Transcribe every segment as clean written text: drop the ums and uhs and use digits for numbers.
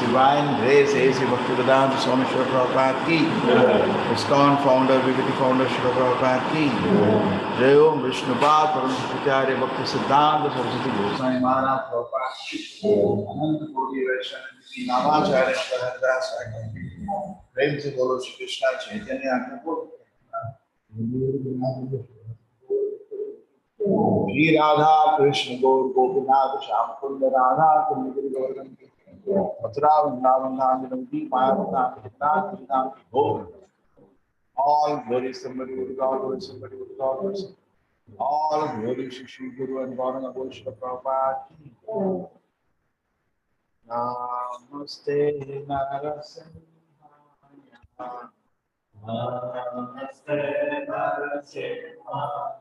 Divine Grace A.C. Bhaktivedanta Swami Srila Prabhupada ki. ISKCON founder, VVT founder Srila Prabhupada ki. Jai Om Vishnupad Paramahacharya Bhakti Siddhanta Saraswati Goswami Maharaj Prabhupada ki. Ananta Koti Vaishnava Namacharya Srila Haridas Thakur ki. Prem se bolo Shri Krishna Chaitanya Prabhu. Shri Radha Krishna Gaur Gopinath Shyam Kunda Radha Kundi Giri Govardhan Mathura Vrindavan Nandinamati Maya Vrindavan Gaur. All glory somebody with God, glory somebody with God, glory somebody. All glory to Shri Guru and Gauranga Gosha Prabhupada. Namaste Narasimhaya. Namaste Narasimhaya.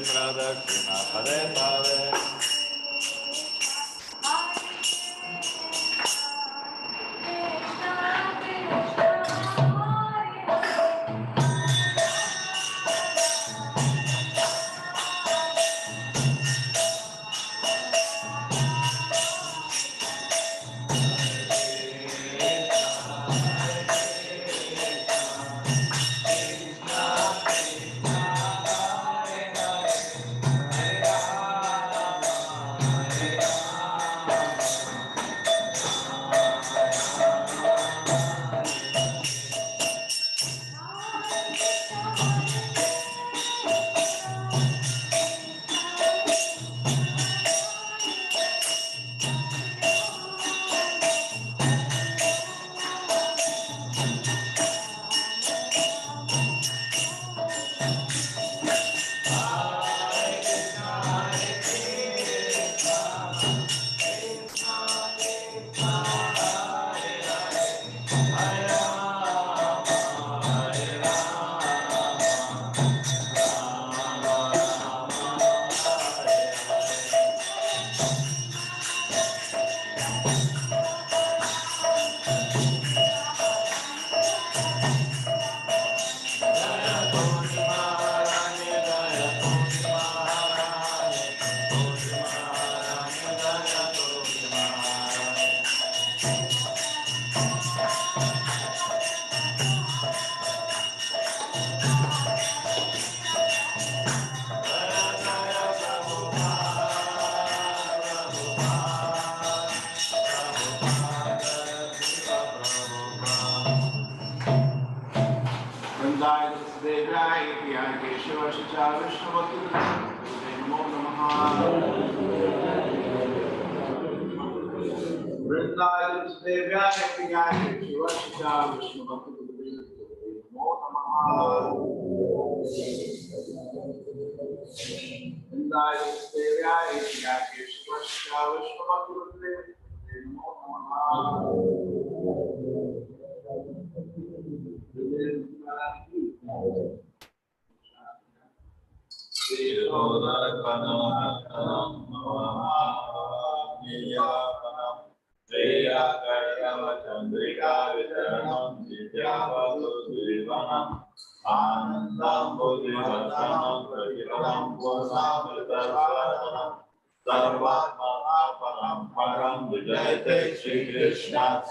Pradakshina Pade Pade.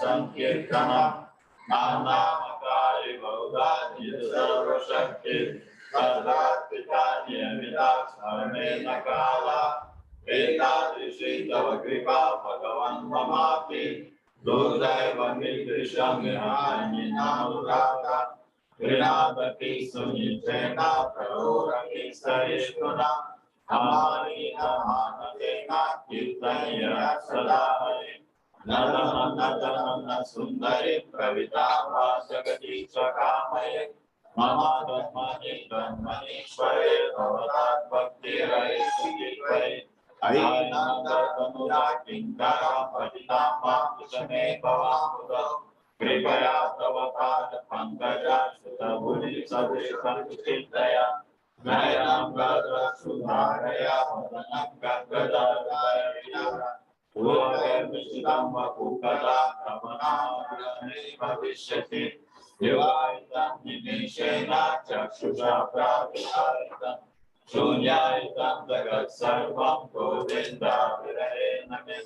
Sankirtanam Nanamakari Bauda Nidasarva Shakti Adratita Niyamita Sarmena Kala Vedadrishi Tava Kripa Bhagavan Mamapi Durdaiva Midrisham Nihani Namurata Vinadati Sunyitena Praroraki Sarishkuna Amari Namanatena Kirtaniya Sadahari Nadana Nadana Sundari Pravita Vasagati Sakamaya Mama Dhamani Dhamani Shware Bhavatat Bhakti Rai Sujitvaye Ainanda Tamura Kinkara Padita Makusame Bhavamuda Kripaya Tavapada Pankaja Sutabuli Sadrisam Chitaya Nayanam Gadra Sudharaya Vadanam Gadgadadaya Purva Vishidam Vakukala Kamanam Bhavishyati Devaitam Nimishena Chakshusha Pravitaitam Shunyaitam Dagat Sarvam Govinda Virahename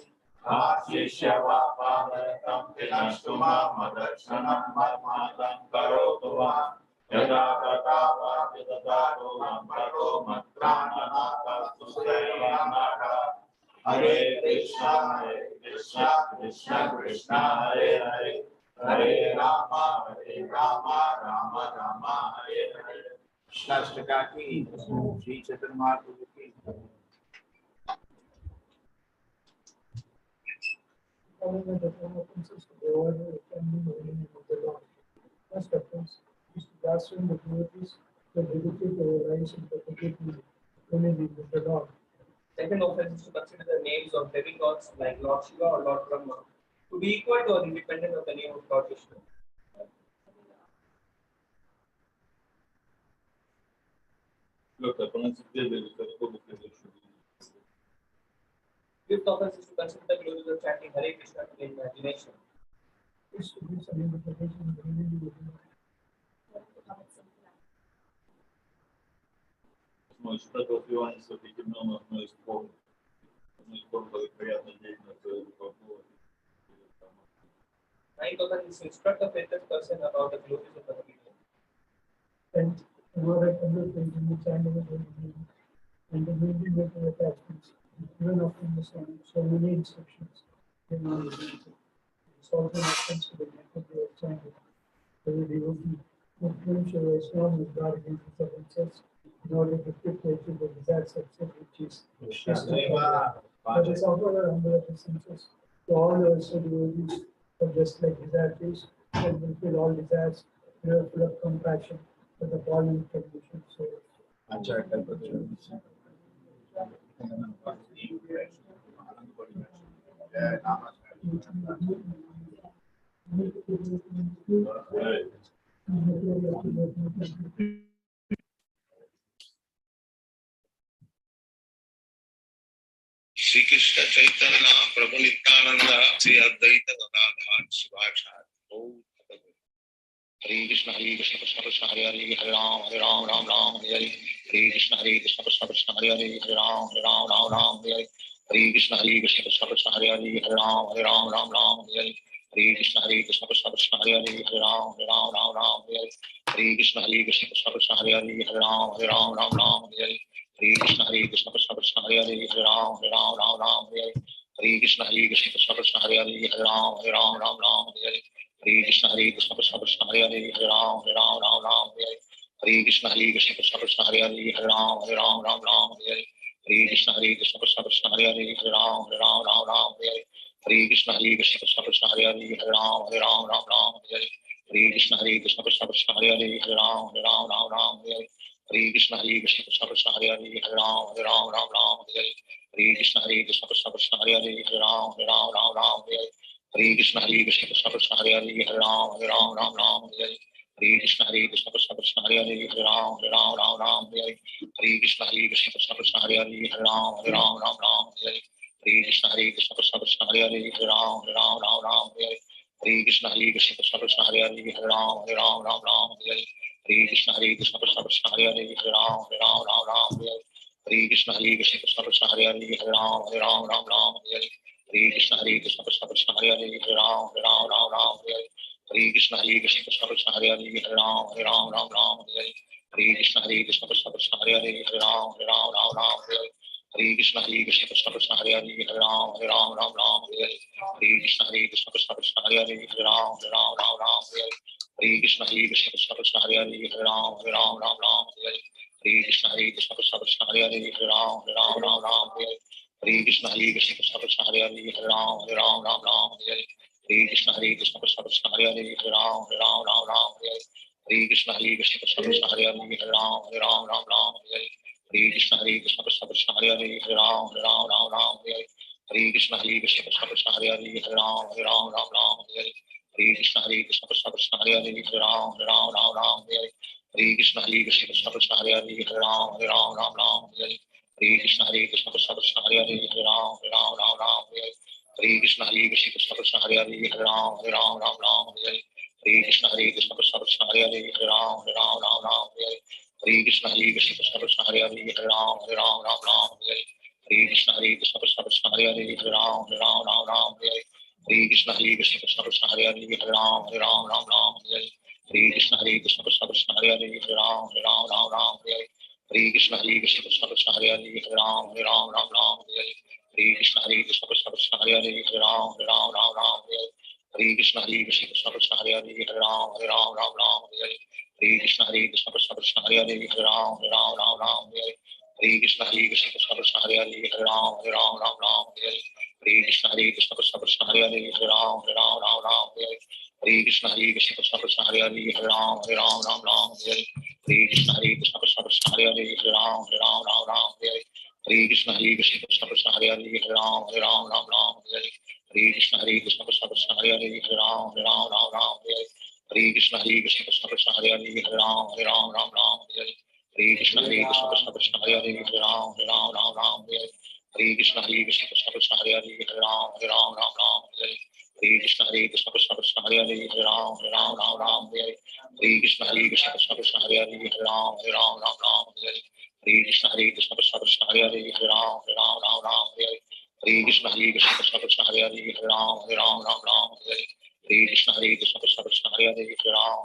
Ashishya Vapadatam Vinashtuma Madakshanam Marmadam Karotuvam Yada Gatava Vidatato Amparo Matrananaka Susevanaka Hare Krishna, Krishna Krishna, Hare Hare, Hare Rama, Rama Rama, Hare Hare. Shastakaki, Sri Chaitanya Mahaprabhu ki. Following the form of consists of the order of family and name of the Lord. First offense is to blaspheme the deities that dedicate their lives and propagate the enemy with the Lord. Second offense is to consider the names of demigods like Lord Shiva or Lord Brahma to be equal to or independent of the name of Lord Vishnu. Look, अपना सिद्धि दे उसको book they Fifth offense is to consider the glories of chanting Hare Krishna to the imagination. This should be some interpretation of the Но что такое Иоанн, что ты кино, но исполнил. Но исполнил приятно деятельность на свою руководство. Ninth offense is to instruct the faithless person about the glories of the Holy Name. and word at every page in the chanting of the name and the moving with the attachments, even often the song, so many instructions. It's also an offense to the method they are chanting. The devotee who claims to Vaishnava is guard against his offenses in order to fit to achieve the desired success, which is but it's offered a number of instances to all also devotees are just like desertees and fulfill all desires, they are full of compassion for the fallen condition. So Shri Krishna Chaitanya Prabhu Nityananda Shri Advaita Gadadhar Shivacharya Hare Krishna Krishna Krishna Hare Hare Ram Ram Hare Hare Hare Krishna Krishna Krishna Hare Hare Ram Ram Hare Hare Hare Krishna Krishna Hare Hare Ram Ram Hare Hare Hare Krishna Krishna Krishna Hare Hare Rama Hare Hare Krishna Krishna Hare Hare Rama Hare Hare Hare Krishna Krishna Krishna Hare Hare Rama Hare Hare Hare Krishna Krishna Krishna Hare Hare Rama Hare Hare Hare Krishna Krishna Krishna Hare Hare Rama Hare Hare Hare Krishna Krishna Krishna Hare Hare Rama Hare Hare Hare Krishna Krishna Krishna Hare Hare Rama Hare Hare Hare Krishna Krishna Krishna Hare Hare Rama Hare Hare Hare Krishna Krishna Krishna Hare Hare Rama Hare Hare Hare Krishna Krishna Krishna Hare Hare Rama Hare Hare Hare Krishna Krishna Krishna Hare Hare Rama Hare Hare Hare Krishna Krishna Krishna Hare Hare Rama Hare Hare Hare Krishna Krishna Krishna Hare Hare Rama Hare Hare Hare Krishna Krishna Krishna Hare Hare Rama Hare Hare Hare Krishna Krishna Krishna Krishna Hare Hare Rama Hare Hare Hare Krishna Krishna Krishna Hare Hare Rama Hare Hare Hare Krishna Krishna Krishna Krishna Hare Hare Rama Hare Hare Hare Krishna Krishna Krishna Hare Hare Rama Hare Hare Hare Krishna Krishna Krishna Krishna Hare Hare Rama Hare Hare Hare Krishna Krishna Krishna Hare Hare Rama Hare Hare Hare Krishna Krishna Krishna Krishna Hare Hare Rama Hare Hare Hare Krishna Krishna Krishna Hare Hare Rama Hare Hare Hare Krishna Krishna Krishna Krishna Hare Hare Rama Hare Hare Hare Krishna Krishna Krishna Hare Hare Rama Hare Hare Hare Krishna Krishna Krishna Krishna Hare Hare Rama Hare Hare Hare Krishna Krishna Krishna Hare Hare Rama Hare Hare Hare Krishna Krishna Krishna Krishna Hare Hare Rama Hare Hare Hare Krishna Krishna Krishna Krishna Hare Hare Rama Hare Hare Hare Krishna Krishna Krishna Krishna Hare Hare Rama Hare Hare Hare Krishna Krishna Krishna Krishna Hare Hare Rama Hare Hare Hare Krishna Krishna Krishna Krishna Hare Hare Rama Hare Hare Hare Krishna Krishna Krishna Hare Hare Rama Hare Hare Hare Krishna Krishna Krishna Krishna Hare Hare Rama Hare Hare Hare Krishna Krishna Krishna Hare Hare Rama Hare Hare Hare Krishna Krishna Krishna Krishna Hare Hare Rama Hare Hare Hare Krishna Krishna Krishna Hare Hare Rama Hare Hare Hare Krishna Krishna Krishna Krishna Hare Hare Rama Hare Hare Hare Krishna Krishna Krishna Hare Hare Rama Hare Hare Hare Krishna Krishna Krishna Krishna Hare Hare Rama Hare Hare Hare Krishna Krishna Krishna Hare Hare Rama Hare Hare Hare Krishna Krishna Krishna Krishna Hare Hare Rama Hare Hare Krishna Krishna Krishna Hare Hare Rama Hare Hare Hare Krishna Krishna Krishna Krishna Hare Hare Rama Hare Hare Krishna Krishna Krishna Hare Hare Rama Hare Hare Krishna Krishna Krishna Krishna Hare Hare Rama Hare Hare Krishna Krishna Krishna Hare Hare Rama Hare Hare Krishna Krishna Krishna Krishna Hare Hare Rama Hare Hare Krishna Krishna Krishna Hare Hare Rama Hare Hare Krishna Krishna Krishna Krishna Hare Hare Rama Hare Hare Krishna Krishna Krishna Krishna Hare Hare Rama Hare Hare Hare Krishna Krishna Krishna Hare Hare Hare Ram Ram Ram Hare Hare Hare Krishna Krishna Krishna Hare Hare Hare Ram Ram Ram Hare Hare Hare Krishna Krishna Krishna Hare Hare Hare Ram Ram Hare Hare Hare Krishna Krishna Krishna Hare Hare Hare Ram Ram Hare Hare Hare Krishna Krishna Krishna Hare Hare Hare Ram Ram Hare Hare Hare Krishna Krishna Krishna Hare Hare Hare Ram Ram Hare Hare Hare Krishna Krishna Krishna Hare Hare Hare Ram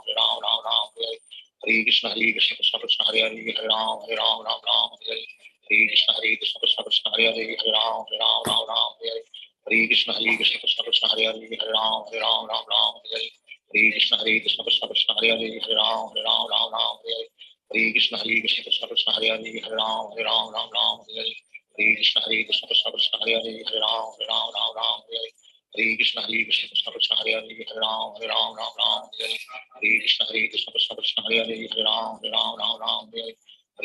Ram Hare Hare Hare Krishna Krishna Krishna Hare Hare Hare Ram Ram Hare Hare Hare Krishna Krishna Krishna Hare Hare Hare Ram Ram Hare Hare Hare Krishna Krishna Krishna Hare Hare Hare Ram Ram Hare Hare Hare Krishna Krishna Krishna Hare Hare Hare Ram Ram Hare Hare Hare Krishna Krishna Krishna Hare Hare Hare Ram Ram Hare Hare Hare Krishna Krishna Krishna Hare Hare Hare Ram Ram Hare Hare Hare Krishna Krishna Krishna Hare Hare Hare Ram Ram Hare Hare Hare Krishna Krishna Krishna Hare Hare Hare Ram Ram Hare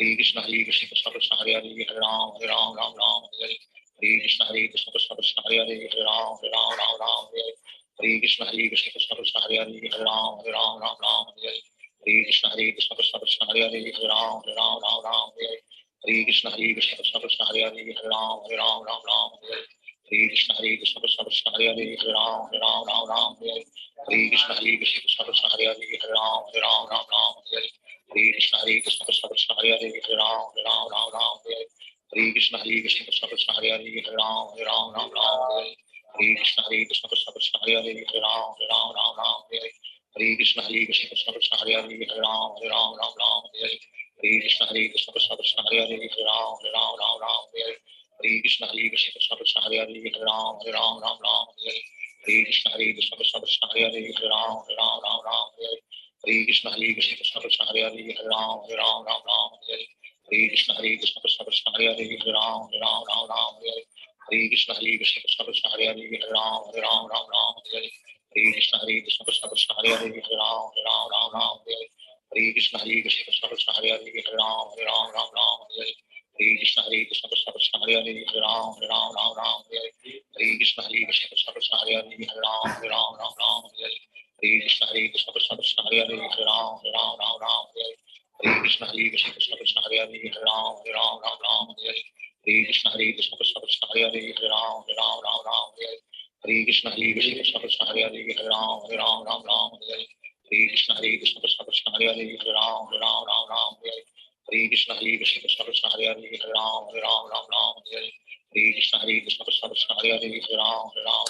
Hare Hare Krishna Krishna Krishna Hare Hare Hare Ram Ram Hare Hare Hare Krishna Krishna Krishna Hare Hare Hare Ram Ram Hare Hare Hare Krishna Krishna Krishna Hare Hare Hare Ram Ram Hare Hare Hare Krishna Krishna Krishna Hare Hare Hare Ram Ram Hare Hare Hare Krishna Krishna Krishna Hare Hare Hare Ram Ram Hare Hare Hare Krishna Krishna Krishna Hare Hare Hare Ram Ram Hare Hare Hare Krishna Krishna Krishna Hare Hare Hare Ram Ram Hare Hare Hare Krishna Krishna Krishna Hare Hare Hare Ram Ram Hare Hare Hare Krishna Krishna Krishna Hare Hare Hare Ram Ram Hare Hare Hare Krishna Krishna Krishna Hare Hare Hare Ram Ram Hare Hare Hare Krishna Krishna Krishna Hare Hare Hare Ram Ram Hare Hare Hare Krishna Krishna Krishna Hare Hare Hare Ram Ram Hare Hare Hare Krishna Krishna Krishna Hare Hare Hare Ram Ram Hare Hare Hare Krishna Krishna Krishna Hare Hare Hare Ram Ram Hare Hare Hare Krishna Krishna Krishna Hare Hare Hare Ram Ram Hare Hare Hare Krishna Krishna Krishna Hare Hare Hare Ram Ram Hare Hare Hare Krishna Krishna Krishna Hare Hare Hare Ram Ram Hare Hare Hare Krishna Krishna Krishna Hare Hare Hare Ram Ram Hare Hare Hare Krishna Krishna Krishna Hare Hare Hare Ram Ram Hare Hare Hare Krishna Krishna Krishna Hare Hare Hare Ram Ram Hare Hare Hare Krishna Krishna Krishna Hare Hare Hare Ram Ram Hare Hare Hare Krishna Krishna Krishna Hare Hare Hare Ram Ram Hare Hare Hare Krishna Krishna Krishna Hare Hare Hare Ram Ram Hare Hare Hare Krishna Krishna Krishna Hare Hare Hare Ram Ram Hare Hare Hare Krishna Krishna Krishna Hare Hare Hare Ram Ram Hare Hare Hare Krishna Krishna Krishna Hare Hare Hare Ram Ram Hare Hare Hare Krishna Krishna Krishna Hare Hare Hare Ram Ram Hare Hare Hare Krishna Krishna Krishna Hare Hare Hare Ram Ram Hare Hare Hare Krishna Krishna Krishna Hare Hare Hare Ram Ram Hare Hare Hare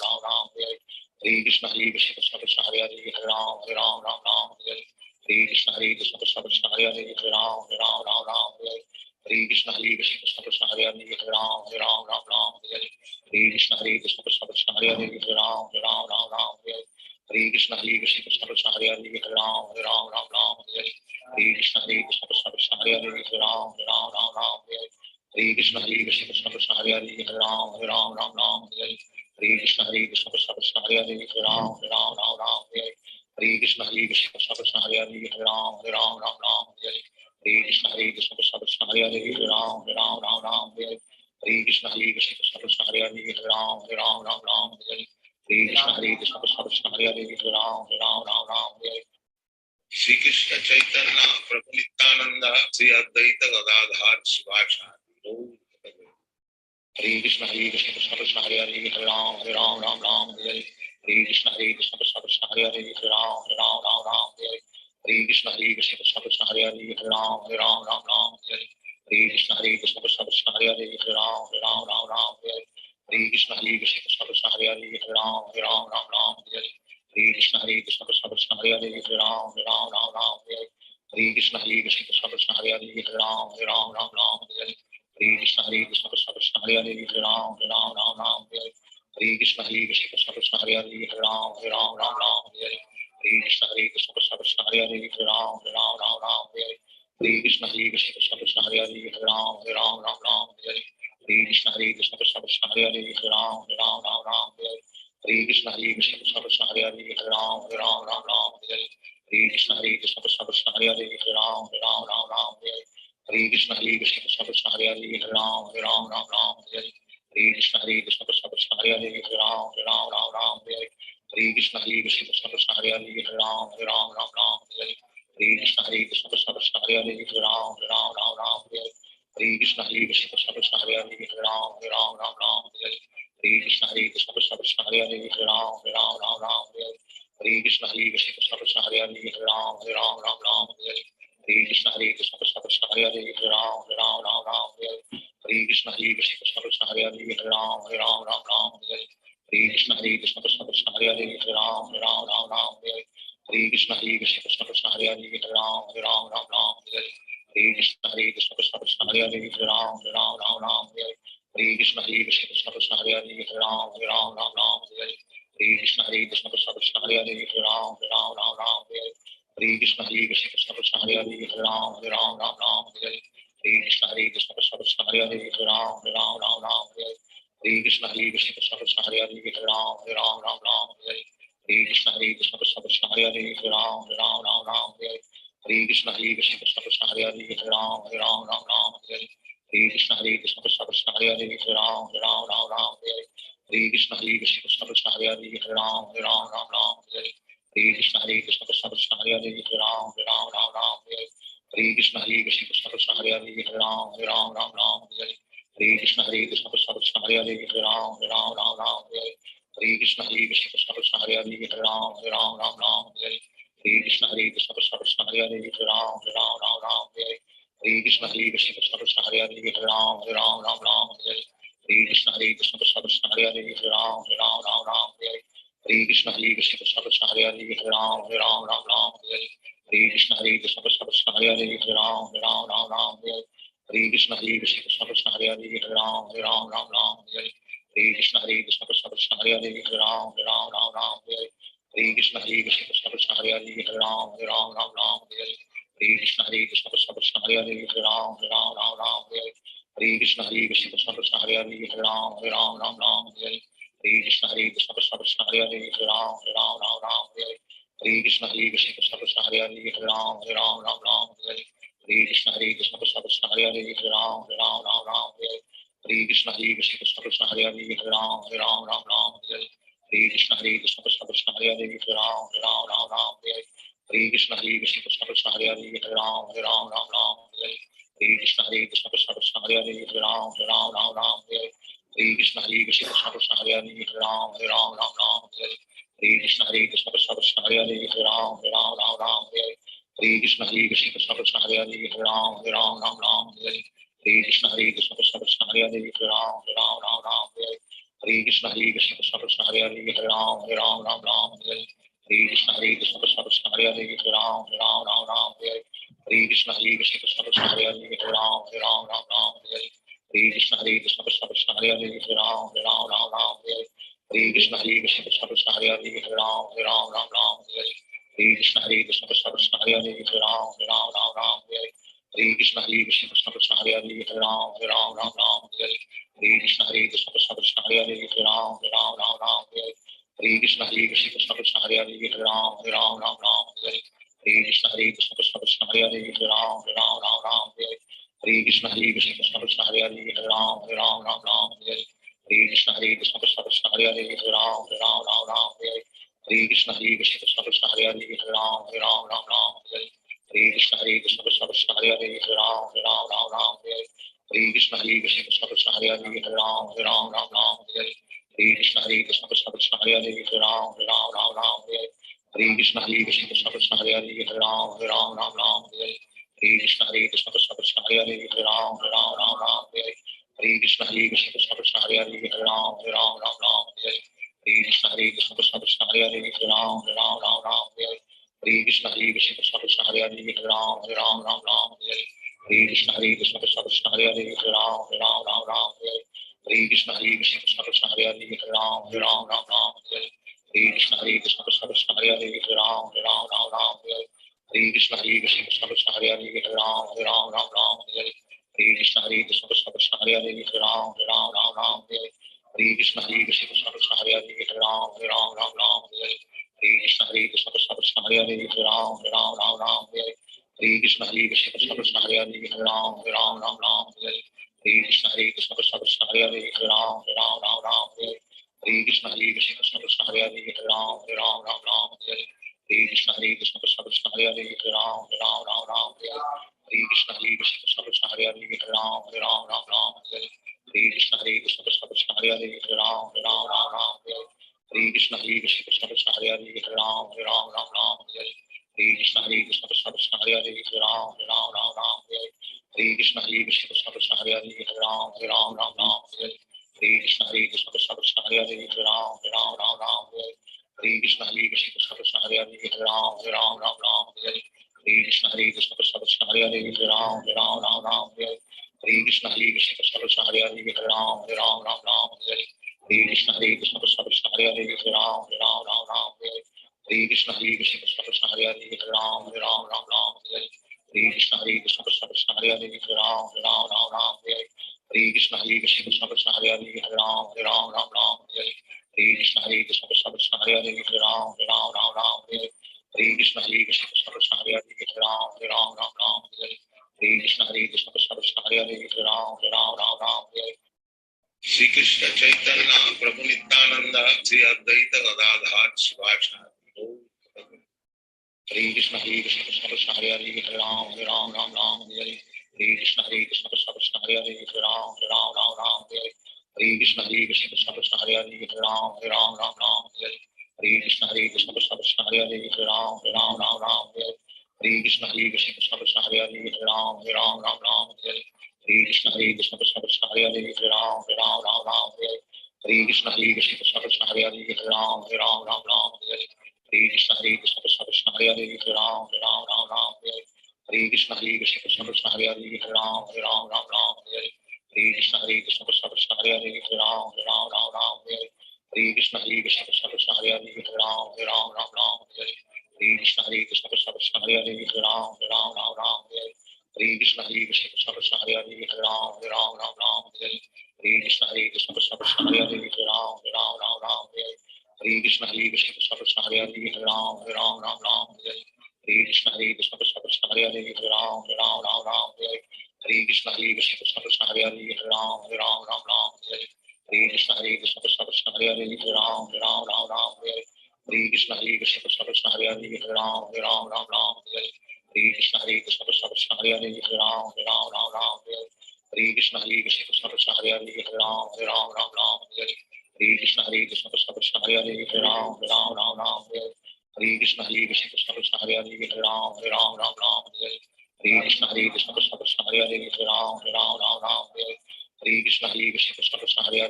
Krishna Krishna Krishna Hare Hare Hare Ram Ram Hare Hare Hare Krishna Krishna Krishna Hare Hare Hare Ram Ram Hare Hare Hare Krishna Krishna Krishna Hare Hare Hare Ram Ram Hare Hare Hare Krishna Krishna Krishna Hare Hare Hare Ram Ram Hare Hare Hare Krishna Krishna Krishna Hare Hare Hare Ram Ram Hare Hare Hare Krishna Krishna Krishna Hare Hare Hare Ram Ram Hare Hare Hare Krishna Krishna Krishna Hare Hare Hare Ram Ram Hare Hare Hare Krishna Krishna Krishna Hare Hare Hare Ram Ram Hare Hare Hare Krishna Krishna Krishna Hare Hare Hare Ram Ram Hare Hare Hare Krishna Krishna Krishna Hare Hare Hare Ram Ram Hare Hare Hare Krishna Krishna Krishna Hare Hare Hare Ram Ram Hare Hare Shri Krishna Chaitanya Prabhu Nityananda Sri Advaita Gadadhar Shivasari Hare Krishna Krishna Krishna Hare Hare Hare Ram Ram Hare Hare Hare Krishna Krishna Krishna Hare Hare Hare Ram Ram Hare Hare Hare Krishna Krishna Krishna Hare Hare Hare Ram Ram Hare Hare Hare Krishna Krishna Krishna Hare Hare Hare Ram Ram Hare Hare Hare Krishna Krishna Krishna Hare Hare Hare Ram Ram Hare Hare Hare Krishna Krishna Krishna Hare Hare Hare Ram Ram Hare Hare Hare Krishna Krishna Krishna Hare Hare Hare Ram Ram Hare Hare Hare Krishna Krishna Krishna Hare Hare Hare Ram Ram Hare Hare Hare Krishna Krishna Krishna Hare Hare Hare Ram Ram Hare Hare Hare Krishna Krishna Krishna Hare Hare Hare Ram Ram Hare Hare Hare Krishna Krishna Krishna Hare Hare Hare Ram Ram Hare Hare Hare Krishna Krishna Krishna Hare Hare Hare Ram Ram Hare Hare Hare Krishna Krishna Krishna Hare Hare Hare Ram Ram Hare Hare Hare Krishna Krishna Krishna Hare Hare Hare Ram Ram Hare Hare Hare Krishna Krishna Krishna Hare Hare Hare Ram Ram Hare Hare Hare Krishna Krishna Krishna Hare Hare Hare Ram Ram Hare Hare Hare Krishna Krishna Krishna Hare Hare Hare Ram Ram Hare Hare Hare Krishna Krishna Krishna Hare Hare Hare Ram Ram Hare Hare Hare Krishna Krishna Krishna Hare Hare Hare Ram Ram Ram Ram Hare Hare Hare Krishna Hare Krishna Krishna Krishna Hare Hare Ram Ram Ram Ram Hare Hare Hare Krishna Hare Krishna Krishna Krishna Hare Hare Ram Ram Ram Ram Hare Hare Hare Krishna Hare Krishna Krishna Krishna Hare Hare Ram Ram Ram Ram Hare Hare Hare Krishna Hare Krishna Krishna Krishna Hare Hare Ram Ram Ram Ram Hare Hare Hare Krishna Hare Krishna Krishna Krishna Hare Hare Ram Ram Ram Ram Hare Hare Hare Krishna Hare Krishna Krishna Krishna Hare Hare Ram Ram Ram Ram Hare Hare Hare Krishna Hare Krishna Krishna Krishna Hare Hare Ram Ram Ram Ram Hare Hare Hare Krishna Hare Krishna Krishna Krishna Hare Hare Ram Ram Ram Ram Hare Hare Hare Krishna Hare Krishna Krishna Krishna Hare Hare Ram Ram Ram Ram Hare Hare Hare Krishna Hare Krishna Krishna Krishna Hare Hare Ram Ram Ram Ram Hare Hare Hare Krishna Hare Krishna Krishna Krishna Hare Hare Ram Ram Ram Ram Hare Hare Hare Krishna Hare Krishna Krishna Krishna Hare Hare Ram Ram Ram Ram Hare Hare Hare Krishna Hare Krishna Krishna Krishna Hare Hare Ram Ram Ram Ram Hare Hare Hare Krishna Hare Krishna Krishna Krishna Hare Hare Ram Ram Ram Ram Hare Hare Hare Krishna Hare Krishna Krishna Krishna Hare Hare Ram Ram Ram Ram Hare Hare Hare Krishna Hare Krishna Krishna Krishna Hare Hare Ram Ram Ram Ram Hare Hare Hare Krishna Hare Krishna Krishna Krishna Hare Hare Ram Ram Ram Ram Hare Hare Hare Krishna Hare Krishna Krishna Krishna Hare Hare Ram Ram Ram Ram Hare Hare Hare Krishna Hare Krishna Krishna Krishna Hare Hare Ram Ram Ram Ram Hare Hare Hare Krishna Hare Krishna Krishna Krishna Hare Hare Ram Ram Ram Ram Hare Hare Hare Krishna Hare Krishna Krishna Krishna Hare Hare Ram Ram Ram Ram Hare Hare Hare Krishna Hare Krishna Krishna Krishna Hare Hare Ram Ram Ram Ram Hare Hare Hare Krishna Hare Krishna Krishna Krishna Hare Hare Ram Ram Ram Ram Hare Hare Hare Krishna Hare Krishna Krishna Krishna Hare Hare Ram Ram Ram Ram Hare Hare Hare Krishna Hare Krishna Krishna Krishna Hare Hare Ram Ram Ram Ram Hare Hare Hare Krishna Hare Krishna Krishna Krishna Hare Hare Ram Ram Ram Ram Hare Hare Hare Krishna Hare Krishna Krishna Krishna Hare Hare Ram Ram Ram Ram Hare Hare Hare Krishna Hare Krishna Krishna Krishna Hare Hare Ram Ram Ram Ram Hare Hare Hare Krishna Hare Krishna Krishna Krishna Hare Hare Ram Ram Ram Ram Hare Hare Hare Krishna Hare Krishna Krishna Krishna Hare Hare Ram Ram Ram Ram Hare Hare Hare Krishna Hare Krishna Krishna Krishna Hare Hare Ram Ram Ram Ram Hare Hare Hare Krishna Hare Krishna Krishna Krishna Hare Hare Ram Ram Ram Ram Hare Hare Hare Krishna Hare Krishna Krishna Krishna Hare Hare Ram Ram Ram Ram Hare Hare Hare Krishna Hare Krishna Krishna Krishna Hare Hare Ram Ram Ram Ram Hare Hare Hare Krishna Hare Krishna Krishna Krishna Hare Hare Ram Ram Ram Ram Hare Hare Hare Krishna Hare Krishna Krishna Krishna Hare Hare Ram Ram Ram Ram Hare Hare Hare Krishna Hare Krishna Krishna Krishna Hare Hare Ram Ram Ram Ram Hare Hare Hare Krishna Hare Krishna Krishna Krishna Hare Hare Ram Ram Ram Ram Hare Hare Hare Krishna Hare Krishna Krishna Krishna Hare Hare Ram Ram Ram Ram Hare Hare Hare Krishna Hare Krishna Krishna Krishna Hare Hare Ram Ram Ram Ram Hare Hare Hare Krishna Hare Krishna Krishna Krishna Hare Hare Ram Ram Ram Ram Hare Hare Hare Krishna Hare Krishna Krishna Krishna Hare Hare Ram Ram Ram Ram Hare Hare Hare Krishna Hare Krishna Krishna Krishna Hare Hare Ram Ram Ram Ram Hare Hare Hare Krishna Hare Krishna Krishna Krishna Hare Hare Ram Ram Ram Ram Hare Hare Hare Krishna Hare Krishna Krishna Krishna Hare Hare Ram Ram Ram Ram Hare Hare Hare Krishna Hare Krishna Krishna Krishna Hare Hare Ram Ram Ram Ram Hare Hare Hare Krishna Hare Krishna Krishna Krishna Hare Hare Ram Ram Ram Ram Hare Hare Hare Krishna Hare Krishna Krishna Krishna Hare Hare Ram Ram Ram Ram Hare Hare Hare Krishna Hare Krishna Krishna Krishna Hare Hare Ram Ram Ram Ram Hare Hare Hare Krishna Hare Krishna Krishna Krishna Hare Hare Ram Ram Ram Ram Hare Hare Hare Krishna Hare Krishna Krishna Krishna Hare Hare Ram Ram Ram Ram Hare Hare Hare Krishna Hare Krishna Krishna Krishna Hare Hare Ram Ram Ram Ram Hare Hare Hare Krishna Hare Krishna Krishna Krishna Hare Hare Ram Ram Ram Ram Hare Hare Hare Krishna Hare Krishna Krishna Krishna Hare Hare Ram Ram Ram Ram Hare Hare Hare Krishna Hare Krishna Krishna Krishna Hare Hare Ram Ram Ram Ram Hare Hare Hare Krishna Hare Krishna Krishna Krishna Hare Hare Ram Ram Ram Ram Hare Hare Hare Krishna Hare Krishna Krishna Krishna Hare Hare Ram Ram Ram Ram Hare Hare Hare Krishna Hare Krishna Krishna Krishna Hare Hare Ram Ram Ram Ram Hare Hare Hare Krishna Hare Krishna Krishna Krishna Hare Hare Ram Ram Ram Ram Hare Hare Hare Krishna Hare Krishna Krishna Krishna Hare Hare Ram Ram Ram Ram Hare Hare Hare Krishna Hare Krishna Krishna Krishna Hare Hare Ram Ram Ram Ram Hare Hare Hare Krishna Hare Krishna Krishna Krishna Hare Hare Ram Ram Ram Ram Hare Hare Hare Krishna Hare Krishna Krishna Krishna Hare Hare Ram Ram Ram Ram Hare Hare Hare Krishna Hare Krishna Krishna Krishna Hare Hare Ram Ram Ram Ram Hare Hare Hare Krishna Hare Krishna Krishna Krishna Hare Hare Ram Ram Ram Ram Hare Hare Hare Krishna Hare Krishna Krishna Krishna Hare Hare Ram Ram Ram Ram Hare Hare Hare Krishna Hare Krishna Krishna Krishna Hare Hare Ram Ram Ram Ram Hare Hare Hare Krishna Hare Krishna Krishna Krishna Hare Hare Ram Ram Ram Ram Hare Hare Hare Krishna Hare Krishna Krishna Krishna Hare Hare Ram Ram Ram Ram Hare Hare Hare Krishna Hare Krishna Krishna Krishna Hare Hare Ram Ram Ram Ram Hare Hare Hare Krishna Hare Krishna Krishna Krishna Hare Hare Ram Ram Ram Ram Hare Hare Hare Krishna Hare Krishna Krishna Krishna Hare Hare Ram Ram Ram Ram Hare Hare Hare Krishna Hare Krishna Krishna Krishna Hare Hare Ram Ram Ram Ram Hare Hare Hare Krishna Hare Krishna Krishna Krishna Hare Hare Ram Ram Ram Ram Hare Hare Hare Krishna Krishna Krishna Hare Hare Hare Ram Ram Ram Hare Hare Hare Krishna Krishna Krishna Hare Hare Hare Ram Ram Hare Hare Krishna Krishna Krishna Hare Hare Hare Ram Ram Hare Hare Hare Krishna Krishna Krishna Hare Hare Hare Ram Ram Hare Hare Hare Krishna Krishna Krishna Hare Hare Hare Ram Ram Hare Hare Hare Krishna Krishna Krishna Hare Hare Hare Ram Ram Hare Hare Hare Krishna Krishna Krishna Hare Hare Hare Ram Ram Hare Hare Hare Krishna Krishna Krishna Hare Hare Hare Ram Ram Hare Hare Hare Krishna Krishna Krishna Hare Hare Hare Ram Ram Hare Hare Hare Krishna Krishna Krishna Hare Hare Hare Ram Ram Hare Hare Hare Krishna Krishna Krishna Hare Hare Hare Ram Ram Hare Hare Hare Krishna Krishna Krishna Hare Hare Hare Ram Ram Hare Hare Hare Krishna Krishna Krishna Hare Hare Hare Ram Ram Hare Hare Hare Krishna Krishna Krishna Hare Hare Hare Ram Ram Hare Hare Shri Krishna Chaitanya Prabhu Nityananda Shri Advaita Gadadhar Shivacharya Hare Krishna Krishna Krishna Hare Hare Hare Ram Ram Hare Hare Hare Krishna Krishna Krishna Hare Hare Hare Ram Ram Hare Hare Hare Krishna Krishna Krishna Hare Hare Hare Ram Ram Hare Hare Hare Krishna Krishna Krishna Hare Hare Hare Ram Ram Hare Hare Hare Krishna Krishna Krishna Hare Hare Hare Ram Ram Hare Hare Hare Krishna Krishna Krishna Hare Hare Hare Ram Ram Hare Hare Hare Krishna Krishna Krishna Hare Hare Hare Ram Ram Hare Hare Hare Krishna Krishna Krishna Hare Hare Hare Ram Ram Hare Hare Hare Krishna Krishna Krishna Hare Hare Hare Ram Ram Hare Hare Hare Krishna Krishna Krishna Hare Hare Hare Ram Ram Hare Hare Hare Krishna Krishna Krishna Hare Hare Hare Ram Ram Hare Hare Hare Krishna Krishna Krishna Hare Hare Hare Ram Ram Hare Hare Hare Krishna Krishna Krishna Hare Hare Hare Ram Ram Hare Hare Hare Krishna Krishna Krishna Hare Hare Hare Ram Ram Hare Hare Hare Krishna Krishna Krishna Hare Hare Hare Ram Ram Hare Hare Hare Krishna Krishna Krishna Hare Hare Hare Ram Ram Hare Hare Hare Krishna Krishna Krishna Hare Hare Hare Ram Ram Hare Hare Hare Krishna Krishna Krishna Hare Hare Hare Ram Ram Hare Hare Hare Krishna Krishna Krishna Hare Hare Hare Ram Ram Hare Hare Hare Krishna Krishna Krishna Hare Hare Hare Ram Ram Hare Hare Hare Krishna Krishna Krishna Hare Hare Hare Ram Ram Hare Hare Hare Krishna Krishna Krishna Hare Hare Hare Ram Ram Hare Hare Hare Krishna Krishna Krishna Hare Hare Hare Ram Ram Hare Hare Hare Krishna Krishna Krishna Hare Hare Hare Ram Ram Hare Hare Hare Krishna Krishna Krishna Hare Hare Hare Ram Ram Hare Hare Hare Krishna Krishna Krishna Hare Hare Hare Ram Ram Hare Hare Hare Krishna Krishna Krishna Hare Hare Hare Ram Ram Hare Hare Hare Krishna Krishna Krishna Hare Hare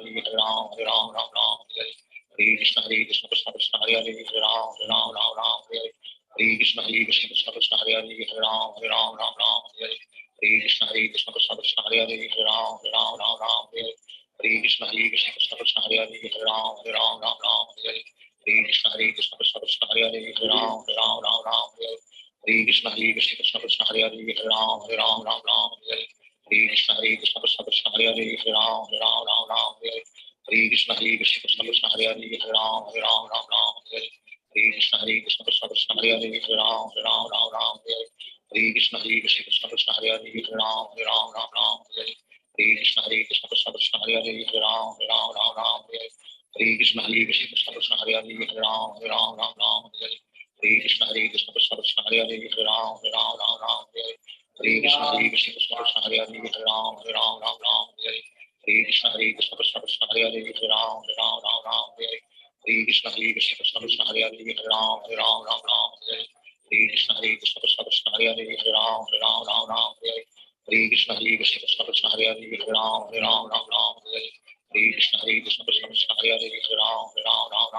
Hare Ram Ram Hare Hare Hare Krishna Krishna Krishna Hare Hare Hare Ram Ram Hare Hare Hare Krishna Krishna Krishna Hare Hare Hare Ram Ram Hare Hare Hare Krishna Krishna Krishna Hare Hare Hare Ram Ram Hare Hare Hare Krishna Krishna Krishna Hare Hare Hare Ram Ram Hare Hare Hare Krishna Krishna Krishna Hare Hare Hare Ram Ram Hare Hare Hare Krishna Krishna Krishna Hare Hare Hare Ram Ram Hare Hare Hare Krishna Krishna Krishna Hare Hare Hare Ram Ram Hare Hare Hare Krishna Krishna Krishna Hare Hare Hare Ram Ram Hare Hare Hare Krishna Krishna Krishna Hare Hare Hare Ram Ram Hare Hare Hare Krishna Krishna Krishna Hare Hare Hare Ram Ram Hare Hare Hare Krishna Krishna Krishna Hare Hare Hare Ram Ram Hare Hare Hare Krishna Krishna Krishna Hare Hare Hare Ram Ram Hare Hare Hare Krishna Krishna Krishna Hare Hare Hare Ram Ram Hare Hare Hare Krishna Krishna Krishna Hare Hare Hare Ram Ram Hare Hare Hare Krishna Krishna Krishna Hare Hare Hare Ram Ram Hare Hare Hare Krishna Krishna Krishna Hare Hare Hare Ram Ram Hare Hare Hare Krishna Krishna Krishna Hare Hare Hare Ram Ram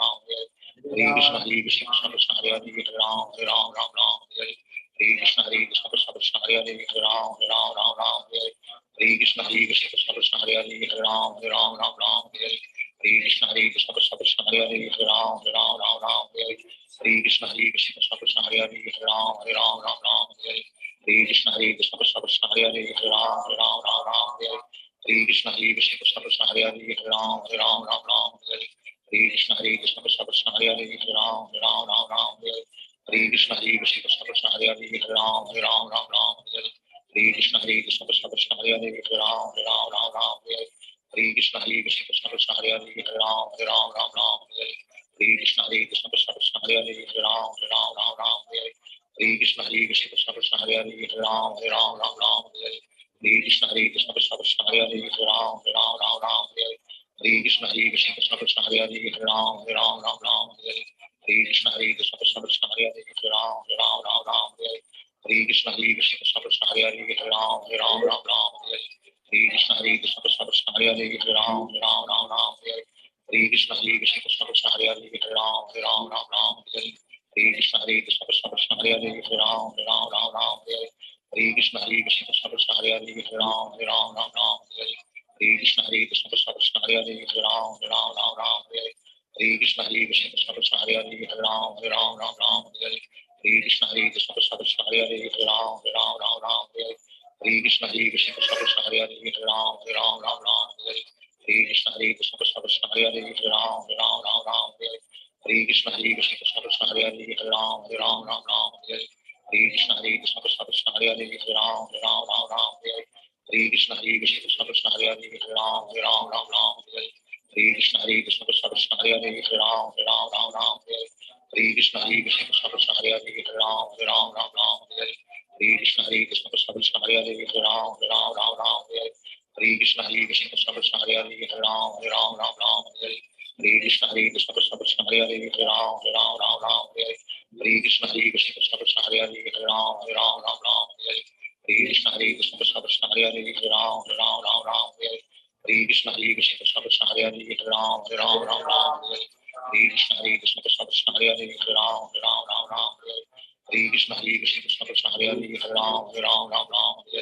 Hare Hare Hare Krishna Krishna Krishna Hare Hare Hare Ram Ram Hare Hare Hare Krishna Krishna Krishna Hare Hare Hare Ram Ram Hare Hare Hare Krishna Krishna Krishna Hare Hare Hare Ram Ram Hare Hare Hare Krishna Krishna Krishna Hare Hare Hare Ram Ram Hare Hare Hare Krishna Krishna Krishna Hare Hare Hare Ram Ram Hare Hare Hare Krishna Krishna Krishna Hare Hare Hare Ram Ram Hare Hare Hare Krishna Krishna Krishna Hare Hare Hare Ram Ram Hare Hare Hare Krishna Krishna Krishna Hare Hare Hare Ram Ram Hare Hare Hare Krishna Krishna Krishna Hare Hare Hare Ram Ram Hare Hare Hare Krishna Krishna Krishna Hare Hare Hare Ram Ram Hare Hare Hare Krishna Krishna Krishna Hare Hare Hare Ram Ram Hare Hare Hare Krishna Krishna Krishna Hare Hare Hare Ram Ram Hare Hare Hare Krishna Krishna Krishna Hare Hare Hare Ram Ram Hare Hare Hare Krishna Krishna Krishna Hare Hare Hare Ram Ram Hare Hare Hare Krishna Hare Krishna Krishna Krishna Hare Hare Hare Ram Hare Ram Ram Ram Hare Hare Hare Krishna Hare Krishna Krishna Krishna Hare Hare Hare Ram Hare Ram Ram Ram Hare Hare Hare Krishna Hare Krishna Krishna Krishna Hare Hare Hare Ram Hare Ram Ram Ram Hare Hare Hare Krishna Hare Krishna Krishna Krishna Hare Hare Hare Ram Hare Ram Ram Ram Hare Hare Hare Krishna Hare Krishna Krishna Krishna Hare Hare Hare Ram Hare Ram Ram Ram Hare Hare Hare Krishna Hare Krishna Krishna Krishna Hare Hare Hare Ram Hare Ram Ram Ram Hare Hare Hare Krishna Hare Krishna Krishna Krishna Hare Hare Hare Ram Hare Ram Ram Ram Hare Hare Hare Krishna Hare Krishna Krishna Krishna Hare Hare Hare Ram Hare Ram Ram Ram Hare Hare Hare Krishna Hare Krishna Krishna Krishna Hare Hare Hare Ram Hare Ram Ram Ram Hare Hare Hare Krishna Hare Krishna Krishna Krishna Hare Hare Hare Ram Hare Ram Ram Ram Hare Hare Hare Krishna Hare Krishna Krishna Krishna Hare Hare Hare Ram Hare Ram Ram Ram Hare Hare Hare Krishna Hare Krishna Krishna Krishna Hare Hare Hare Ram Hare Ram Ram Ram Hare Hare Hare Krishna Hare Krishna Krishna Krishna Hare Hare Hare Ram Hare Ram Ram Ram Hare Hare Hare Krishna Hare Krishna Krishna Krishna Hare Hare Hare Ram Hare Ram Ram Ram Hare Hare Hare Krishna Hare Krishna Krishna Krishna Hare Hare Hare Ram Hare Ram Ram Ram Hare Hare Hare Krishna Hare Krishna Krishna Krishna Hare Hare Hare Ram Hare Ram Ram Ram Hare Hare Hare Krishna Hare Krishna Krishna Krishna Hare Hare Hare Ram Hare Ram Ram Ram Hare Hare Hare Krishna Hare Krishna Krishna Krishna Hare Hare Hare Ram Hare Ram Ram Ram Hare Hare Hare Krishna Hare Krishna Krishna Krishna Hare Hare Hare Ram Hare Ram Ram Ram Hare Hare Hare Krishna Hare Krishna Krishna Krishna Hare Hare Hare Ram Hare Ram Ram Ram Hare Hare Hare Krishna Hare Krishna Krishna Krishna Hare Hare Hare Ram Hare Ram Ram Ram Hare Hare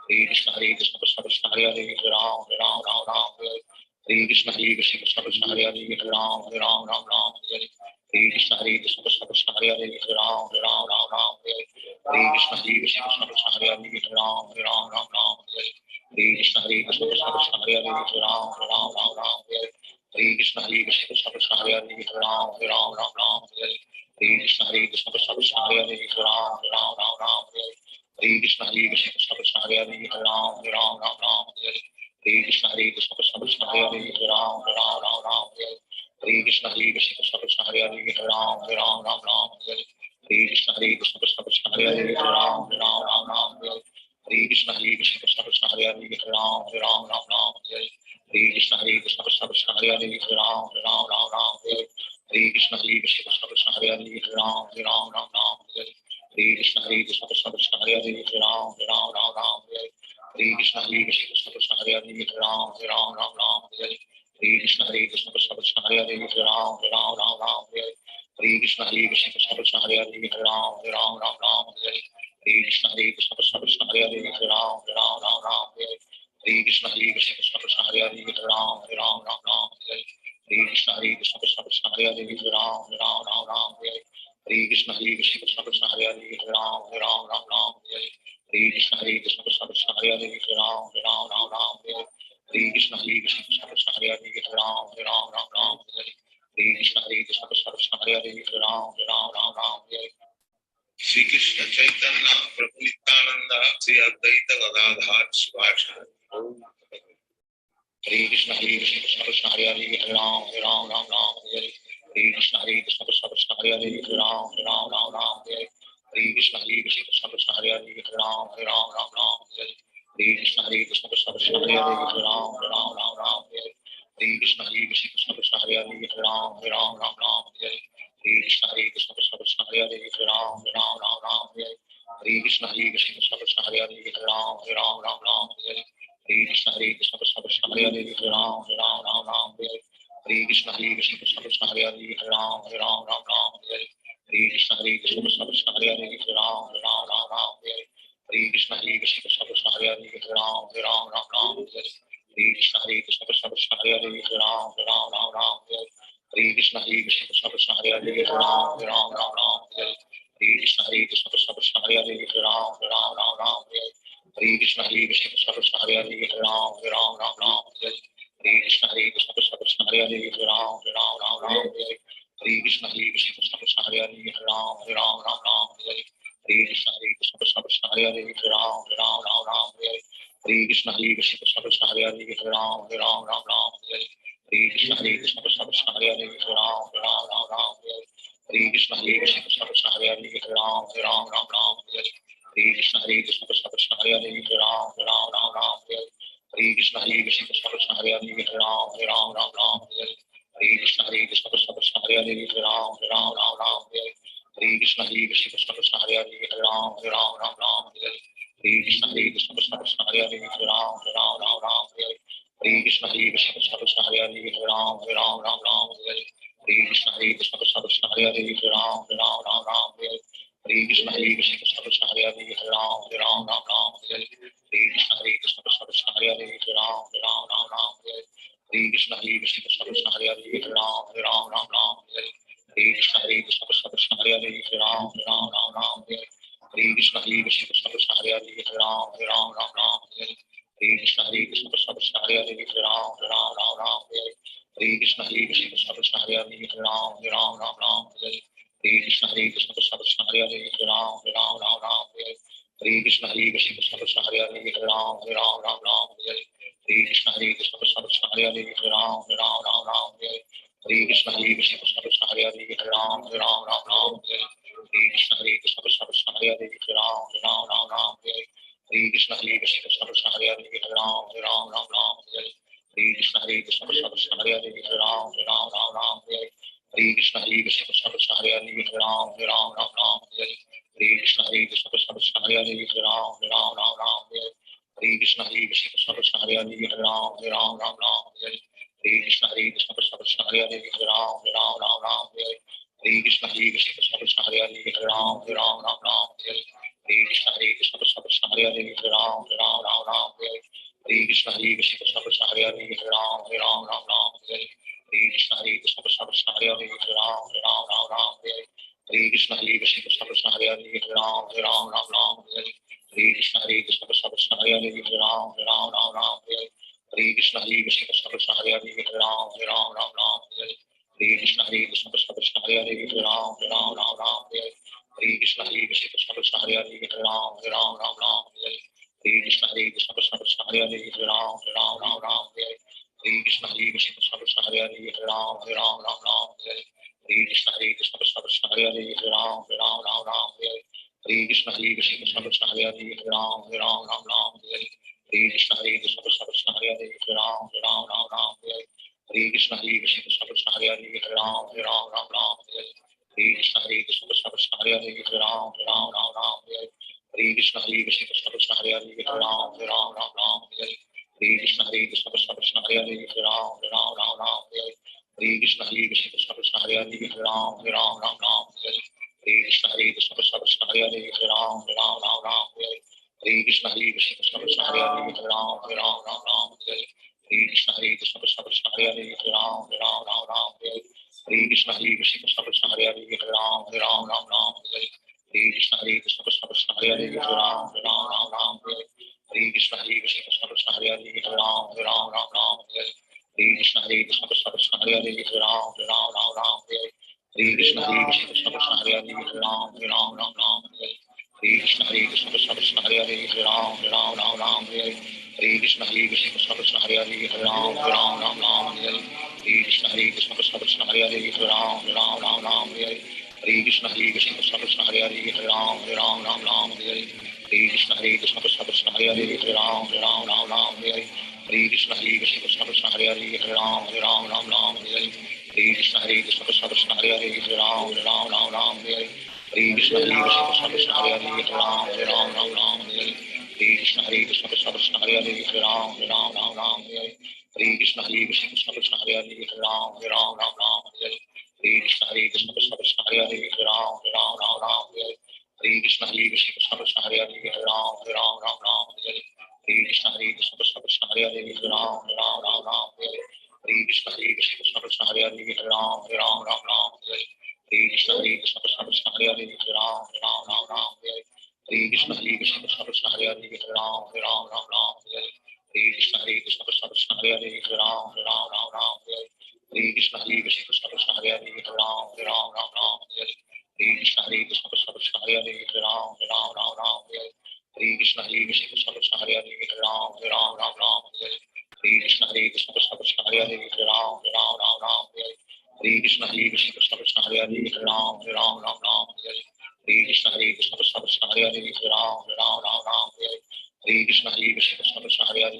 Hare Krishna Hare Krishna Krishna Krishna Hare Hare Hare Ram Hare Ram Ram Ram Hare Hare Hare Krishna Hare Krishna Krishna Krishna Hare Hare Hare Ram Hare Ram Ram Ram Hare Hare Hare Krishna Hare Krishna Krishna Krishna Hare Hare Hare Ram Hare Ram Ram Ram Hare Hare Hare Krishna Hare Krishna Krishna Krishna Hare Hare Hare Ram Hare Ram Ram Ram Hare Hare Hare Krishna Hare Krishna Krishna Krishna Hare Hare Hare Ram Hare Ram Ram Ram Hare Hare Hare Krishna Hare Krishna Krishna Krishna Hare Hare Hare Ram Hare Ram Ram Ram Hare Hare Hare Krishna Hare Krishna Krishna Krishna Hare Hare Hare Ram Hare Ram Ram Ram Hare Hare Hare Krishna Hare Krishna Krishna Krishna Hare Hare Hare Ram Hare Ram Ram Ram Hare Hare Hare Krishna Hare Krishna Krishna Krishna Hare Hare Hare Ram Hare Ram Ram Ram Hare Hare Hare Krishna Hare Krishna Krishna Krishna Hare Hare Hare Ram Hare Ram Ram Ram Hare Hare Hare Krishna Hare Krishna Krishna Krishna Hare Hare Hare Ram Hare Ram Ram Ram Hare Hare Hare Krishna Hare Krishna Krishna Krishna Hare Hare Hare Ram Hare Ram Ram Ram Hare Hare Hare Krishna Hare Krishna Krishna Krishna Hare Hare Hare Ram Hare Ram Ram Ram Hare Hare Hare Krishna Hare Krishna Krishna Krishna Hare Hare Hare Ram Hare Ram Ram Ram Hare Hare Hare Krishna Hare Krishna Krishna Krishna Hare Hare Hare Ram Hare Ram Ram Ram Hare Hare Hare Krishna Hare Krishna Krishna Krishna Hare Hare Hare Ram Hare Ram Ram Ram Hare Hare Hare Krishna Hare Krishna Krishna Krishna Hare Hare Hare Ram Hare Ram Ram Ram Hare Hare Hare Krishna Hare Krishna Krishna Krishna Hare Hare Hare Ram Hare Ram Ram Ram Hare Hare Hare Krishna Hare Krishna Krishna Krishna Hare Hare Hare Ram Hare Ram Ram Ram Hare Hare Hare Krishna Hare Krishna Krishna Krishna Hare Hare Hare Ram Hare Ram Ram Ram Hare Hare Hare Krishna Hare Krishna Krishna Krishna Hare Hare Hare Ram Hare Ram Ram Ram Hare Hare Hare Krishna Hare Krishna Krishna Krishna Hare Hare Hare Ram Hare Ram Ram Ram Hare Hare Hare Krishna Hare Krishna Krishna Krishna Hare Hare Hare Ram Hare Ram Ram Ram Hare Hare Hare Krishna Hare Krishna Krishna Krishna Hare Hare Hare Ram Hare Ram Ram Ram Hare Hare Hare Krishna Hare Krishna Krishna Krishna Hare Hare Hare Ram Hare Ram Ram Ram Hare Hare Hare Krishna Hare Krishna Krishna Krishna Hare Hare Hare Ram Hare Ram Ram Ram Hare Hare Hare Krishna Hare Krishna Krishna Krishna Hare Hare Hare Ram Hare Ram Ram Ram Hare Hare Hare Krishna Hare Krishna Krishna Krishna Hare Hare Hare Ram Hare Ram Ram Ram Hare Hare Shri Krishna Chaitanya Prabhu Nityananda Sri Advaita Gadadhar Shivachari Hare Krishna Krishna Krishna Hare Hare Hare Ram Hare Ram Ram Ram Hare Hare Hare Krishna Krishna Krishna Hare Hare Hare Ram Hare Ram Ram Ram Hare Hare Hare Krishna Krishna Krishna Hare Hare Hare Ram Hare Ram Ram Ram Hare Hare Hare Krishna Krishna Krishna Krishna Hare Hare Hare Ram Hare Ram Ram Ram Hare Hare Hare Krishna Krishna Krishna Hare Hare Hare Ram Hare Ram Ram Ram Hare Hare Hare Krishna Krishna Krishna Krishna Hare Hare Hare Ram Hare Ram Ram Ram Hare Hare Hare Krishna Krishna Krishna Krishna Hare Hare Hare Ram Hare Ram Ram Ram Hare Hare Hare Krishna Krishna Krishna Krishna Hare Hare Hare Ram Hare Ram Ram Ram Hare Hare Hare Krishna Krishna Krishna Krishna Hare Hare Hare Ram Hare Ram Ram Ram Hare Hare Hare Krishna Krishna Krishna Krishna Hare Hare Hare Ram Hare Ram Ram Ram Hare Hare Hare Krishna Krishna Krishna Krishna Hare Hare Hare Ram Hare Ram Ram Ram Hare Hare Hare Krishna Krishna Krishna Krishna Hare Hare Hare Ram Hare Ram Ram Ram Hare Hare Hare Krishna Krishna Krishna Krishna Hare Hare Hare Ram Hare Ram Ram Ram Hare Hare Hare Krishna Krishna Krishna Krishna Hare Hare Hare Ram Hare Ram Ram Ram Hare Hare Hare Krishna Krishna Krishna Krishna Hare Hare Hare Ram Hare Ram Ram Ram Hare Hare Hare Krishna Krishna Krishna Krishna Hare Hare Hare Ram Hare Ram Ram Ram Hare Hare Hare Krishna Krishna Krishna Krishna Hare Hare Hare Ram Hare Ram Ram Ram Hare Hare Hare Krishna Krishna Krishna Krishna Hare Hare Hare Ram Hare Ram Ram Ram Hare Hare Hare Krishna Krishna Krishna Krishna Hare Hare Hare Ram Hare Ram Ram Ram Hare Hare Hare Krishna Krishna Krishna Krishna Hare Hare Hare Ram Hare Ram Ram Ram Hare Hare Hare Krishna Krishna Krishna Krishna Hare Hare Hare Ram Hare Ram Ram Ram Hare Hare Hare Krishna Krishna Krishna Krishna Hare Hare Hare Ram Hare Ram Ram Ram Hare Hare Hare Krishna Krishna Krishna Krishna Hare Hare Hare Ram Hare Ram Ram Ram Hare Hare Hare Krishna Krishna Krishna Krishna Hare Hare Hare Ram Hare Ram Ram Ram Hare Hare Krishna Hare Krishna Krishna Krishna Hare Hare Hare Ram Ram Ram Hare Hare Krishna Hare Krishna Krishna Krishna Hare Hare Hare Ram Ram Ram Hare Hare Krishna Hare Krishna Krishna Krishna Hare Hare Hare Ram Ram Ram Hare Hare Krishna Hare Krishna Krishna Krishna Hare Hare Hare Ram Ram Hare Hare Krishna Hare Krishna Krishna Krishna Hare Hare Hare Ram Ram Hare Hare Krishna Hare Krishna Krishna Krishna Hare Hare Hare Ram Ram Hare Hare Krishna Hare Krishna Krishna Krishna Hare Hare Hare Ram Ram Hare Hare Krishna Hare Krishna Krishna Krishna Hare Hare Hare Ram Ram Hare Hare Krishna Hare Krishna Krishna Krishna Hare Hare Hare Ram Ram Hare Hare Krishna Hare Krishna Krishna Krishna Hare Hare Hare Ram Ram Hare Hare Krishna Hare Krishna Krishna Krishna Hare Hare Hare Ram Ram Hare Hare Krishna Hare Krishna Krishna Krishna Hare Hare Hare Ram Ram Hare Hare Krishna Hare Krishna Krishna Krishna Hare Hare Hare Ram Ram Hare Hare Krishna Hare Krishna Krishna Krishna Hare Hare Hare Ram Ram Hare Hare Krishna Hare Krishna Krishna Krishna Hare Hare Hare Ram Ram Hare Hare Krishna Hare Krishna Krishna Krishna Hare Hare Hare Ram Ram Hare Hare Krishna Hare Krishna Krishna Krishna Hare Hare Hare Ram Ram Hare Hare Krishna Hare Krishna Krishna Krishna Hare Hare Hare Ram Ram Hare Hare Krishna Hare Krishna Krishna Krishna Hare Hare Hare Ram Ram Hare Hare Krishna Hare Krishna Krishna Krishna Hare Hare Hare Ram Ram Hare Hare Krishna Hare Krishna Krishna Krishna Hare Hare Hare Ram Hare Hare Krishna Hare Krishna Krishna Krishna Hare Hare Hare Ram Hare Hare Krishna Hare Krishna Krishna Krishna Hare Hare Hare Ram Hare Hare Krishna Hare Krishna Krishna Krishna Hare Hare Hare Ram Hare Hare Krishna Hare Krishna Krishna Krishna Hare Hare Hare Ram Hare Hare Krishna Hare Krishna Krishna Krishna Hare Hare Hare Ram Hare Hare Krishna Hare Krishna Krishna Krishna Hare Hare Hare Ram Hare Hare Krishna Hare Krishna Krishna Krishna Hare Hare Hare Ram Hare Hare Krishna Hare Krishna Krishna Krishna Hare Hare Hare Ram Hare Hare Krishna Hare Krishna Krishna Krishna Hare Hare Hare Ram Hare Krishna Hare Krishna Krishna Krishna Hare Hare Hare Ram Hare Krishna Hare Krishna Krishna Krishna Hare Hare Hare Ram Hare Krishna Hare Krishna Krishna Krishna Hare Hare Hare Ram Hare Krishna Hare Krishna Krishna Krishna Hare Hare Hare Ram Hare Krishna Hare Krishna Krishna Krishna Hare Hare Hare Ram Hare Krishna Hare Krishna Krishna Krishna Hare Hare Hare Ram Hare Krishna Hare Krishna Krishna Krishna Hare Hare Hare Ram Hare Krishna Hare Krishna Krishna Krishna Hare Hare Hare Ram Hare Krishna Hare Krishna Krishna Krishna Hare Hare Hare Ram Hare Krishna Hare Krishna Krishna Krishna Hare Hare Hare Ram Hare Krishna Hare Krishna Krishna Krishna Hare Hare Hare Ram Hare Krishna Hare Krishna Krishna Krishna Hare Hare Hare Ram Hare Krishna Hare Krishna Krishna Krishna Hare Hare Hare Ram Hare Krishna Hare Krishna Krishna Krishna Hare Hare Hare Ram Hare Krishna Hare Krishna Krishna Krishna Hare Hare Hare Ram Hare Krishna Hare Krishna Krishna Krishna Hare Hare Hare Ram Hare Krishna Hare Krishna Krishna Krishna Hare Hare Hare Ram Hare Krishna Hare Krishna Krishna Krishna Hare Hare Hare Ram Hare Krishna Hare Krishna Krishna Krishna Hare Hare Hare Ram Hare Krishna Hare Krishna Krishna Krishna Hare Hare Hare Ram Hare Krishna Hare Krishna Krishna Krishna Hare Hare Hare Ram Hare Krishna Hare Krishna Krishna Krishna Hare Hare Hare Ram Hare Krishna Hare Krishna Krishna Krishna Hare Hare Hare Ram Hare Krishna Hare Krishna Krishna Krishna Hare Hare Hare Ram Hare Krishna Hare Krishna Krishna Krishna Hare Hare Hare Ram Hare Krishna Hare Krishna Krishna Krishna Hare Hare Hare Ram Hare Krishna Hare Krishna Krishna Krishna Hare Hare Hare Ram Hare Krishna Hare Krishna Krishna Krishna Hare Hare Hare Ram Hare Krishna Hare Krishna Krishna Krishna Hare Hare Hare Ram Hare Krishna Hare Krishna Krishna Krishna Hare Hare Hare Ram Hare Krishna Hare Krishna Krishna Krishna Hare Hare Hare Ram Hare Krishna Hare Krishna Krishna Krishna Hare Hare Hare Ram Hare Krishna Hare Krishna Krishna Krishna Hare Hare Hare Ram Hare Krishna Hare Krishna Krishna Krishna Hare Hare Hare Ram Hare Krishna Hare Krishna Krishna Krishna Hare Hare Hare Ram Hare Krishna Hare Krishna Krishna Krishna Hare Hare Hare Ram Hare Krishna Hare Krishna Krishna Krishna Hare Hare Hare Ram Hare Krishna Hare Krishna Krishna Krishna Hare Hare Hare Ram Hare Krishna Hare Krishna Krishna Krishna Hare Hare Hare Ram Hare Krishna Hare Krishna Krishna Krishna Hare Hare Hare Ram Hare Krishna Hare Krishna Krishna Krishna Hare Hare Hare Ram Hare Krishna Hare Krishna Krishna Krishna Hare Hare Hare Ram Hare Krishna Hare Krishna Krishna Krishna Hare Hare Hare Ram Hare Krishna Hare Krishna Krishna Krishna Hare Hare Hare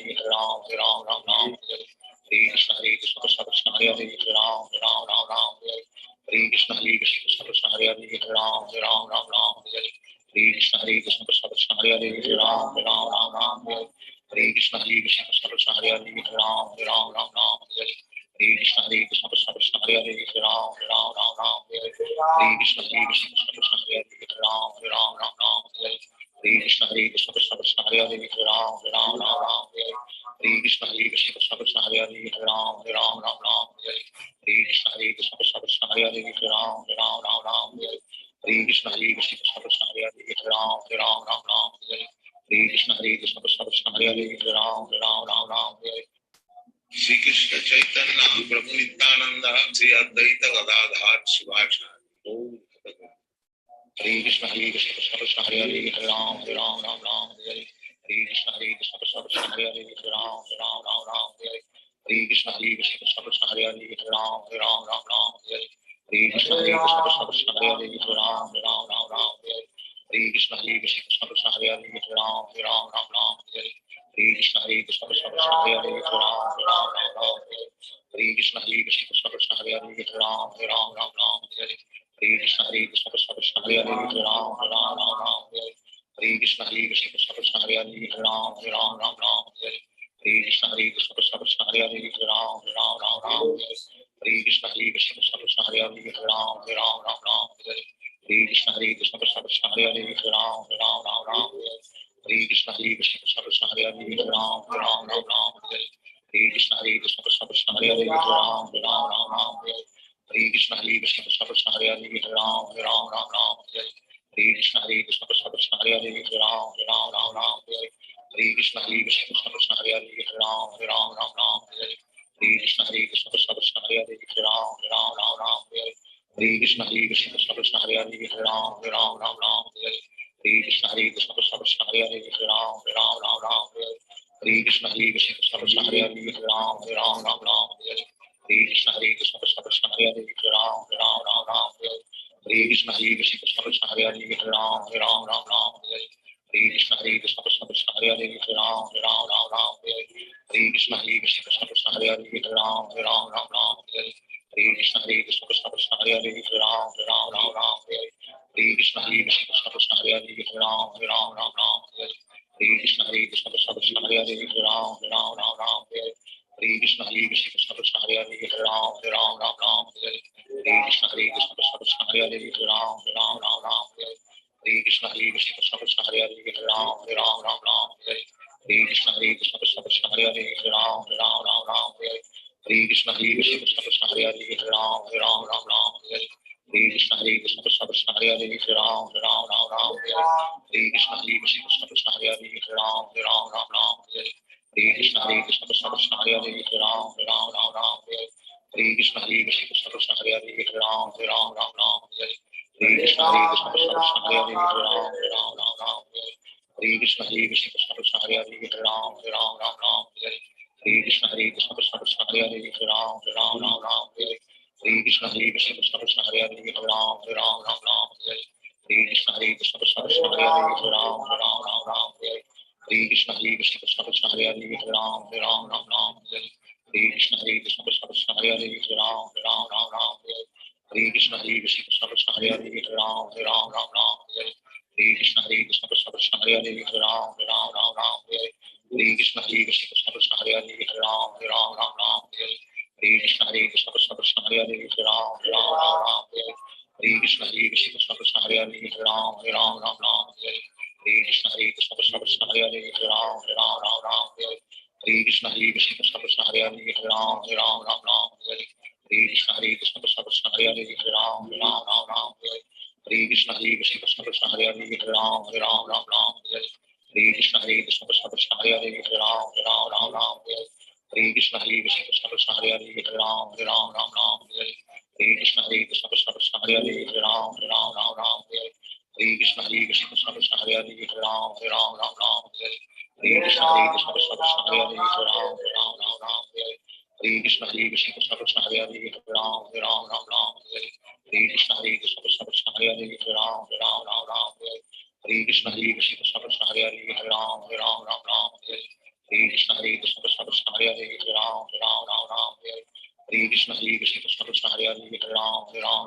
Ram Hare Krishna Hare Krishna Krishna Krishna Hare Hare Hare Ram Hare Krishna Krishna Krishna Hare Hare Hare Ram Ram Ram Hare Hare Hare Krishna Krishna Krishna Hare Hare Hare Ram Ram Ram Hare Hare Hare Krishna Krishna Krishna Hare Hare Hare Ram Ram Ram Hare Hare Hare Krishna Krishna Krishna Hare Hare Hare Ram Ram Hare Hare Hare Krishna Krishna Krishna Hare Hare Hare Ram Ram Hare Hare Hare Krishna Krishna Krishna Hare Hare Hare Ram Ram Hare Hare Hare Krishna Krishna Krishna Hare Hare Hare Ram Ram Hare Hare Hare Krishna Krishna Krishna Hare Hare Hare Ram Ram Hare Hare Hare Krishna Krishna Krishna Hare Hare Hare Ram Ram Hare Hare Hare Krishna Krishna Krishna Hare Hare Hare Ram Ram Hare Hare Shri Krishna Chaitanya Prabhu Nityananda Shri Advaita Gadadhar Shivacharya Om Hare Krishna Krishna Krishna Hare Hare Hare Ram Ram Hare Hare Hare Krishna Krishna Krishna Hare Hare Hare Ram Ram Hare Hare Hare Krishna Krishna Krishna Hare Hare Hare Ram Ram Hare Hare Hare Krishna Krishna Krishna Hare Hare Hare Ram Ram Hare Hare Hare Krishna Krishna Krishna Hare Hare Hare Ram Ram Hare Hare Hare Krishna Krishna Krishna Hare Hare Hare Ram Ram Hare Hare Hare Krishna Krishna Krishna Hare Hare Hare Ram Ram Hare Hare Hare Krishna Krishna Krishna Hare Hare Hare Ram Ram Hare Hare Hare Krishna Krishna Krishna Hare Hare Hare Ram Ram Hare Hare Hare Krishna Krishna Krishna Hare Hare Hare Ram Ram Hare Hare Hare Krishna Krishna Krishna Hare Hare Hare Ram Ram Hare Hare Hare Krishna Krishna Krishna Hare Hare Hare Ram Ram Hare Hare Hare Krishna Krishna Krishna Hare Hare Hare Ram Ram Hare Hare Hare Krishna Krishna Krishna Hare Hare Hare Ram Ram Hare Hare Hare Krishna Krishna Krishna Hare Hare Hare Ram Ram Hare Hare Hare Krishna Krishna Krishna Hare Hare Hare Ram Ram Hare Hare Hare Krishna Krishna Krishna Hare Hare Hare Ram Ram Hare Hare Hare Krishna Krishna Krishna Hare Hare Hare Ram Ram Hare Hare Hare Krishna Krishna Krishna Hare Hare Hare Ram Ram Hare Hare Hare Krishna Krishna Krishna Hare Hare Hare Ram Ram Hare Hare Hare Krishna Krishna Krishna Hare Hare Hare Ram Ram Hare Hare Hare Krishna Krishna Krishna Hare Hare Hare Ram Ram Hare Hare Hare Krishna Krishna Krishna Hare Hare Hare Ram Ram Hare Hare Hare Krishna Krishna Krishna Hare Hare Hare Ram Ram Hare Hare Hare Krishna Krishna Krishna Hare Hare Hare Ram Ram Hare Hare Hare Krishna Krishna Krishna Hare Hare Hare Ram Ram Hare Hare Hare Krishna Krishna Krishna Hare Hare Hare Ram Ram Hare Hare Hare Krishna Krishna Krishna Hare Hare Hare Ram Ram Hare Hare Hare Krishna Krishna Krishna Hare Hare Hare Ram Ram Hare Hare Hare Krishna Krishna Krishna Hare Hare Hare Ram Ram Hare Hare Hare Krishna Krishna Krishna Hare Hare Hare Ram Ram Hare Hare Hare Krishna Krishna Krishna Hare Hare Hare Ram Ram Hare Hare Hare Krishna Krishna Krishna Hare Hare Hare Ram Ram Hare Hare Hare Krishna Krishna Krishna Hare Hare Hare Ram Ram Hare Hare Hare Krishna Krishna Krishna Hare Hare Hare Ram Ram Hare Hare Hare Krishna Krishna Krishna Hare Hare Hare Ram Ram Hare Hare Hare Krishna Krishna Krishna Hare Hare Hare Ram Ram Hare Hare Hare Krishna Krishna Krishna Hare Hare Hare Ram Ram Hare Hare Hare Krishna Krishna Krishna Hare Hare Hare Ram Ram Hare Hare Hare Krishna Krishna Krishna Hare Hare Hare Ram Ram Hare Hare Hare Krishna Krishna Krishna Hare Hare Hare Ram Ram Hare Hare Hare Krishna Krishna Krishna Hare Hare Hare Ram Ram Hare Hare Hare Krishna Krishna Krishna Hare Hare Hare Ram Ram Hare Hare Hare Krishna Krishna Krishna Hare Hare Hare Ram Ram Hare Hare Hare Krishna Krishna Krishna Hare Hare Hare Ram Ram Hare Hare Hare Krishna Krishna Krishna Hare Hare Hare Ram Ram Hare Hare Hare Krishna Krishna Krishna Hare Hare Hare Ram Ram Hare Hare Hare Krishna Krishna Krishna Hare Hare Hare Ram Ram Hare Hare Hare Krishna Krishna Krishna Hare Hare Hare Ram Ram Hare Hare Hare Krishna Krishna Krishna Hare Hare Hare Ram Ram Hare Hare Hare Krishna Krishna Krishna Hare Hare Hare Ram Ram Hare Hare Hare Krishna Krishna Krishna Hare Hare Hare Ram Ram Hare Hare Krishna Krishna Krishna Hare Hare Hare Ram Ram Hare Hare Krishna Krishna Krishna Hare Hare Hare Ram Ram Hare Hare Krishna Krishna Krishna Hare Hare Hare Ram Ram Hare Hare Krishna Krishna Krishna Hare Hare Hare Ram Ram Hare Hare Krishna Krishna Krishna Hare Hare Hare Ram Ram Hare Hare Krishna Krishna Krishna Hare Hare Hare Ram Ram Hare Hare Krishna Krishna Krishna Hare Hare Hare Ram Ram Hare Hare Krishna Krishna Krishna Hare Hare Hare Ram Ram Hare Hare Krishna Krishna Krishna Hare Hare Hare Ram Ram Hare Hare Krishna Krishna Krishna Hare Hare Hare Ram Ram Hare Hare Krishna Krishna Krishna Hare Hare Ram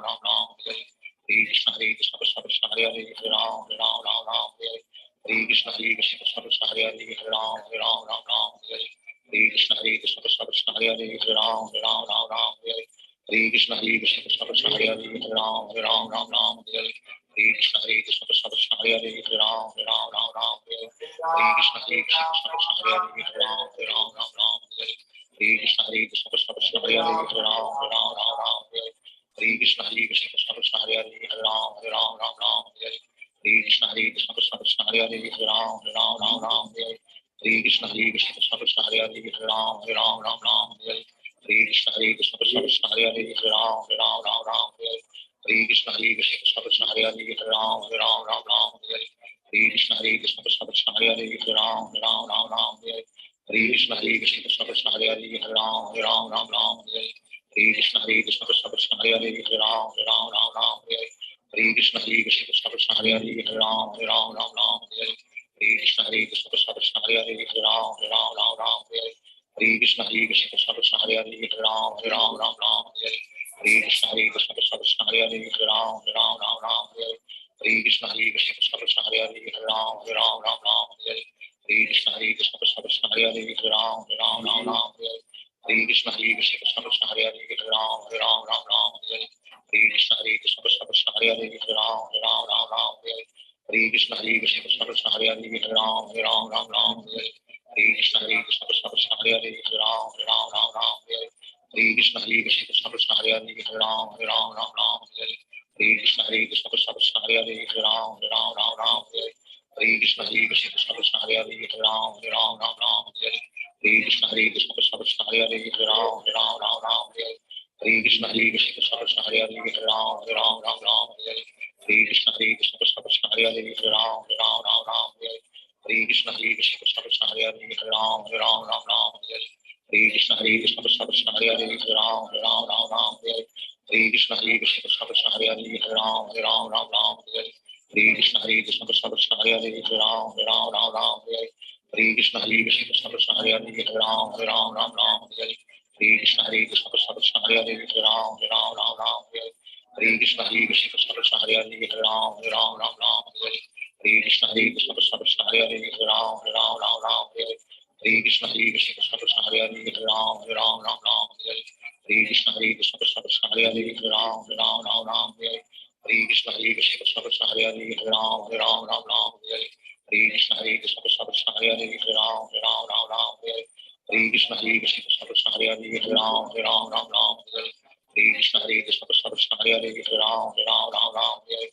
Ram, Hare Ram, Ram Ram, Hare Hare. Hare Krishna, Hare Krishna, Krishna Krishna, Hare Hare, Hare Ram, Hare Ram, Ram Ram, Hare Hare. Hare Krishna, Hare Krishna, Krishna Krishna, Hare Hare, Hare Ram, Hare Ram, Ram Ram, Hare Hare. Hare Krishna, Hare Krishna, Krishna Krishna, Hare Hare, Hare Ram, Hare Ram, Ram Ram, Hare Hare. Hare Krishna, Hare Krishna, Krishna Krishna, Hare Hare, Hare Ram, Hare Ram, Ram Ram, Hare Hare. Hare Krishna, Hare Krishna, Krishna Krishna, Hare Hare, Hare Ram, Hare Ram, Ram Ram, Hare Hare. Hare Krishna, Hare Krishna, Krishna Krishna, Hare Hare, Hare Ram, Hare Ram, Ram Ram, Hare Hare. Hare Krishna, Hare Krishna, Krishna Krishna, Hare Hare, Hare Ram, Hare Ram, Ram Ram, Hare Hare. Hare Krishna, Hare Krishna, Krishna Krishna, Hare Hare, Hare Ram, Hare Ram, Ram Ram, Hare Hare. Hare Krishna, Hare Krishna, Krishna Krishna, Hare Hare, Hare Ram, Hare Ram, Ram Ram, Hare Hare. Hare Krishna, Hare Krishna, Krishna Krishna, Hare Hare, Hare Ram, Hare Ram, Ram Ram, Hare Hare. Hare Krishna, Hare Krishna, Krishna Krishna, Hare Hare, Hare Ram, Hare Ram, Ram Ram, Hare Hare. Hare Krishna, Hare Krishna, Krishna Krishna, Hare Hare, Hare Ram, Hare Ram, Ram Ram, Hare Hare. Hare Krishna, Hare Krishna, Krishna Krishna, Hare Hare, Hare Ram, Hare Ram, Ram Ram, Hare Hare. Hare Krishna, Hare Krishna, Krishna Krishna, Hare Hare, Hare Ram, Hare Ram, Ram Ram, Hare Hare. Hare Krishna, Hare Krishna, Krishna Krishna, Hare Hare, Hare Ram, Hare Ram, Ram Ram, Hare Hare. Hare Krishna, Hare Krishna, Krishna Krishna, Hare Hare, Hare Ram, Hare Ram, Ram Ram, Hare Hare. Hare Krishna, Hare Krishna, Krishna Krishna, Hare Hare, Hare Ram, Hare Ram, Ram Ram, Hare Hare. Hare Krishna, Hare Krishna, Krishna Krishna, Hare Hare, Hare Ram, Hare Ram, Ram Ram, Hare Hare. Hare Krishna, Hare Krishna, Krishna Krishna, Hare Hare, Hare Ram, Hare Ram, Ram Ram, Hare Hare. Hare Krishna, Hare Krishna, Krishna Krishna, Hare Hare, Hare Ram, Hare Ram, Ram Ram, Hare Hare. Hare Krishna, Hare Krishna, Krishna Krishna, Hare Hare, Hare Ram, Hare Ram, Ram Ram, Hare Hare. Hare Krishna, Hare Krishna, Krishna Krishna, Hare Hare, Hare Ram, Hare Ram, Ram Ram, Hare Hare. Hare Krishna, Hare Krishna, Krishna Krishna, Hare Hare, Hare Ram, Hare Ram, Ram Ram, Hare Hare. Hare Krishna, Hare Krishna, Krishna Krishna, Hare Hare, Hare Ram, Hare Ram, Ram Ram, Hare Hare. Hare Krishna, Hare Krishna, Krishna Krishna, Hare Hare, Hare Ram, Hare Ram, Ram Ram, Hare Hare. Hare Krishna, Hare Krishna, Krishna Krishna, Hare Hare, Hare Ram, Hare Ram, Ram Ram, Hare Hare. Hare Krishna, Hare Krishna, Krishna Krishna, Hare Hare, Hare Ram, Hare Ram, Ram Ram, Hare Hare. Hare Krishna, Hare Krishna, Krishna Krishna, Hare Hare, Hare Ram, Hare Ram, Ram Ram, Hare Hare. Hare Krishna, Hare Krishna, Krishna Krishna, Hare Hare, Hare Ram, Hare Ram, Ram Ram, Hare Hare. Hare Krishna, Hare Krishna, Krishna Krishna, Hare Hare, Hare Ram, Hare Ram, Ram Ram, Hare Hare. Hare Krishna, Hare Krishna, Krishna Krishna, Hare Hare, Hare Ram, Hare Ram, Ram Ram, Hare Hare. Hare Krishna, Hare Krishna, Krishna Krishna, Hare Hare, Hare Ram, Hare Ram, Ram Ram, Hare Hare. Hare Krishna, Hare Krishna, Krishna Krishna, Hare Hare, Hare Ram, Hare Ram, Ram Ram, Hare Hare. Hare Krishna, Hare Krishna, Krishna Krishna, Hare Hare, Hare Ram, Hare Ram, Ram Ram, Hare Hare. Hare Krishna, Hare Krishna, Krishna Krishna, Hare Hare, Hare Ram, Hare Ram, Ram Ram, Hare Hare. Hare Krishna, Hare Krishna, Krishna Krishna, Hare Hare, Hare Ram, Hare Ram, Ram Ram, Hare Hare. Hare Krishna, Hare Krishna, Krishna Krishna, Hare Hare, Hare Ram, Hare Ram, Ram Ram, Hare Hare. Hare Krishna, Hare Krishna, Krishna Krishna, Hare Hare, Hare Ram, Hare Ram, Ram Ram, Hare Hare. Hare Krishna, Hare Krishna, Krishna Krishna, Hare Hare, Hare Ram, Hare Ram, Ram Ram, Hare Hare. Hare Krishna, Hare Krishna, Krishna Krishna, Hare Hare, Hare Ram, Hare Ram, Ram Ram, Hare Hare. Hare Krishna, Hare Krishna, Krishna Krishna, Hare Hare, Hare Ram, Hare Ram, Ram Ram, Hare Hare. Hare Krishna, Hare Krishna, Krishna Krishna, Hare Hare, Hare Ram, Hare Ram, Ram Ram, Hare Hare. Hare Krishna, Hare Krishna, Krishna Krishna, Hare Hare, Hare Ram, Hare Ram, Ram Ram, Hare Hare.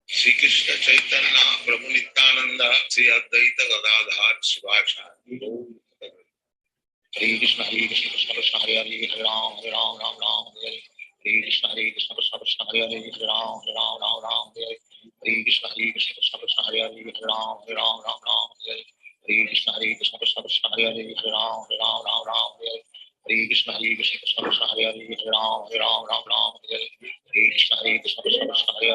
Shri Krishna Chaitanya Prabhu Nityananda Shri Advaita Gadadhar Shivachari. Hare Krishna, Hare Krishna, Krishna Krishna, Hare Hare, Hare Ram, Hare Ram, Ram Ram, Hare Hare. Hare Krishna, Hare Krishna, Krishna Krishna, Hare Hare, Hare Ram, Hare Ram, Ram Ram, Hare Hare. Hare Krishna, Hare Krishna, Krishna Krishna, Hare Hare, Hare Ram, Hare Ram, Ram Ram, Hare Hare. Hare Krishna, Hare Krishna, Krishna Krishna, Hare Hare, Hare Ram, Hare Ram, Ram Ram, Hare Hare. Hare Krishna, Hare Krishna, Krishna Krishna, Hare Hare, Hare Ram, Hare Ram, Ram Ram, Hare Hare. Hare Krishna, Hare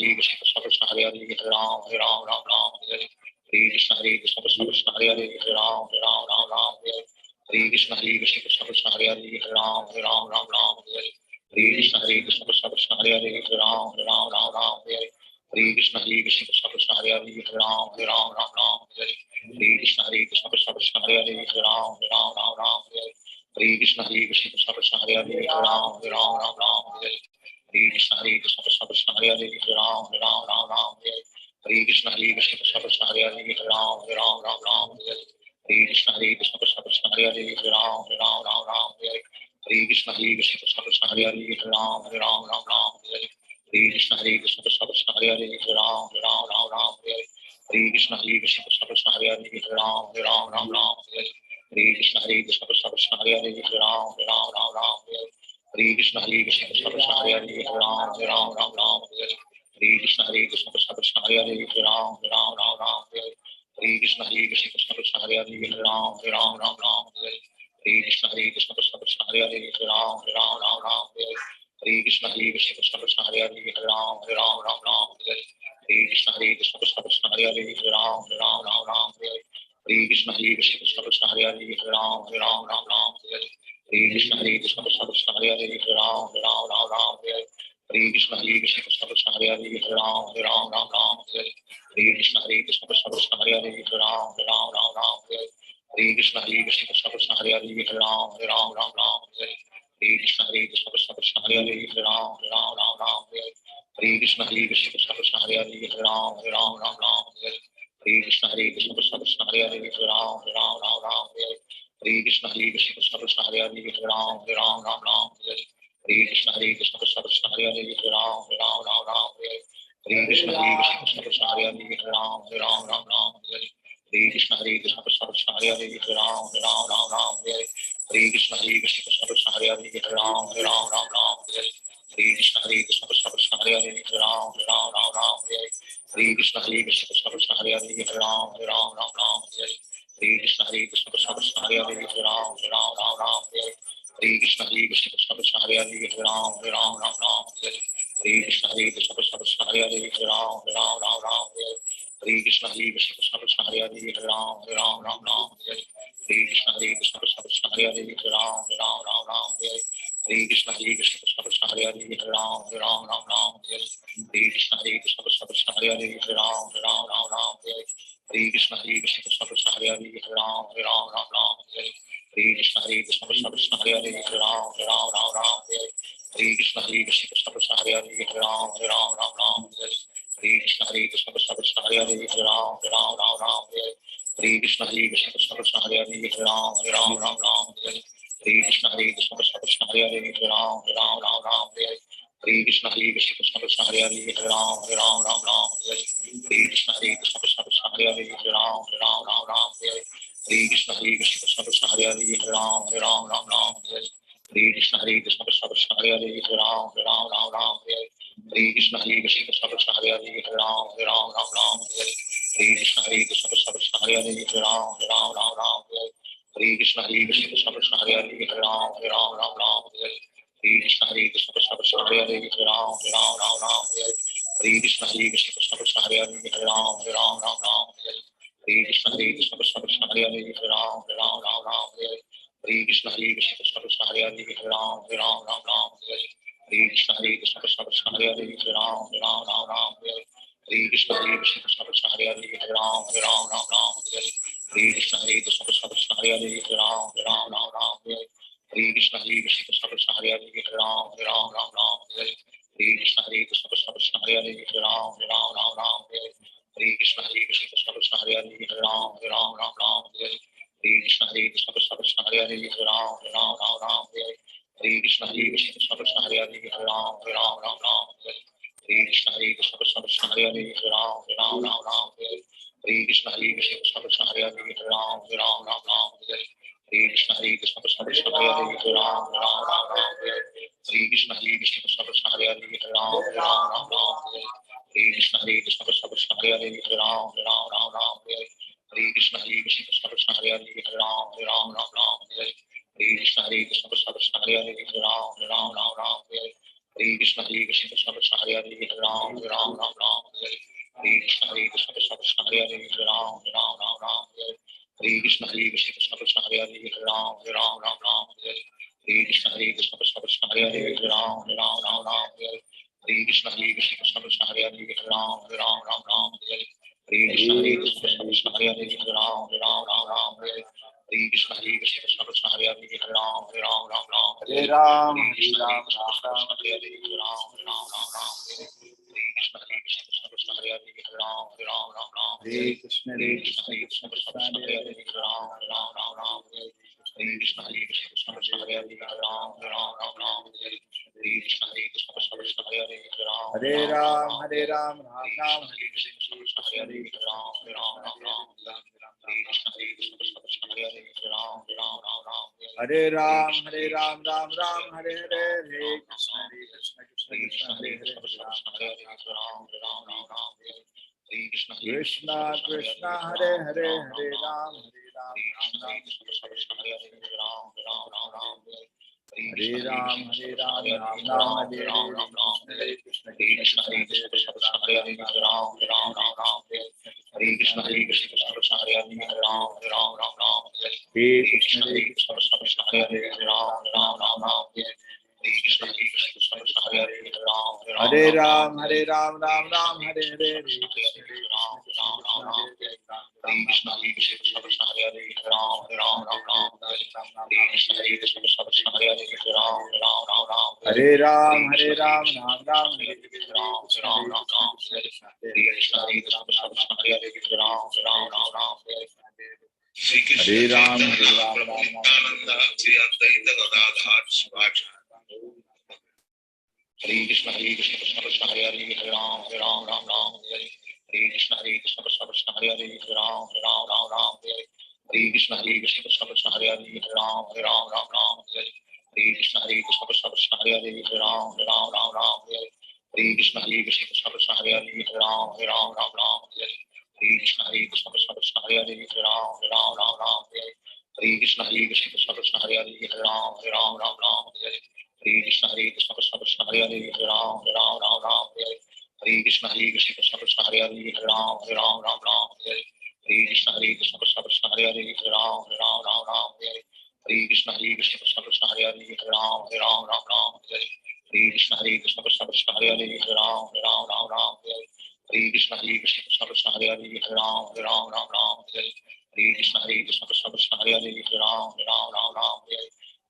Krishna, Krishna Krishna, Hare Hare, Hare Ram, Hare Ram, Ram Ram, Hare Hare. Hare Krishna, Hare Krishna, Krishna Krishna, Hare Hare, Hare Ram, Hare Ram, Ram Ram, Hare Hare. Hare Krishna, Hare Krishna, Krishna Krishna, Hare Hare, Hare Ram, Hare Ram, Ram Ram, Hare Hare. Hare Krishna, Hare Krishna, Krishna Krishna, Hare Hare, Hare Ram, Hare Ram, Ram Ram, Hare Hare. Hare Krishna, Hare Krishna, Krishna Krishna, Hare Hare, Hare Ram, Hare Ram, Ram Ram, Hare Hare. Hare Krishna, Hare Krishna, Krishna Krishna, Hare Hare, Hare Ram, Hare Ram, Ram Ram, Hare Hare. Hare Krishna, Hare Krishna, Krishna Krishna, Hare Hare, Hare Ram, Hare Ram, Ram Ram, Hare Hare. Hare Krishna, Hare Krishna, Krishna Krishna, Hare Hare, Hare Ram, Hare Ram, Ram Ram, Hare Hare. Hare Krishna, Hare Krishna, Krishna Krishna, Hare Hare, Hare Ram, Hare Ram, Ram Ram, Hare Hare. Hare Krishna, Hare Krishna, Krishna Krishna, Hare Hare, Hare Ram, Hare Ram, Ram Ram, Hare Hare. Hare Krishna, Hare Krishna, Krishna Krishna, Hare Hare, Hare Ram, Hare Ram, Ram Ram, Hare Hare. Hare Krishna, Hare Krishna, Krishna Krishna, Hare Hare, Hare Ram, Hare Ram, Ram Ram, Hare Hare. Hare Krishna, Hare Krishna, Krishna Krishna, Hare Hare, Hare Ram, Hare Ram, Ram Ram, Hare Hare. Hare Krishna, Hare Krishna, Krishna Krishna, Hare Hare, Hare Ram, Hare Ram, Ram Ram, Hare Hare. Hare Krishna, Hare Krishna, Krishna Krishna, Hare Hare, Hare Ram, Hare Ram, Ram Ram, Hare Hare. Hare Krishna, Hare Krishna, Krishna Krishna, Hare Hare, Hare Ram, Hare Ram, Ram Ram, Hare Hare. Hare Krishna, Hare Krishna, Krishna Krishna, Hare Hare, Hare Ram, Hare Ram, Ram Ram, Hare Hare. Hare Krishna, Hare Krishna, Krishna Krishna, Hare Hare, Hare Ram, Hare Ram, Ram Ram, Hare Hare. Hare Krishna, Hare Krishna, Krishna Krishna, Hare Hare, Hare Ram, Hare Ram, Ram Ram, Hare Hare. Hare Krishna, Hare Krishna, Krishna Krishna, Hare Hare, Hare Ram, Hare Ram, Ram Ram, Hare Hare. Hare Krishna, Hare Krishna, Krishna Krishna, Hare Hare, Hare Ram, Hare Ram, Ram Ram, Hare Hare. Hare Krishna, Hare Krishna, Krishna Krishna, Hare Hare, Hare Ram, Hare Ram, Ram Ram, Hare Hare. Hare Krishna, Hare Krishna, Krishna Krishna, Hare Hare, Hare Ram, Hare Ram, Ram Ram, Hare Hare. Hare Krishna, Hare Krishna, Krishna Krishna, Hare Hare, Hare Ram, Hare Ram, Ram Ram, Hare Hare. Hare Krishna Krishna Krishna Hare Hare Hare Ram Hare Ram Ram Ram Hare Hare Hare Krishna Krishna Krishna Hare Hare Hare Ram Hare Ram Ram Ram Hare Hare Hare Krishna Krishna Krishna Hare Hare Hare Ram Hare Ram Ram Ram Hare Hare Hare Krishna Krishna Krishna Hare Hare Hare Ram Hare Ram Ram Ram Hare Hare Hare Krishna Krishna Krishna Hare Hare Hare Ram Hare Ram Ram Ram Hare Hare Hare Krishna Krishna Krishna Hare Hare Hare Ram Hare Ram Ram Ram Hare Hare Hare Krishna Krishna Krishna Hare Hare Hare Ram Hare Ram Ram Ram Hare Hare Hare Krishna Krishna Krishna Hare Hare Hare Ram Hare Ram Ram Ram Hare Hare Hare Krishna Krishna Krishna Hare Hare Hare Ram Hare Ram Ram Ram Hare Hare Hare Krishna Krishna Krishna Hare Hare Hare Ram Hare Ram Ram Ram Hare Hare Hare Krishna Krishna Krishna Hare Hare Hare Ram Hare Ram Ram Ram Hare Hare Hare Krishna Krishna Krishna Hare Hare Hare Ram Hare Ram Ram Ram Hare Hare Hare Krishna Krishna Krishna Hare Hare Hare Ram Hare Ram Ram Ram Hare Hare Hare Krishna Krishna Krishna Hare Hare Hare Ram Hare Ram Ram Ram Hare Hare Hare Krishna Krishna Krishna Hare Hare Hare Ram Hare Ram Ram Ram Hare Hare Hare Krishna Krishna Krishna Hare Hare Hare Ram Hare Ram Ram Ram Hare Hare Hare Krishna Krishna Krishna Hare Hare Hare Ram Hare Ram Ram Ram Hare Hare Hare Krishna Krishna Krishna Hare Hare Hare Ram Hare Ram Ram Ram Hare Hare Hare Krishna Krishna Krishna Hare Hare Hare Ram Hare Ram Ram Ram Hare Hare Hare Krishna Krishna Krishna Hare Hare Hare Ram Hare Ram Ram Ram Hare Hare Hare Krishna Krishna Krishna Hare Hare Hare Ram Hare Ram Ram Ram Hare Hare Hare Krishna Krishna Krishna Hare Hare Hare Ram Hare Ram Ram Ram Hare Hare Hare Krishna Krishna Krishna Hare Hare Hare Ram Hare Ram Ram Ram Hare Hare Hare Krishna Krishna Krishna Hare Hare Hare Ram Hare Ram Ram Ram Hare Hare Hare Krishna Krishna Krishna Hare Hare Hare Ram Hare Ram Ram Ram Hare Hare Hare Krishna Krishna Krishna Hare Hare Hare Ram Hare Ram Ram Ram Hare Hare Hare Krishna Krishna Krishna Hare Hare Hare Ram Hare Ram Ram Ram Hare Hare Hare Krishna Krishna Krishna Hare Hare Hare Ram Hare Ram Ram Ram Hare Hare Hare Krishna Krishna Krishna Hare Hare Hare Ram Hare Ram Ram Ram Hare Hare Hare Krishna Krishna Krishna Hare Hare Hare Ram Hare Ram Ram Ram Hare Hare Hare Krishna Krishna Krishna Hare Hare Hare Ram Hare Ram Ram Ram Hare Hare Hare Krishna Krishna Krishna Hare Hare Hare Ram Hare Ram Ram Ram Hare Hare Hare Krishna Krishna Krishna Hare Hare Hare Ram Hare Ram Ram Ram Hare Hare Hare Krishna Krishna Krishna Hare Hare Hare Ram Hare Ram Ram Ram Hare Hare Hare Krishna Krishna Krishna Hare Hare Hare Ram Hare Ram Ram Ram Hare Hare Hare Krishna Krishna Krishna Hare Hare Hare Ram Hare Ram Ram Ram Hare Hare Hare Krishna Krishna Krishna Hare Hare Hare Ram Hare Ram Ram Ram Hare Hare Hare Krishna Krishna Krishna Hare Hare Hare Ram Hare Ram Ram Ram Hare Hare Hare Krishna Krishna Krishna Hare Hare Hare Ram Hare Ram Ram Ram Hare Hare Hare Krishna Krishna Krishna Hare Hare Hare Ram Hare Ram Ram Ram Hare Hare Hare Krishna Krishna Krishna Hare Hare Hare Ram Hare Ram Ram Ram Hare Hare Hare Krishna Krishna Krishna Hare Hare Hare Ram Hare Ram Ram Ram Hare Hare Hare Krishna Krishna Krishna Hare Hare Hare Ram Hare Ram Ram Ram Hare Hare Hare Krishna Krishna Krishna Hare Hare Hare Ram Hare Ram Ram Ram Hare Hare Hare Krishna Krishna Krishna Hare Hare Hare Ram Hare Ram Ram Ram Hare Hare Hare Krishna Krishna Krishna Hare Hare Hare Ram Hare Ram Ram Ram Hare Hare Hare Krishna Krishna Krishna Hare Hare Hare Ram Hare Ram Ram Ram Hare Hare Hare Krishna Krishna Krishna Hare Hare Hare Ram Hare Ram Ram Ram Hare Hare Hare Krishna Krishna Krishna Hare Hare Hare Ram Hare Ram Ram Ram Hare Hare Hare Krishna Krishna Krishna Hare Hare Hare Ram Hare Ram Ram Ram Hare Hare Hare Krishna Krishna Krishna Hare Hare Hare Ram Hare Ram Ram Ram Hare Hare Hare Krishna Krishna Krishna Hare Hare Hare Ram Hare Ram Ram Ram Hare Hare Hare Krishna Krishna Krishna Hare Hare Hare Ram Hare Ram Ram Ram Hare Hare Hare Krishna Krishna Krishna Hare Hare Hare Ram Hare Ram Ram Ram Hare Hare Hare Krishna Krishna Krishna Hare Hare Hare Ram Hare Ram Ram Ram Hare Hare Hare Krishna Krishna Krishna Hare Hare Hare Ram Hare Ram Ram Ram Hare Hare Hare Krishna Krishna Krishna Hare Hare Hare Ram Hare Ram Ram Ram Hare Hare Hare Krishna Krishna Krishna Hare Hare Hare Ram Hare Ram Ram Ram Hare Hare Hare Ram, Hare Hare Krishna Ram, Krishna Ram Ram, Krishna Hare Hare Hare Ram Hare Ram Ram Ram Hare Hare Hare Krishna Krishna Krishna Hare Hare Hare Ram Hare Ram Ram Ram Hare Hare Hare Krishna, Hare Hare Krishna Krishna, Krishna Krishna Krishna Krishna, Hare Hare Hare Hare Ram Hare Ram Ram Ram Hare Hare Hare Krishna Krishna Krishna Hare Hare Hare Ram Hare Ram Ram Ram Hare Hare Hare Krishna Krishna Krishna Hare Hare Hare Ram Hare Ram, Hare Ram, Ram Ram, Hare Hare Krishna Krishna Hare Hare Hare Ram Hare Ram Ram Ram Hare Hare Krishna Krishna Krishna Hare Hare Hare Ram Hare Ram Ram Ram Hare Hare Ram, Hare Ram, Ram Ram, Hare Hare, Hare Krishna, Krishna Krishna, Hare Hare, Krishna Krishna, Hare Hare, Hare Ram, Hare Ram, Ram Ram, Hare Ram, Hare Ram, Ram Ram, Hare Hare, Krishna Krishna, Hare Krishna, Hare Hare, Hare Ram, Hare Krishna Krishna Hare Hare Hare Ram Hare Ram Ram Ram Hare Hare Hare Krishna, Krishna Krishna Hare Hare Hare Ram Hare Ram Ram Ram Hare Hare Krishna Krishna Hare Hare Hare Ram Hare Hare Ram, Hare Ram, Ram Ram, Hare Hare, Hare Krishna, Ram Hare Krishna Hare Krishna Krishna Hare Hare Ram Ram Ram Hare Krishna Hare Krishna Krishna Hare Hare Ram Ram Hare Ram Hare Ram Ram Ram Hare Shri Krishna Chaitanya Prabhu Nityananda Shri Advaita Gadadhar Shivacharya Hare Krishna Krishna Krishna Hare Hare Ram Ram Ram Hare Hare Krishna Krishna Krishna Hare Hare Ram Ram Hare Hare Krishna Krishna Krishna Hare Hare Ram Ram Hare Hare Krishna Krishna Krishna Hare Hare Ram Ram Hare Hare Krishna Krishna Krishna Hare Hare Ram Ram Hare Hare Krishna Krishna Krishna Hare Hare Ram Ram Hare Hare Krishna Krishna Krishna Hare Hare Ram Ram Hare Hare Krishna Krishna Krishna Hare Hare Ram Ram Hare Hare Krishna Krishna Krishna Hare Hare Ram Ram Hare Hare Krishna Krishna Krishna Hare Hare Ram Ram Hare Hare Krishna Krishna Krishna Hare Hare Ram Ram Hare Hare Krishna Krishna Krishna Hare Hare Ram Ram Hare Hare Krishna Krishna Krishna Hare Hare Ram Ram Hare Hare Krishna Krishna Krishna Hare Hare Ram Ram Hare Hare Krishna Krishna Krishna Hare Hare Ram Ram Hare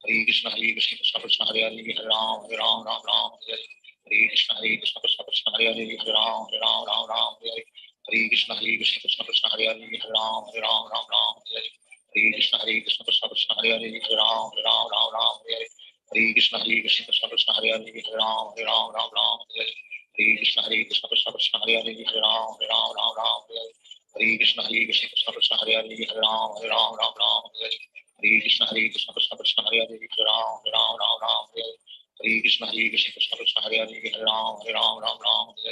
Hare Krishna Krishna Krishna Hare Hare Ram Ram Hare Hare Krishna Krishna Krishna Hare Hare Ram Ram Hare Hare Krishna Krishna Krishna Hare Hare Ram Ram Hare Hare Krishna Krishna Krishna Hare Hare Ram Ram Hare Hare Krishna Krishna Krishna Hare Hare Ram Ram Hare Hare Krishna Krishna Krishna Hare Hare Ram Ram Hare Hare Krishna Krishna Krishna Hare Hare Ram Ram Hare Hare Krishna Krishna Krishna Hare Hare Ram Ram Hare Hare Krishna Krishna Krishna Hare Hare Ram Ram Hare Hare Krishna Krishna Krishna Hare Hare Ram Ram Hare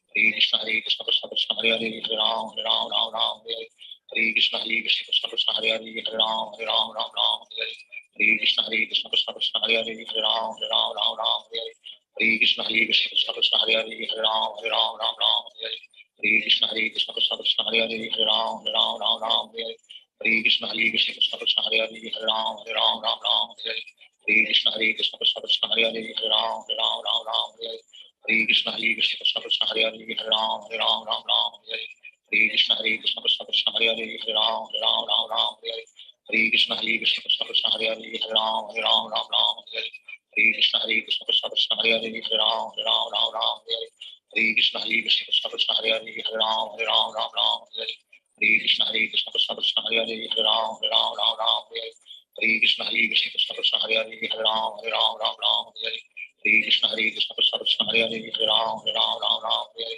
Hare Krishna Krishna Krishna Hare Hare Ram Ram Hare Hare Krishna Krishna Krishna Hare Hare Ram Ram Hare Hare Krishna Krishna Krishna Hare Hare Ram Ram Hare Hare Krishna Krishna Krishna Hare Hare Ram Ram Hare Hare Krishna Krishna Krishna Hare Hare Ram Ram Hare Hare Krishna Krishna Krishna Hare Hare Ram Ram Hare Hare Krishna Krishna Krishna Hare Hare Ram Ram Hare Hare Krishna Krishna Krishna Hare Hare Ram Ram Hare Hare Krishna Krishna Krishna Hare Hare Ram Ram Hare Hare Krishna Krishna Krishna Hare Hare Ram Ram Hare Hare Krishna Krishna Krishna Hare Hare Ram Ram Hare Hare Krishna Krishna Krishna Hare Hare Ram Ram Hare Hare Krishna Krishna Krishna Hare Hare Ram Ram Hare Hare Krishna Krishna Krishna Hare Hare Ram Ram Hare Hare Krishna Krishna Krishna Hare Hare Ram Ram Hare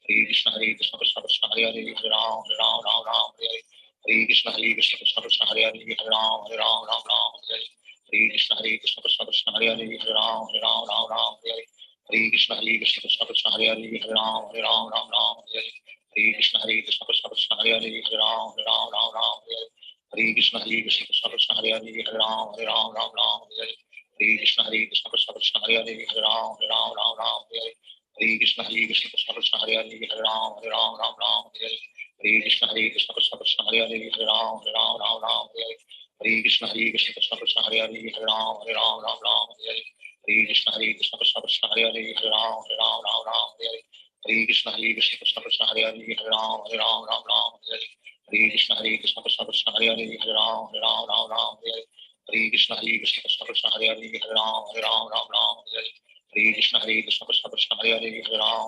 Hare Krishna Krishna Krishna Hare Hare Ram Ram Hare Hare Krishna Krishna Krishna Hare Hare Ram Ram Hare Hare Krishna Krishna Krishna Hare Hare Ram Ram Hare Hare Krishna Krishna Krishna Hare Hare Ram Ram Hare Hare Krishna Krishna Krishna Hare Hare Ram Ram Hare Hare Krishna Krishna Krishna Hare Hare Ram Ram Hare Hare Krishna Krishna Krishna Hare Hare Ram Ram Hare Hare Krishna Krishna Krishna Hare Hare Ram Ram Hare Hare Krishna Krishna Krishna Hare Hare Ram Ram Hare Hare Krishna Krishna Krishna Hare Hare Ram Ram Hare Hare Krishna Krishna Krishna Hare Hare Ram Ram Hare Hare Krishna Krishna Krishna Hare Hare Ram Ram Hare Hare Krishna Krishna Krishna Hare Hare Ram Ram Hare Hare Krishna Krishna Krishna Hare Hare Ram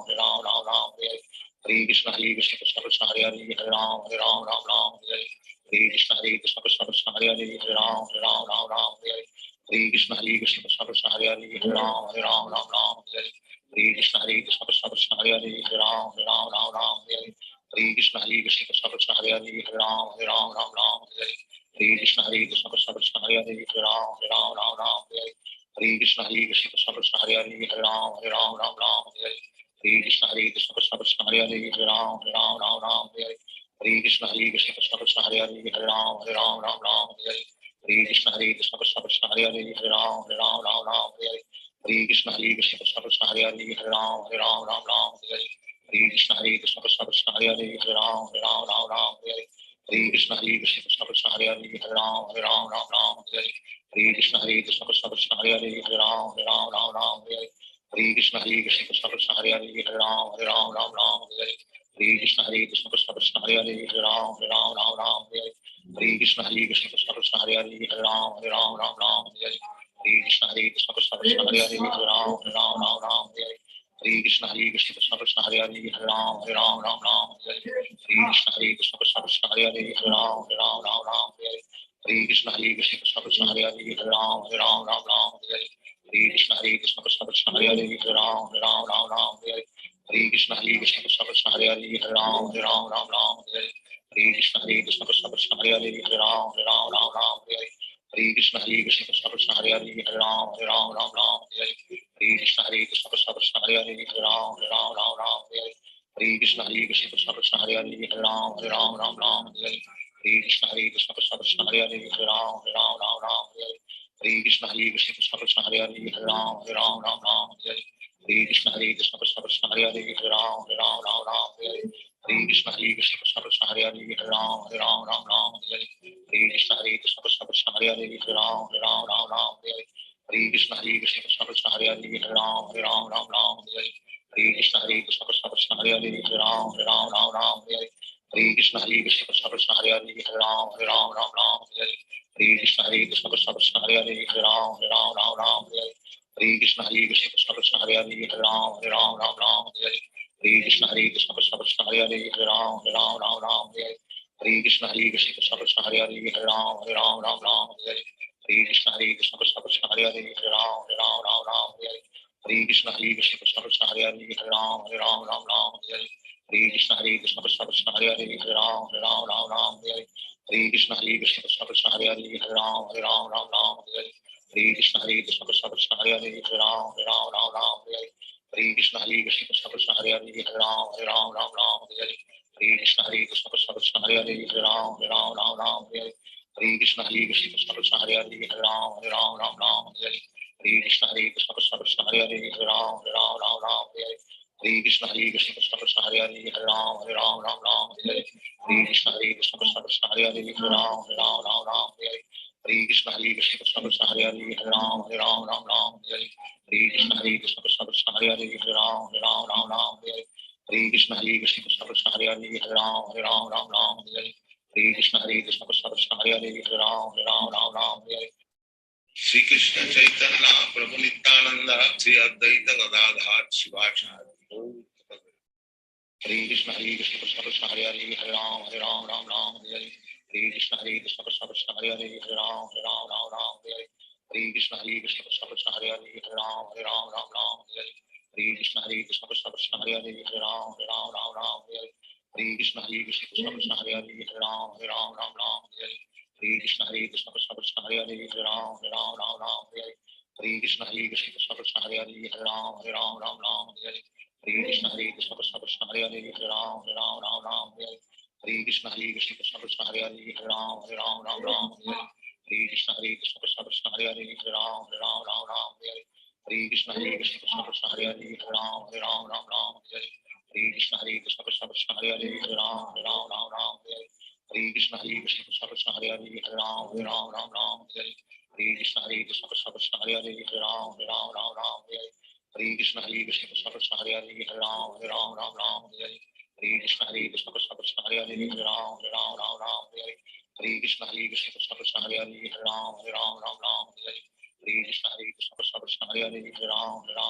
Ram Hare Hare Krishna Krishna Krishna Hare Hare Ram Ram Hare Hare Krishna Krishna Krishna Hare Hare Ram Ram Hare Hare Krishna Krishna Krishna Hare Hare Ram Ram Hare Hare Krishna Krishna Krishna Hare Hare Ram Ram Hare Hare Krishna Krishna Krishna Hare Hare Ram Ram Hare Hare Krishna Krishna Krishna Hare Hare Ram Ram Hare Hare Krishna Krishna Krishna Hare Hare Ram Ram Hare Hare Krishna Krishna Krishna Hare Hare Ram Ram Hare Hare Krishna Krishna Krishna Hare Hare Ram Ram Hare Hare Krishna Krishna Krishna Hare Hare Ram Ram Hare Hare Krishna Krishna Krishna Hare Hare Ram Ram Hare Hare Krishna Krishna Krishna Hare Hare Ram Ram Hare Hare Krishna Krishna Krishna Hare Hare Ram Ram Hare Hare Krishna Krishna Krishna Hare Hare Ram Ram Hare Hare Krishna Hare Krishna Krishna Krishna Hare Hare Hare Ram Ram Ram Hare Hare Hare Krishna Hare Krishna Krishna Krishna Hare Hare Hare Ram Ram Hare Hare Hare Krishna Hare Krishna Krishna Krishna Hare Hare Hare Ram Ram Hare Hare Hare Krishna Hare Krishna Krishna Krishna Hare Hare Hare Ram Ram Hare Hare Hare Krishna Hare Krishna Krishna Krishna Hare Hare Hare Ram Ram Hare Hare Hare Krishna Hare Krishna Krishna Krishna Hare Hare Hare Ram Ram Hare Hare Hare Krishna Hare Krishna Krishna Krishna Hare Hare Hare Ram Ram Hare Hare Hare Krishna Hare Krishna Krishna Krishna Hare Hare Hare Ram Ram Hare Hare Hare Krishna Hare Krishna Krishna Krishna Hare Hare Hare Ram Ram Hare Hare Hare Krishna Hare Krishna Krishna Krishna Hare Hare Hare Ram Ram Hare Hare Hare Krishna Hare Krishna Krishna Krishna Hare Hare Hare Ram Ram Hare Hare Hare Krishna Hare Krishna Krishna Krishna Hare Hare Hare Ram Ram Hare Hare Hare Krishna Hare Krishna Krishna Krishna Hare Hare Hare Ram Ram Hare Hare Hare Krishna Hare Krishna Krishna Krishna Hare Hare Hare Ram Ram Hare Hare Hare Krishna Hare Krishna Krishna Krishna Hare Hare Hare Ram Ram Hare Hare Hare Krishna Hare Krishna Krishna Krishna Hare Hare Hare Ram Hare Hare Hare Krishna Hare Krishna Krishna Krishna Hare Hare Hare Ram Hare Hare Hare Krishna Hare Krishna Krishna Krishna Hare Hare Hare Ram Hare Hare Hare Krishna Hare Krishna Krishna Krishna Hare Hare Hare Ram Hare Hare Hare Krishna Hare Krishna Krishna Krishna Hare Hare Hare Ram Hare Hare Hare Krishna Hare Krishna Krishna Krishna Hare Hare Hare Ram Hare Hare Hare Krishna Hare Krishna Krishna Krishna Hare Hare Hare Ram Hare Hare Hare Krishna Hare Krishna Krishna Krishna Hare Hare Hare Ram Hare Hare Hare Krishna Hare Krishna Krishna Krishna Hare Hare Hare Ram Hare Hare Hare Krishna Hare Krishna Krishna Krishna Hare Hare Hare Ram Hare Hare Hare Krishna Hare Krishna Krishna Krishna Hare Hare Hare Ram Hare Hare Hare Krishna Hare Krishna Krishna Krishna Hare Hare Hare Ram Hare Hare Krishna Hare Krishna Krishna Krishna Hare Hare Hare Ram Hare Hare Krishna Hare Krishna Krishna Krishna Hare Hare Hare Ram Hare Hare Krishna Hare Krishna Krishna Krishna Hare Hare Hare Ram Hare Hare Krishna Hare Krishna Krishna Krishna Hare Hare Hare Ram Hare Hare Krishna Hare Krishna Krishna Krishna Hare Hare Hare Ram Hare Hare Krishna Hare Krishna Krishna Krishna Hare Hare Hare Ram Hare Hare Krishna Hare Krishna Krishna Krishna Hare Hare Hare Ram Hare Hare Krishna Hare Krishna Krishna Krishna Hare Hare Hare Ram Hare Hare Krishna Hare Krishna Krishna Krishna Hare Hare Hare Ram Hare Hare Krishna Hare Krishna Krishna Krishna Hare Hare Hare Ram Hare Hare Krishna Hare Krishna Krishna Krishna Hare Hare Hare Ram Hare Hare Krishna Hare Krishna Krishna Krishna Hare Hare Hare Ram Hare Hare Krishna Hare Krishna Krishna Krishna Hare Hare Hare Ram Hare Shri Krishna Chaitanya Prabhu Nityananda Shri Advaita Gadadhar Shivachari Hare Krishna Krishna Krishna Hare Hare Hare Ram Ram Hare Hare Hare Krishna Krishna Krishna Krishna Hare Hare Hare Ram Hare Hare Hare Krishna Krishna Krishna Krishna Hare Hare Hare Ram Hare Hare Krishna Krishna Krishna Krishna Hare Hare Hare Ram Hare Hare Hare Krishna Krishna Krishna Krishna Hare Hare Hare Ram Hare Hare Hare Krishna Krishna Krishna Krishna Hare Hare Hare Ram Hare Hare Krishna Krishna Krishna Krishna Hare Hare Hare Ram Hare Hare Krishna Krishna Krishna Krishna Hare Hare Hare Ram Hare Hare Krishna Krishna Krishna Krishna Hare Hare Hare Ram Hare Hare Krishna Krishna Krishna Krishna Hare Hare Hare Ram Hare Krishna Krishna Krishna Krishna Hare Hare Hare Ram Hare Krishna Krishna Krishna Krishna Hare Hare Hare Ram Hare Krishna Krishna Krishna Krishna Hare Hare Hare Ram Hare Krishna Krishna Krishna Krishna Hare Hare Hare Ram Hare Krishna Krishna Krishna Krishna Hare Hare Hare Ram Hare Krishna Krishna Krishna Krishna Hare Hare Hare Ram Hare Krishna Krishna Krishna Krishna Hare Hare Hare Ram Hare Krishna Krishna Krishna Krishna Hare Hare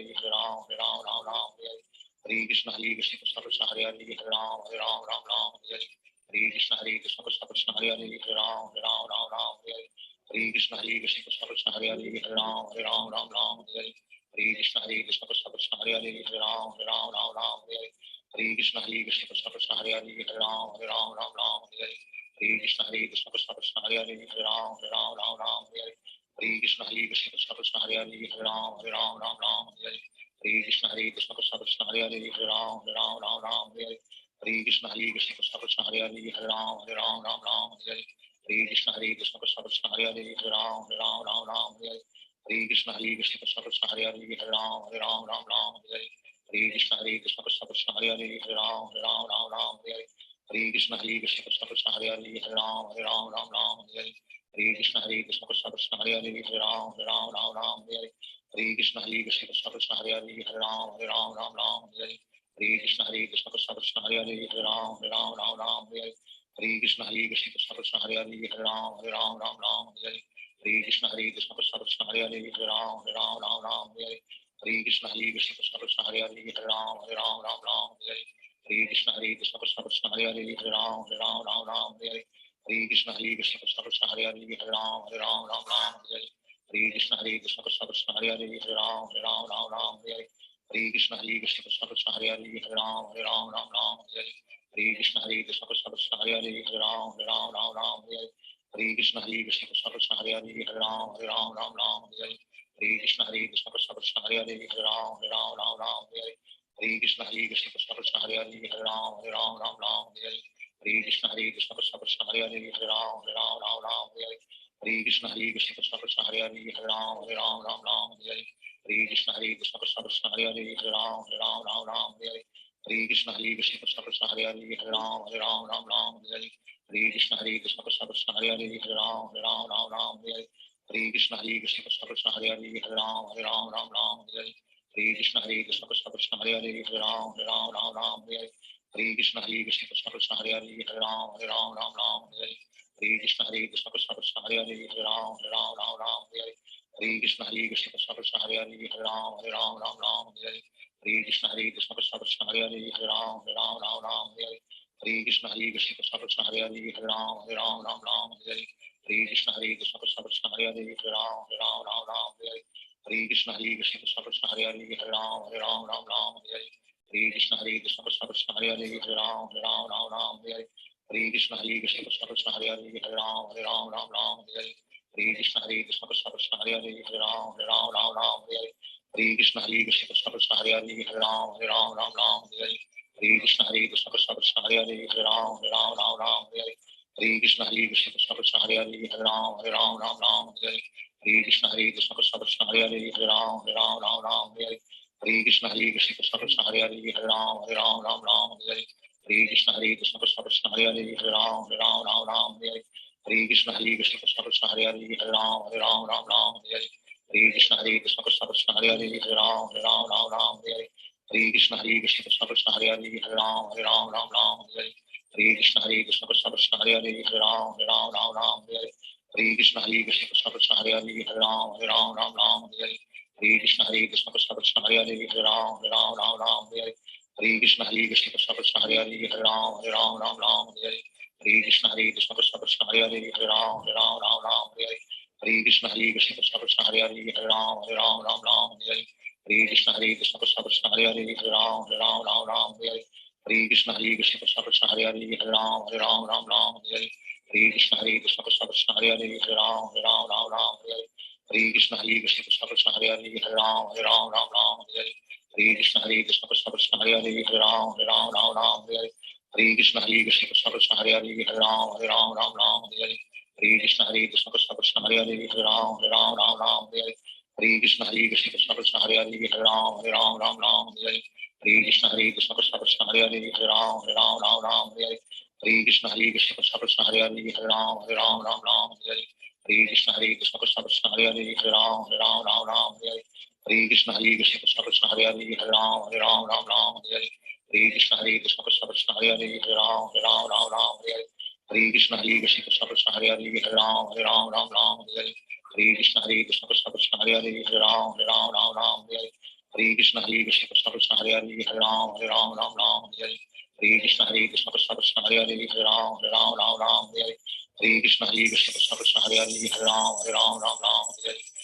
Hare Ram Hare Krishna Krishna Krishna Krishna Hare Hare Hare Ram Hare Krishna Krishna Krishna Krishna Hare Hare Hare Ram Hare Krishna Krishna Krishna Krishna Hare Hare Hare Ram Hare Krishna Krishna Krishna Krishna Hare Hare Hare Ram Hare Krishna Krishna Krishna Krishna Hare Hare Hare Ram Hare Krishna Krishna Krishna Krishna Hare Hare Hare Ram Hare Krishna Krishna Krishna Krishna Hare Hare Hare Ram Hare Krishna Krishna Krishna Krishna Hare Hare Hare Ram Hare Krishna Krishna Krishna Krishna Hare Hare Hare Ram Hare Krishna Krishna Krishna Krishna Hare Hare Hare Ram Hare Krishna Krishna Krishna Krishna Hare Hare Hare Ram Hare Krishna Krishna Krishna Krishna Hare Hare Hare Ram Hare Krishna Krishna Krishna Krishna Hare Hare Hare Ram Hare Krishna Krishna Krishna Krishna Hare Hare Hare Ram Hare Hare Krishna Krishna Krishna Hare Hare Hare Ram Ram Ram Hare Hare Hare Krishna Krishna Krishna Hare Hare Hare Ram Ram Hare Hare Hare Krishna Krishna Krishna Hare Hare Hare Ram Ram Hare Hare Hare Krishna Krishna Krishna Hare Hare Hare Ram Ram Hare Hare Hare Krishna Krishna Krishna Hare Hare Hare Ram Ram Hare Hare Hare Krishna Krishna Krishna Hare Hare Hare Ram Ram Hare Hare Hare Krishna Krishna Krishna Hare Hare Hare Ram Ram Hare Hare Hare Krishna Krishna Krishna Hare Hare Hare Ram Ram Hare Hare Hare Krishna Krishna Krishna Hare Hare Hare Ram Ram Hare Hare Hare Krishna Krishna Krishna Hare Hare Hare Ram Ram Hare Hare Hare Krishna Krishna Krishna Hare Hare Hare Ram Ram Hare Hare Hare Krishna Krishna Krishna Hare Hare Hare Ram Ram Hare Hare Hare Krishna Krishna Krishna Hare Hare Hare Ram Ram Hare Hare Hare Krishna Krishna Krishna Hare Hare Hare Ram Ram Hare Hare Hare Krishna Krishna Krishna Hare Hare Hare Ram Hare Hare Hare Krishna Krishna Krishna Hare Hare Hare Ram Hare Hare Hare Krishna Krishna Krishna Hare Hare Hare Ram Hare Hare Hare Krishna Krishna Krishna Hare Hare Hare Ram Hare Hare Hare Krishna Krishna Krishna Hare Hare Hare Ram Hare Hare Hare Krishna Krishna Krishna Hare Hare Hare Ram Hare Hare Hare Krishna Krishna Krishna Hare Hare Hare Ram Hare Hare Hare Krishna Krishna Krishna Hare Hare Hare Ram Hare Hare Hare Krishna Krishna Krishna Hare Hare Hare Ram Hare Hare Hare Krishna Krishna Krishna Hare Hare Hare Ram Hare Hare Hare Krishna Krishna Krishna Hare Hare Hare Ram Hare Hare Krishna Krishna Krishna Hare Hare Hare Ram Hare Hare Krishna Krishna Krishna Hare Hare Hare Ram Hare Hare Krishna Krishna Krishna Hare Hare Hare Ram Hare Hare Krishna Krishna Krishna Hare Hare Hare Ram Hare Hare Krishna Krishna Krishna Hare Hare Hare Ram Hare Hare Krishna Krishna Krishna Hare Hare Hare Ram Hare Hare Krishna Krishna Krishna Hare Hare Hare Ram Hare Krishna Krishna Krishna Hare Hare Hare Ram Hare Krishna Krishna Krishna Hare Hare Hare Ram Hare Krishna Krishna Krishna Hare Hare Hare Ram Hare Krishna Krishna Krishna Hare Hare Hare Ram Hare Krishna Krishna Krishna Hare Hare Hare Ram Hare Krishna Krishna Krishna Hare Hare Hare Ram Hare Krishna Krishna Krishna Hare Hare Hare Ram Hare Krishna Krishna Krishna Hare Hare Hare Ram Hare Krishna Krishna Krishna Hare Hare Hare Ram Hare Krishna Krishna Krishna Hare Hare Hare Ram Hare Krishna Krishna Krishna Hare Hare Hare Ram Hare Krishna Krishna Krishna Hare Hare Hare Ram Hare Krishna Krishna Krishna Hare Hare Hare Ram Hare Krishna Krishna Krishna Hare Hare Hare Ram Hare Krishna Krishna Krishna Hare Hare Hare Ram Hare Krishna Krishna Krishna Hare Hare Hare Ram Hare Krishna Krishna Krishna Hare Hare Hare Ram Hare Krishna Krishna Krishna Hare Hare Hare Ram Hare Krishna Krishna Krishna Hare Hare Hare Ram Hare Krishna Krishna Krishna Hare Hare Hare Ram Hare Krishna Krishna Krishna Hare Hare Hare Ram Hare Krishna Krishna Krishna Hare Hare Hare Ram Hare Krishna Krishna Krishna Hare Hare Hare Ram Hare Krishna Krishna Krishna Hare Hare Hare Ram Hare Krishna Krishna Krishna Hare Hare Hare Ram Hare Krishna Krishna Krishna Hare Hare Hare Ram Hare Krishna Krishna Krishna Hare Hare Hare Ram Hare Krishna Krishna Krishna Hare Hare Hare Ram Hare Krishna Krishna Krishna Hare Hare Hare Ram Hare Krishna Krishna Krishna Hare Hare Hare Ram Hare Krishna Krishna Krishna Hare Hare Hare Ram Hare Krishna Krishna Krishna Hare Hare Hare Ram Hare Krishna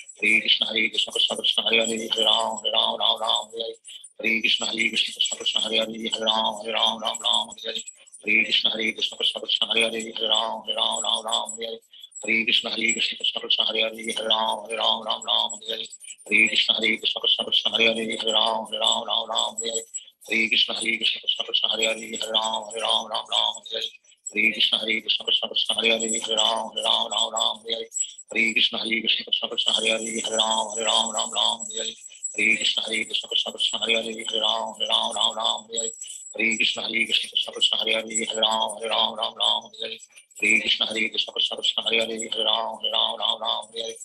Krishna Krishna Hare Hare Hare Ram Hare Krishna Krishna Krishna Hare Hare Hare Ram Hare Krishna Krishna Krishna Hare Hare Hare Ram Hare Krishna Krishna Krishna Hare Hare Hare Ram Hare Krishna Krishna Krishna Hare Hare Hare Ram Hare Krishna Krishna Krishna Hare Hare Hare Ram Hare Krishna Krishna Krishna Hare Hare Hare Ram Hare Krishna Krishna Krishna Hare Hare Hare Ram Hare Krishna Krishna Krishna Hare Hare Hare Ram Hare Krishna Krishna Krishna Hare Hare Hare Ram Hare Hare Krishna Krishna Krishna Hare Hare Hare Ram Ram Ram Hare Hare Hare Krishna Krishna Krishna Hare Hare Hare Ram Ram Ram Hare Hare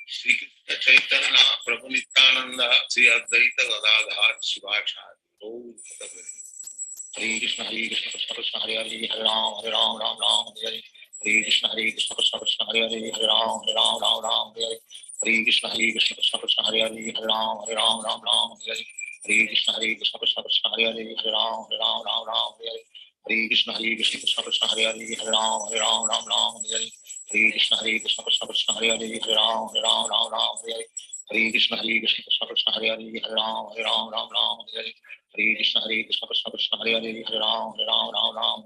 Shri Krishna Chaitanya Prabhu Nityananda Sri Advaita Gadadhar Shivachari Om Hare Krishna Krishna Krishna Hare Hare Hare Ram Ram Ram Hare Hare Hare Krishna Krishna Krishna Hare Hare Hare Ram Ram Hare Hare Hare Krishna Krishna Krishna Hare Hare Hare Ram Ram Hare Hare Hare Krishna Krishna Krishna Hare Hare Hare Ram Ram Hare Hare Hare Krishna Krishna Krishna Hare Hare Hare Ram Ram Hare Hare Hare Krishna Krishna Krishna Hare Hare Hare Ram Ram Hare Hare Hare Krishna Krishna Krishna Hare Hare Hare Ram Ram Hare Hare Hare Krishna Krishna Krishna Hare Hare Hare Ram Ram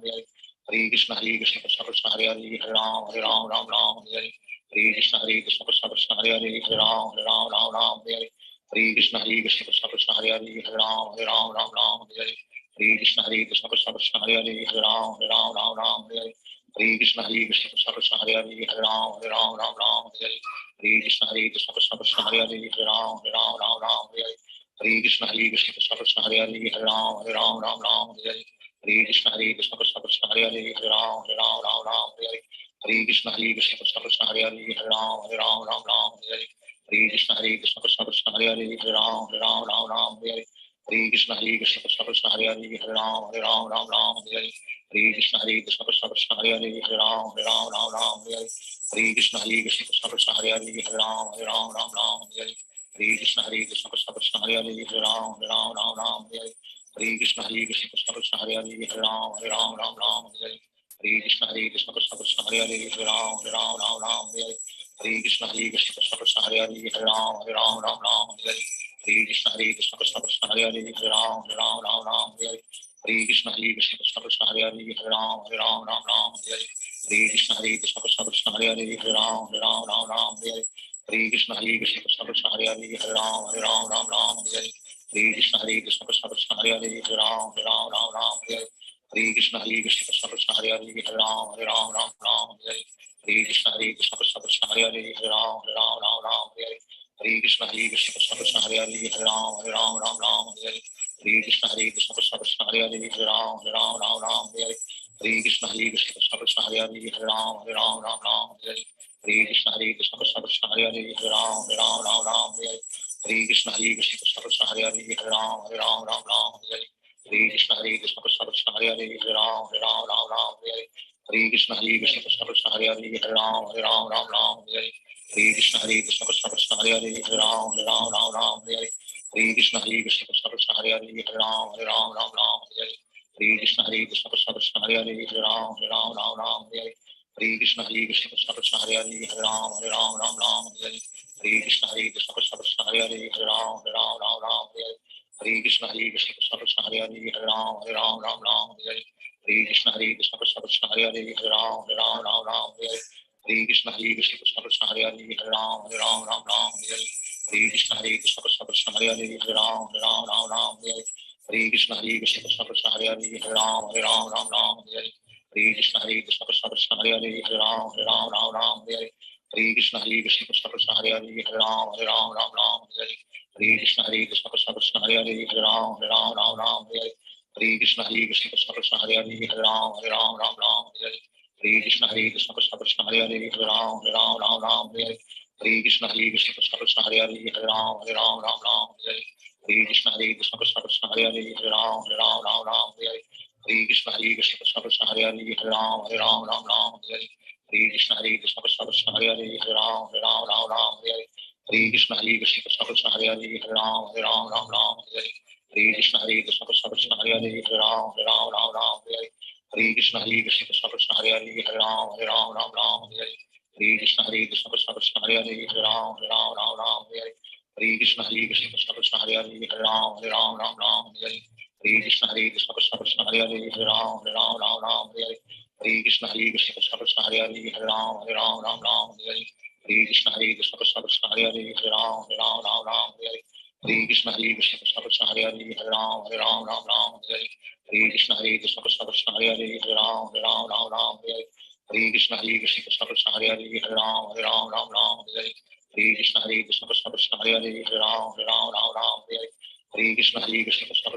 Hare Hare Hare Krishna Krishna Krishna Hare Hare Hare Ram Ram Hare Hare Hare Krishna Krishna Krishna Hare Hare Hare Ram Ram Hare Hare Hare Krishna Krishna Krishna Hare Hare Hare Ram Ram Hare Hare Hare Krishna Krishna Krishna Hare Hare Hare Ram Ram Hare Hare Hare Krishna Krishna Krishna Hare Hare Hare Ram Ram Hare Hare Hare Krishna Krishna Krishna Hare Hare Hare Ram Ram Hare Hare Hare Krishna Krishna Krishna Hare Hare Hare Ram Ram Hare Hare Hare Krishna Krishna Krishna Hare Hare Hare Ram Ram Hare Hare Hare Krishna Krishna Krishna Hare Hare Hare Ram Ram Hare Hare Hare Krishna Krishna Krishna Hare Hare Hare Ram Ram Hare Hare Hare Krishna Krishna Krishna Hare Hare Hare Ram Ram Hare Hare Hare Krishna Krishna Krishna Hare Hare Hare Ram Ram Hare Hare Hare Krishna Krishna Krishna Hare Hare Hare Ram Ram Hare Hare Hare Krishna Krishna Krishna Hare Hare Hare Ram Ram Hare Hare Hare Krishna Krishna Krishna Hare Hare Hare Ram Ram Hare Hare Hare Krishna Krishna Krishna Hare Hare Hare Ram Ram Hare Hare Hare Krishna Krishna Krishna Hare Hare Hare Ram Ram Hare Hare Hare Krishna Krishna Krishna Hare Hare Hare Ram Ram Hare Hare Hare Krishna Krishna Krishna Hare Hare Hare Ram Ram Hare Hare Hare Krishna Krishna Krishna Hare Hare Hare Ram Ram Hare Hare Hare Krishna Krishna Krishna Hare Hare Hare Ram Ram Hare Hare Hare Krishna Krishna Krishna Hare Hare Hare Ram Ram Hare Hare Hare Krishna Krishna Krishna Hare Hare Hare Ram Ram Hare Hare Hare Krishna Krishna Krishna Hare Hare Hare Ram Ram Hare Hare Hare Krishna Krishna Krishna Hare Hare Hare Ram Ram Hare Hare Hare Krishna Krishna Krishna Hare Hare Hare Ram Ram Hare Hare Hare Krishna Krishna Krishna Hare Hare Hare Ram Ram Hare Hare Hare Krishna Krishna Krishna Hare Hare Hare Ram Ram Hare Hare Hare Krishna Krishna Krishna Hare Hare Hare Ram Ram Hare Hare Hare Krishna Krishna Krishna Hare Hare Hare Ram Ram Hare Hare Hare Krishna Krishna Krishna Hare Hare Hare Ram Ram Hare Hare Hare Krishna Krishna Krishna Hare Hare Hare Ram Ram Hare Hare Hare Krishna Krishna Krishna Hare Hare Hare Ram Ram Hare Hare Hare Krishna Krishna Krishna Hare Hare Hare Ram Ram Hare Hare Hare Krishna Krishna Krishna Hare Hare Hare Ram Ram Hare Hare Hare Krishna Krishna Krishna Hare Hare Hare Ram Ram Hare Hare Hare Krishna Krishna Krishna Hare Hare Hare Ram Ram Hare Hare Hare Krishna Krishna Krishna Hare Hare Hare Ram Ram Hare Hare Hare Krishna Krishna Krishna Hare Hare Hare Ram Ram Hare Hare Hare Krishna Krishna Krishna Hare Hare Hare Ram Ram Hare Hare Hare Krishna Krishna Krishna Hare Hare Hare Ram Ram Hare Hare Hare Krishna Krishna Krishna Hare Hare Hare Ram Ram Hare Hare Hare Krishna Krishna Krishna Hare Hare Hare Ram Ram Hare Hare Hare Krishna Krishna Krishna Hare Hare Hare Ram Ram Hare Hare Hare Krishna Krishna Krishna Hare Hare Hare Ram Ram Hare Hare Hare Krishna Krishna Krishna Hare Hare Hare Ram Ram Hare Hare Hare Krishna Krishna Krishna Hare Hare Hare Ram Ram Hare Hare Hare Krishna Krishna Krishna Hare Hare Hare Ram Ram Hare Hare Hare Krishna Krishna Krishna Hare Hare Hare Ram Ram Hare Hare Hare Krishna Krishna Krishna Hare Hare Hare Ram Ram Hare Hare Hare Krishna Krishna Krishna Hare Hare Hare Ram Ram Hare Hare Hare Krishna Krishna Krishna Hare Hare Hare Ram Ram Hare Hare Hare Krishna Krishna Krishna Hare Hare Hare Ram Ram Hare Hare Hare Krishna Krishna Krishna Hare Hare Hare Ram Ram Hare Hare Hare Krishna Krishna Krishna Hare Hare Hare Ram Ram Hare Hare Hare Krishna Krishna Krishna Hare Hare Hare Ram Ram Hare Hare Hare Krishna Krishna Krishna Hare Hare Hare Ram Ram Hare Hare Hare Krishna Krishna Krishna Hare Hare Hare Ram Ram Hare Hare Hare Krishna Krishna Krishna Hare Hare Hare Ram Ram Hare Hare Hare Krishna Krishna Krishna Hare Hare Hare Ram Ram Hare Hare Hare Krishna Krishna Krishna Hare Hare Hare Ram Ram Hare Hare Hare Krishna Krishna Krishna Hare Hare Hare Ram Ram Hare Hare Hare Krishna Krishna Krishna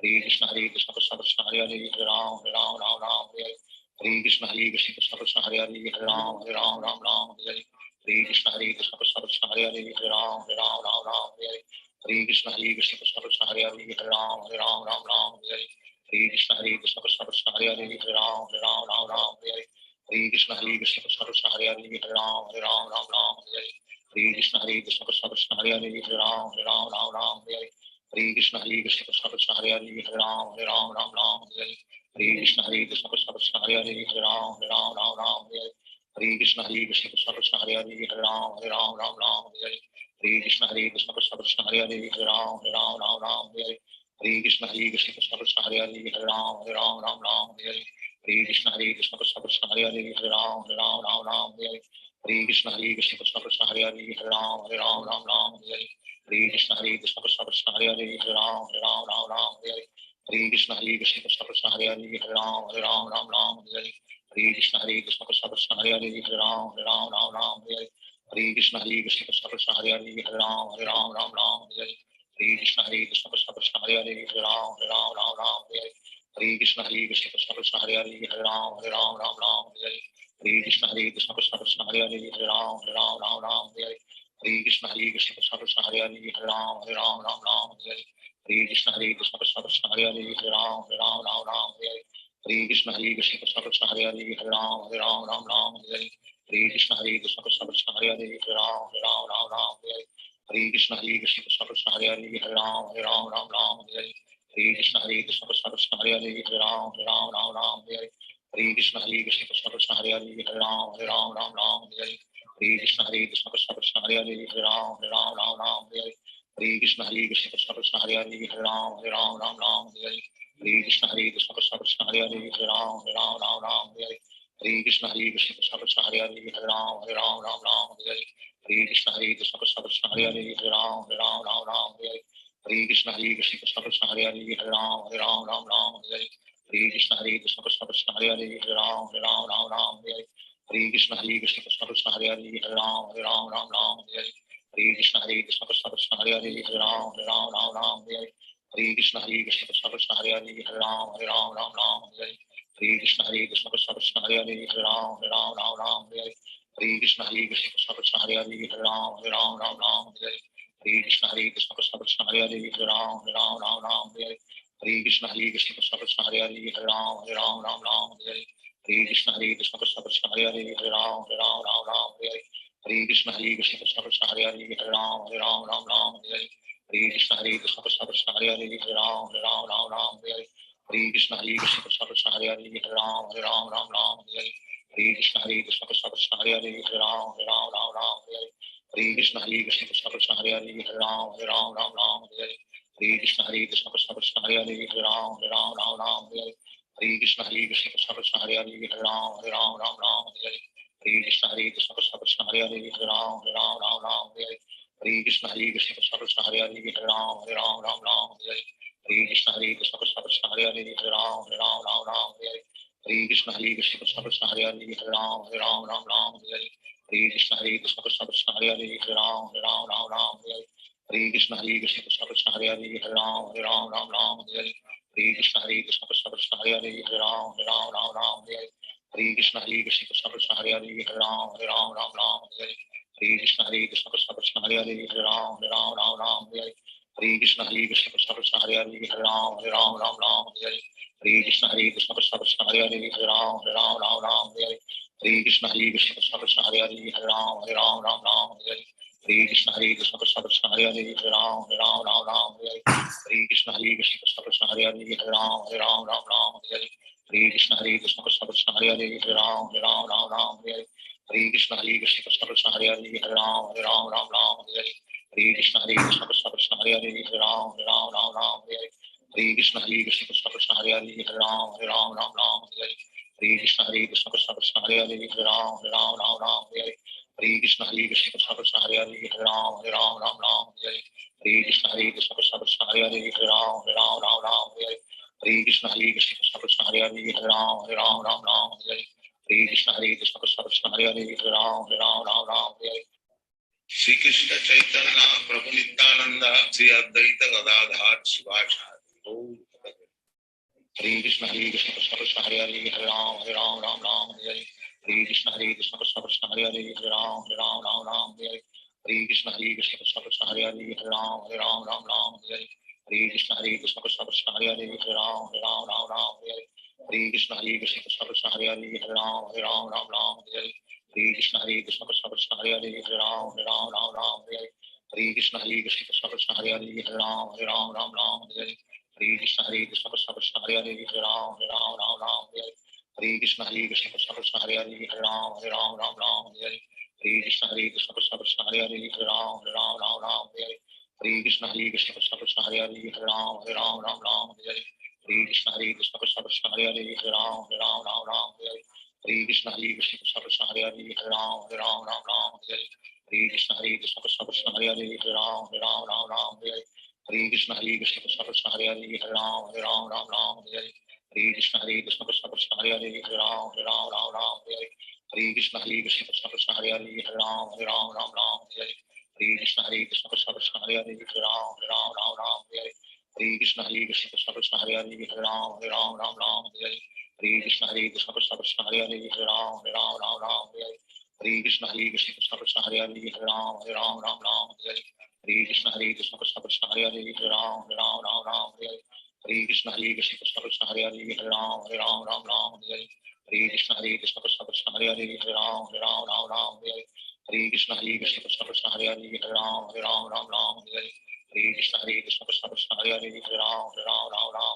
Hare Krishna Krishna Krishna Hare Hare Hare Ram Ram Ram Hare Hare Hare Krishna Krishna Krishna Hare Hare Hare Ram Ram Ram Hare Hare Hare Krishna Krishna Krishna Hare Hare Hare Ram Ram Hare Hare Hare Krishna Krishna Krishna Hare Hare Hare Ram Ram Hare Hare Hare Krishna Krishna Krishna Hare Hare Hare Ram Ram Hare Hare Hare Krishna Krishna Krishna Hare Hare Hare Ram Ram Hare Hare Hare Krishna Krishna Krishna Hare Hare Hare Ram Ram Hare Hare Hare Krishna Krishna Krishna Hare Hare Hare Ram Ram Hare Hare Hare Krishna Krishna Krishna Hare Hare Hare Ram Ram Hare Hare Hare Krishna Krishna Krishna Hare Hare Hare Ram Ram Hare Hare Hare Krishna Krishna Krishna Hare Hare Hare Ram Ram Hare Hare Hare Krishna Krishna Krishna Hare Hare Hare Ram Ram Hare Hare Hare Krishna Krishna Krishna Hare Hare Hare Ram Ram Hare Hare Hare Krishna Krishna Krishna Hare Hare Hare Ram Ram Hare Hare Hare Krishna Krishna Krishna Hare Hare Hare Ram Ram Hare Hare Hare Krishna Krishna Krishna Hare Hare Hare Ram Ram Hare Hare Hare Krishna Krishna Krishna Hare Hare Hare Ram Ram Hare Hare Hare Krishna Krishna Krishna Hare Hare Hare Ram Ram Hare Hare Hare Krishna Krishna Krishna Hare Hare Hare Ram Ram Hare Hare Hare Krishna Krishna Krishna Hare Hare Hare Ram Ram Hare Hare Hare Krishna Krishna Krishna Hare Hare Hare Ram Ram Hare Hare Hare Krishna Krishna Krishna Hare Hare Hare Ram Ram Hare Hare Hare Krishna Krishna Krishna Hare Hare Hare Ram Ram Hare Hare Hare Krishna Krishna Krishna Hare Hare Hare Ram Ram Hare Hare Hare Krishna Krishna Krishna Hare Hare Hare Ram Ram Hare Hare Hare Krishna Krishna Krishna Hare Hare Hare Ram Ram Hare Hare Hare Krishna Krishna Krishna Hare Hare Hare Ram Ram Hare Hare Hare Krishna Krishna Krishna Hare Hare Hare Ram Ram Hare Hare Hare Krishna Krishna Krishna Hare Hare Hare Ram Ram Hare Hare Hare Krishna Krishna Krishna Hare Hare Hare Ram Ram Hare Hare Hare Krishna Krishna Krishna Hare Hare Hare Ram Ram Hare Hare Hare Krishna Krishna Krishna Hare Hare Hare Ram Ram Hare Hare Hare Krishna Krishna Krishna Hare Hare Hare Ram Ram Hare Hare Hare Krishna Krishna Krishna Hare Hare Hare Ram Ram Hare Hare Hare Krishna Krishna Krishna Hare Hare Hare Ram Ram Hare Hare Hare Krishna Krishna Krishna Hare Hare Hare Ram Ram Hare Hare Hare Krishna Krishna Krishna Hare Hare Hare Ram Ram Hare Hare Hare Krishna Krishna Krishna Hare Hare Hare Ram Ram Hare Hare Hare Krishna Krishna Krishna Hare Hare Hare Ram Ram Hare Hare Hare Krishna Krishna Krishna Hare Hare Hare Ram Ram Hare Hare Hare Krishna Krishna Krishna Hare Hare Hare Ram Ram Hare Hare Hare Krishna Krishna Krishna Hare Hare Hare Ram Ram Hare Hare Hare Krishna Krishna Krishna Hare Hare Hare Ram Ram Hare Hare Hare Krishna Krishna Krishna Hare Hare Hare Ram Ram Hare Hare Hare Krishna Krishna Krishna Hare Hare Hare Ram Ram Hare Hare Hare Krishna Krishna Krishna Hare Hare Hare Ram Ram Hare Hare Hare Krishna Krishna Krishna Hare Hare Hare Ram Ram Hare Hare Hare Krishna Krishna Krishna Hare Hare Hare Ram Ram Hare Hare Hare Krishna Krishna Krishna Hare Hare Hare Ram Ram Hare Hare Hare Krishna Krishna Krishna Hare Hare Hare Ram Ram Hare Hare Hare Krishna Krishna Krishna Hare Hare Hare Ram Ram Hare Hare Hare Krishna Krishna Krishna Hare Hare Hare Ram Ram Hare Hare Hare Krishna Krishna Krishna Hare Hare Hare Ram Ram Hare Hare Hare Krishna Krishna Krishna Hare Hare Hare Ram Ram Hare Hare Hare Krishna Krishna Krishna Hare Hare Hare Ram Ram Hare Hare Hare Krishna Krishna Krishna Hare Hare Hare Ram Ram Hare Hare Hare Krishna Krishna Krishna Hare Hare Hare Ram Ram Hare Hare Hare Krishna Krishna Krishna Hare Hare Hare Ram Ram Hare Hare Hare Krishna Krishna Krishna Hare Hare Hare Ram Ram Hare Hare Hare Krishna Krishna Krishna Hare Hare Hare Ram Ram Hare Hare Hare Krishna Krishna Krishna Hare Hare Hare Ram Ram Hare Hare Hare Krishna Krishna Krishna Hare Hare Hare Ram Ram Hare Hare Hare Krishna Krishna Krishna Hare Hare Hare Ram Ram Hare Hare Hare Krishna Krishna Krishna Hare Hare Hare Ram Ram Hare Hare Hare Krishna Krishna Krishna Hare Hare Hare Ram Ram Hare Hare Hare Krishna Krishna Krishna Hare Hare Hare Ram Ram Hare Hare Hare Krishna Krishna Krishna Hare Hare Hare Ram Ram Hare Hare Hare Krishna Krishna Krishna Hare Hare Hare Ram Ram Hare Hare Hare Krishna Krishna Krishna Hare Hare Hare Ram Ram Hare Hare Hare Krishna Krishna Krishna Hare Hare Hare Ram Ram Hare Hare Hare Krishna Krishna Krishna Hare Hare Hare Ram Ram Hare Hare Hare Krishna Krishna Krishna Hare Hare Hare Ram Ram Hare Hare Hare Krishna Krishna Krishna Hare Hare Hare Ram Hare Hare Shri Krishna Chaitanya Prabhu Nityananda Sri Advaita Gadadhar Shivasari Hare Krishna Krishna Krishna Hare Hare Hare Ram Ram Ram Hare Hare Hare Krishna Krishna Krishna Hare Hare Hare Ram Ram Hare Hare Hare Krishna Krishna Krishna Hare Hare Hare Ram Ram Hare Hare Hare Krishna Krishna Krishna Hare Hare Hare Ram Ram Hare Hare Hare Krishna Krishna Krishna Hare Hare Hare Ram Ram Hare Hare Hare Krishna Krishna Krishna Hare Hare Hare Ram Ram Hare Hare Hare Krishna Krishna Krishna Hare Hare Hare Ram Ram Hare Hare Hare Krishna Krishna Krishna Hare Hare Hare Ram Ram Hare Hare Hare Krishna Krishna Krishna Hare Hare Hare Ram Ram Hare Hare Hare Krishna Krishna Krishna Hare Hare Hare Ram Ram Hare Hare Hare Krishna Krishna Krishna Hare Hare Hare Ram Ram Hare Hare Hare Krishna Krishna Krishna Hare Hare Hare Ram Ram Hare Hare Hare Krishna Krishna Krishna Hare Hare Hare Ram Ram Hare Hare Hare Krishna Krishna Krishna Hare Hare Hare Ram Ram Hare Hare Hare Krishna Krishna Krishna Hare Hare Hare Ram Ram Hare Hare Hare Krishna Krishna Krishna Hare Hare Hare Ram Ram Hare Hare Hare Krishna Krishna Krishna Hare Hare Hare Ram Ram Hare Hare Hare Krishna Krishna Krishna Hare Hare Hare Ram Ram Hare Hare Hare Krishna Krishna Krishna Hare Hare Hare Ram Ram Hare Hare Hare Krishna Krishna Krishna Hare Hare Hare Ram Ram Hare Hare Hare Krishna Krishna Krishna Hare Hare Hare Ram Ram Hare Hare Hare Krishna Krishna Krishna Hare Hare Hare Ram Ram Hare Hare Hare Krishna Krishna Krishna Hare Hare Hare Ram Ram Hare Hare Hare Krishna Krishna Krishna Hare Hare Hare Ram Ram Hare Hare Hare Krishna Krishna Krishna Hare Hare Hare Ram Ram Hare Hare Hare Krishna Krishna Krishna Hare Hare Hare Ram Ram Hare Hare Hare Krishna Krishna Krishna Hare Hare Hare Ram Ram Hare Hare Hare Krishna Krishna Krishna Hare Hare Hare Ram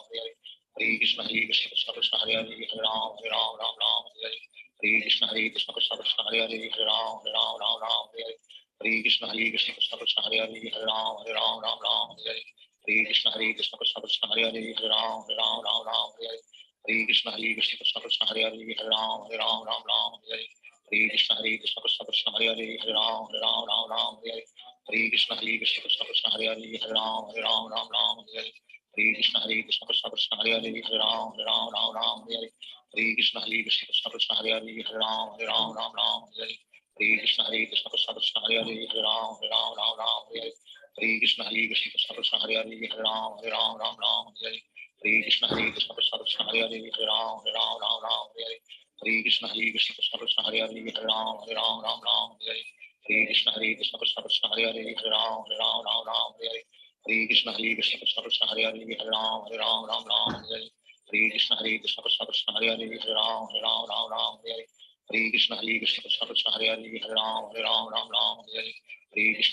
Ram Hare Hare Hare Krishna Krishna Krishna Hare Hare Hare Ram Ram Hare Hare Hare Krishna Krishna Krishna Hare Hare Hare Ram Ram Hare Hare Hare Krishna Krishna Krishna Hare Hare Hare Ram Ram Hare Hare Hare Krishna Krishna Krishna Hare Hare Hare Ram Ram Hare Hare Hare Krishna Krishna Krishna Hare Hare Hare Ram Ram Hare Hare Hare Krishna Krishna Krishna Hare Hare Hare Ram Ram Hare Hare Hare Krishna Krishna Krishna Hare Hare Hare Ram Ram Hare Hare Hare Krishna Krishna Krishna Hare Hare Hare Ram Ram Hare Hare Hare Krishna Krishna Krishna Hare Hare Hare Ram Ram Hare Hare Hare Krishna Krishna Krishna Hare Hare Hare Ram Ram Hare Hare Hare Krishna Krishna Krishna Hare Hare Hare Ram Ram Hare Hare Hare Krishna Krishna Krishna Hare Hare Hare Ram Ram Hare Hare Hare Krishna Krishna Krishna Hare Hare Hare Ram Ram Hare Hare Hare Krishna Krishna Krishna Hare Hare Hare Ram Ram Hare Hare Hare Krishna Krishna Krishna Hare Hare Hare Ram Ram Hare Hare Hare Krishna Krishna Krishna Hare Hare Hare Ram Ram Hare Hare Hare Krishna Krishna Krishna Hare Hare Hare Ram Ram Hare Hare Hare Krishna Krishna Krishna Hare Hare Hare Ram Ram Hare Hare Hare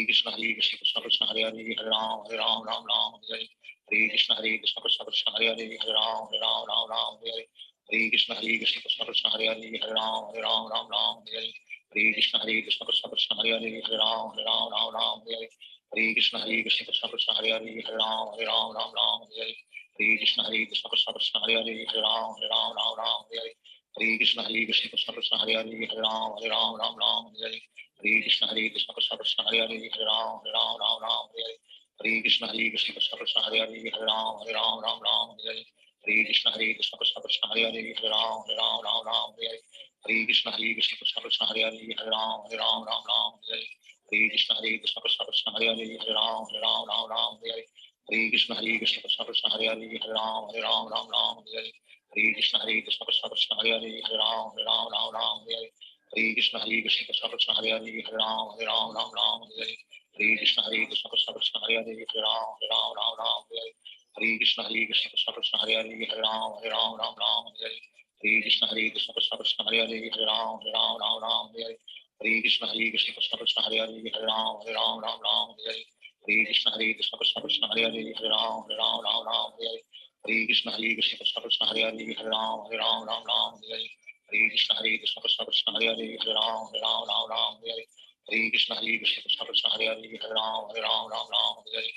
Krishna Krishna Krishna Hare Hare Hare Ram Ram Hare Hare Hare Krishna Krishna Krishna Hare Hare Hare Ram Ram Hare Hare Hare Krishna Krishna Krishna Hare Hare Hare Ram Ram Hare Hare Hare Krishna Krishna Krishna Hare Hare Hare Ram Ram Hare Hare Hare Krishna Krishna Krishna Hare Hare Hare Ram Ram Hare Hare Hare Krishna Krishna Krishna Hare Hare Hare Ram Ram Hare Hare Hare Krishna Krishna Krishna Hare Hare Hare Ram Ram Hare Hare Hare Krishna Krishna Krishna Hare Hare Hare Ram Ram Hare Hare Hare Krishna Krishna Krishna Hare Hare Hare Ram Ram Hare Hare Hare Krishna Krishna Krishna Hare Hare Hare Ram Ram Hare Hare Hare Krishna Krishna Krishna Hare Hare Hare Ram Ram Hare Hare Hare Krishna Krishna Krishna Hare Hare Hare Ram Ram Hare Hare Hare Krishna Krishna Krishna Hare Hare Hare Ram Ram Hare Hare Hare Krishna Krishna Krishna Hare Hare Hare Ram Ram Hare Hare Hare Krishna Krishna Krishna Hare Hare Hare Ram Ram Hare Hare Hare Krishna Krishna Krishna Hare Hare Hare Ram Ram Hare Hare Hare Krishna Krishna Krishna Hare Hare Hare Ram Ram Hare Hare Hare Krishna Krishna Krishna Hare Hare Hare Ram Ram Hare Hare Hare Krishna Krishna Krishna Hare Hare Hare Ram Ram Hare Hare Hare Krishna Krishna Krishna Hare Hare Hare Ram Ram Hare Hare Hare Krishna Krishna Krishna Hare Hare Hare Ram Ram Hare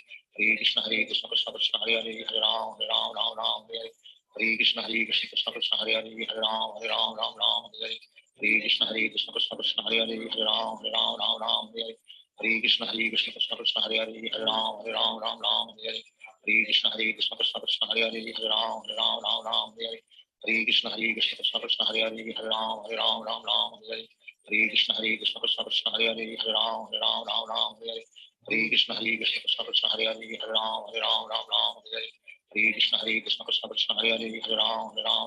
Hare Hare Krishna Krishna Krishna Hare Hare Hare Ram Ram Hare Hare Hare Krishna Krishna Krishna Hare Hare Hare Ram Ram Hare Hare Hare Krishna Krishna Krishna Hare Hare Hare Ram Ram Hare Hare Hare Krishna Krishna Krishna Hare Hare Hare Ram Ram Hare Hare Hare Krishna Krishna Krishna Hare Hare Hare Ram Ram Hare Hare Hare Krishna Krishna Krishna Hare Hare Hare Ram Ram Hare Hare Hare Krishna Krishna Krishna Hare Hare Hare Ram Ram Hare Hare Hare Krishna Krishna Krishna Hare Hare Hare Ram Ram Ram Hare Hare Hare Krishna Krishna Krishna Hare Hare Hare Ram Ram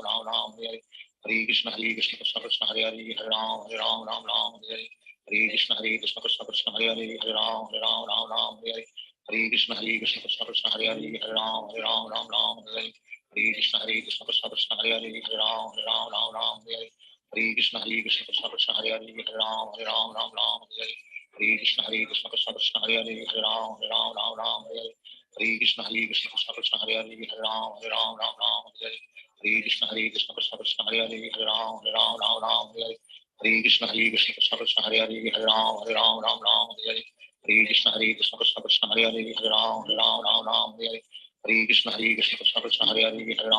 Hare Hare Hare Krishna Krishna Krishna Hare Hare Hare Ram Ram Hare Hare Hare Krishna Krishna Krishna Hare Hare Hare Ram Ram Hare Hare Hare Krishna Krishna Krishna Hare Hare Hare Ram Ram Hare Hare Hare Krishna Krishna Krishna Hare Hare Hare Ram Ram Hare Hare Hare Krishna Krishna Krishna Hare Hare Hare Ram Ram Hare Hare Hare Krishna Krishna Krishna Hare Hare Hare Ram Ram Hare Hare Hare Krishna Krishna Krishna Hare Hare Hare Ram Ram Hare Hare Hare Krishna Krishna Krishna Hare Hare Hare Ram Ram Hare Hare Hare Krishna Krishna Krishna Hare Hare Hare Ram Ram Hare Hare Hare Krishna Krishna Krishna Hare Hare Hare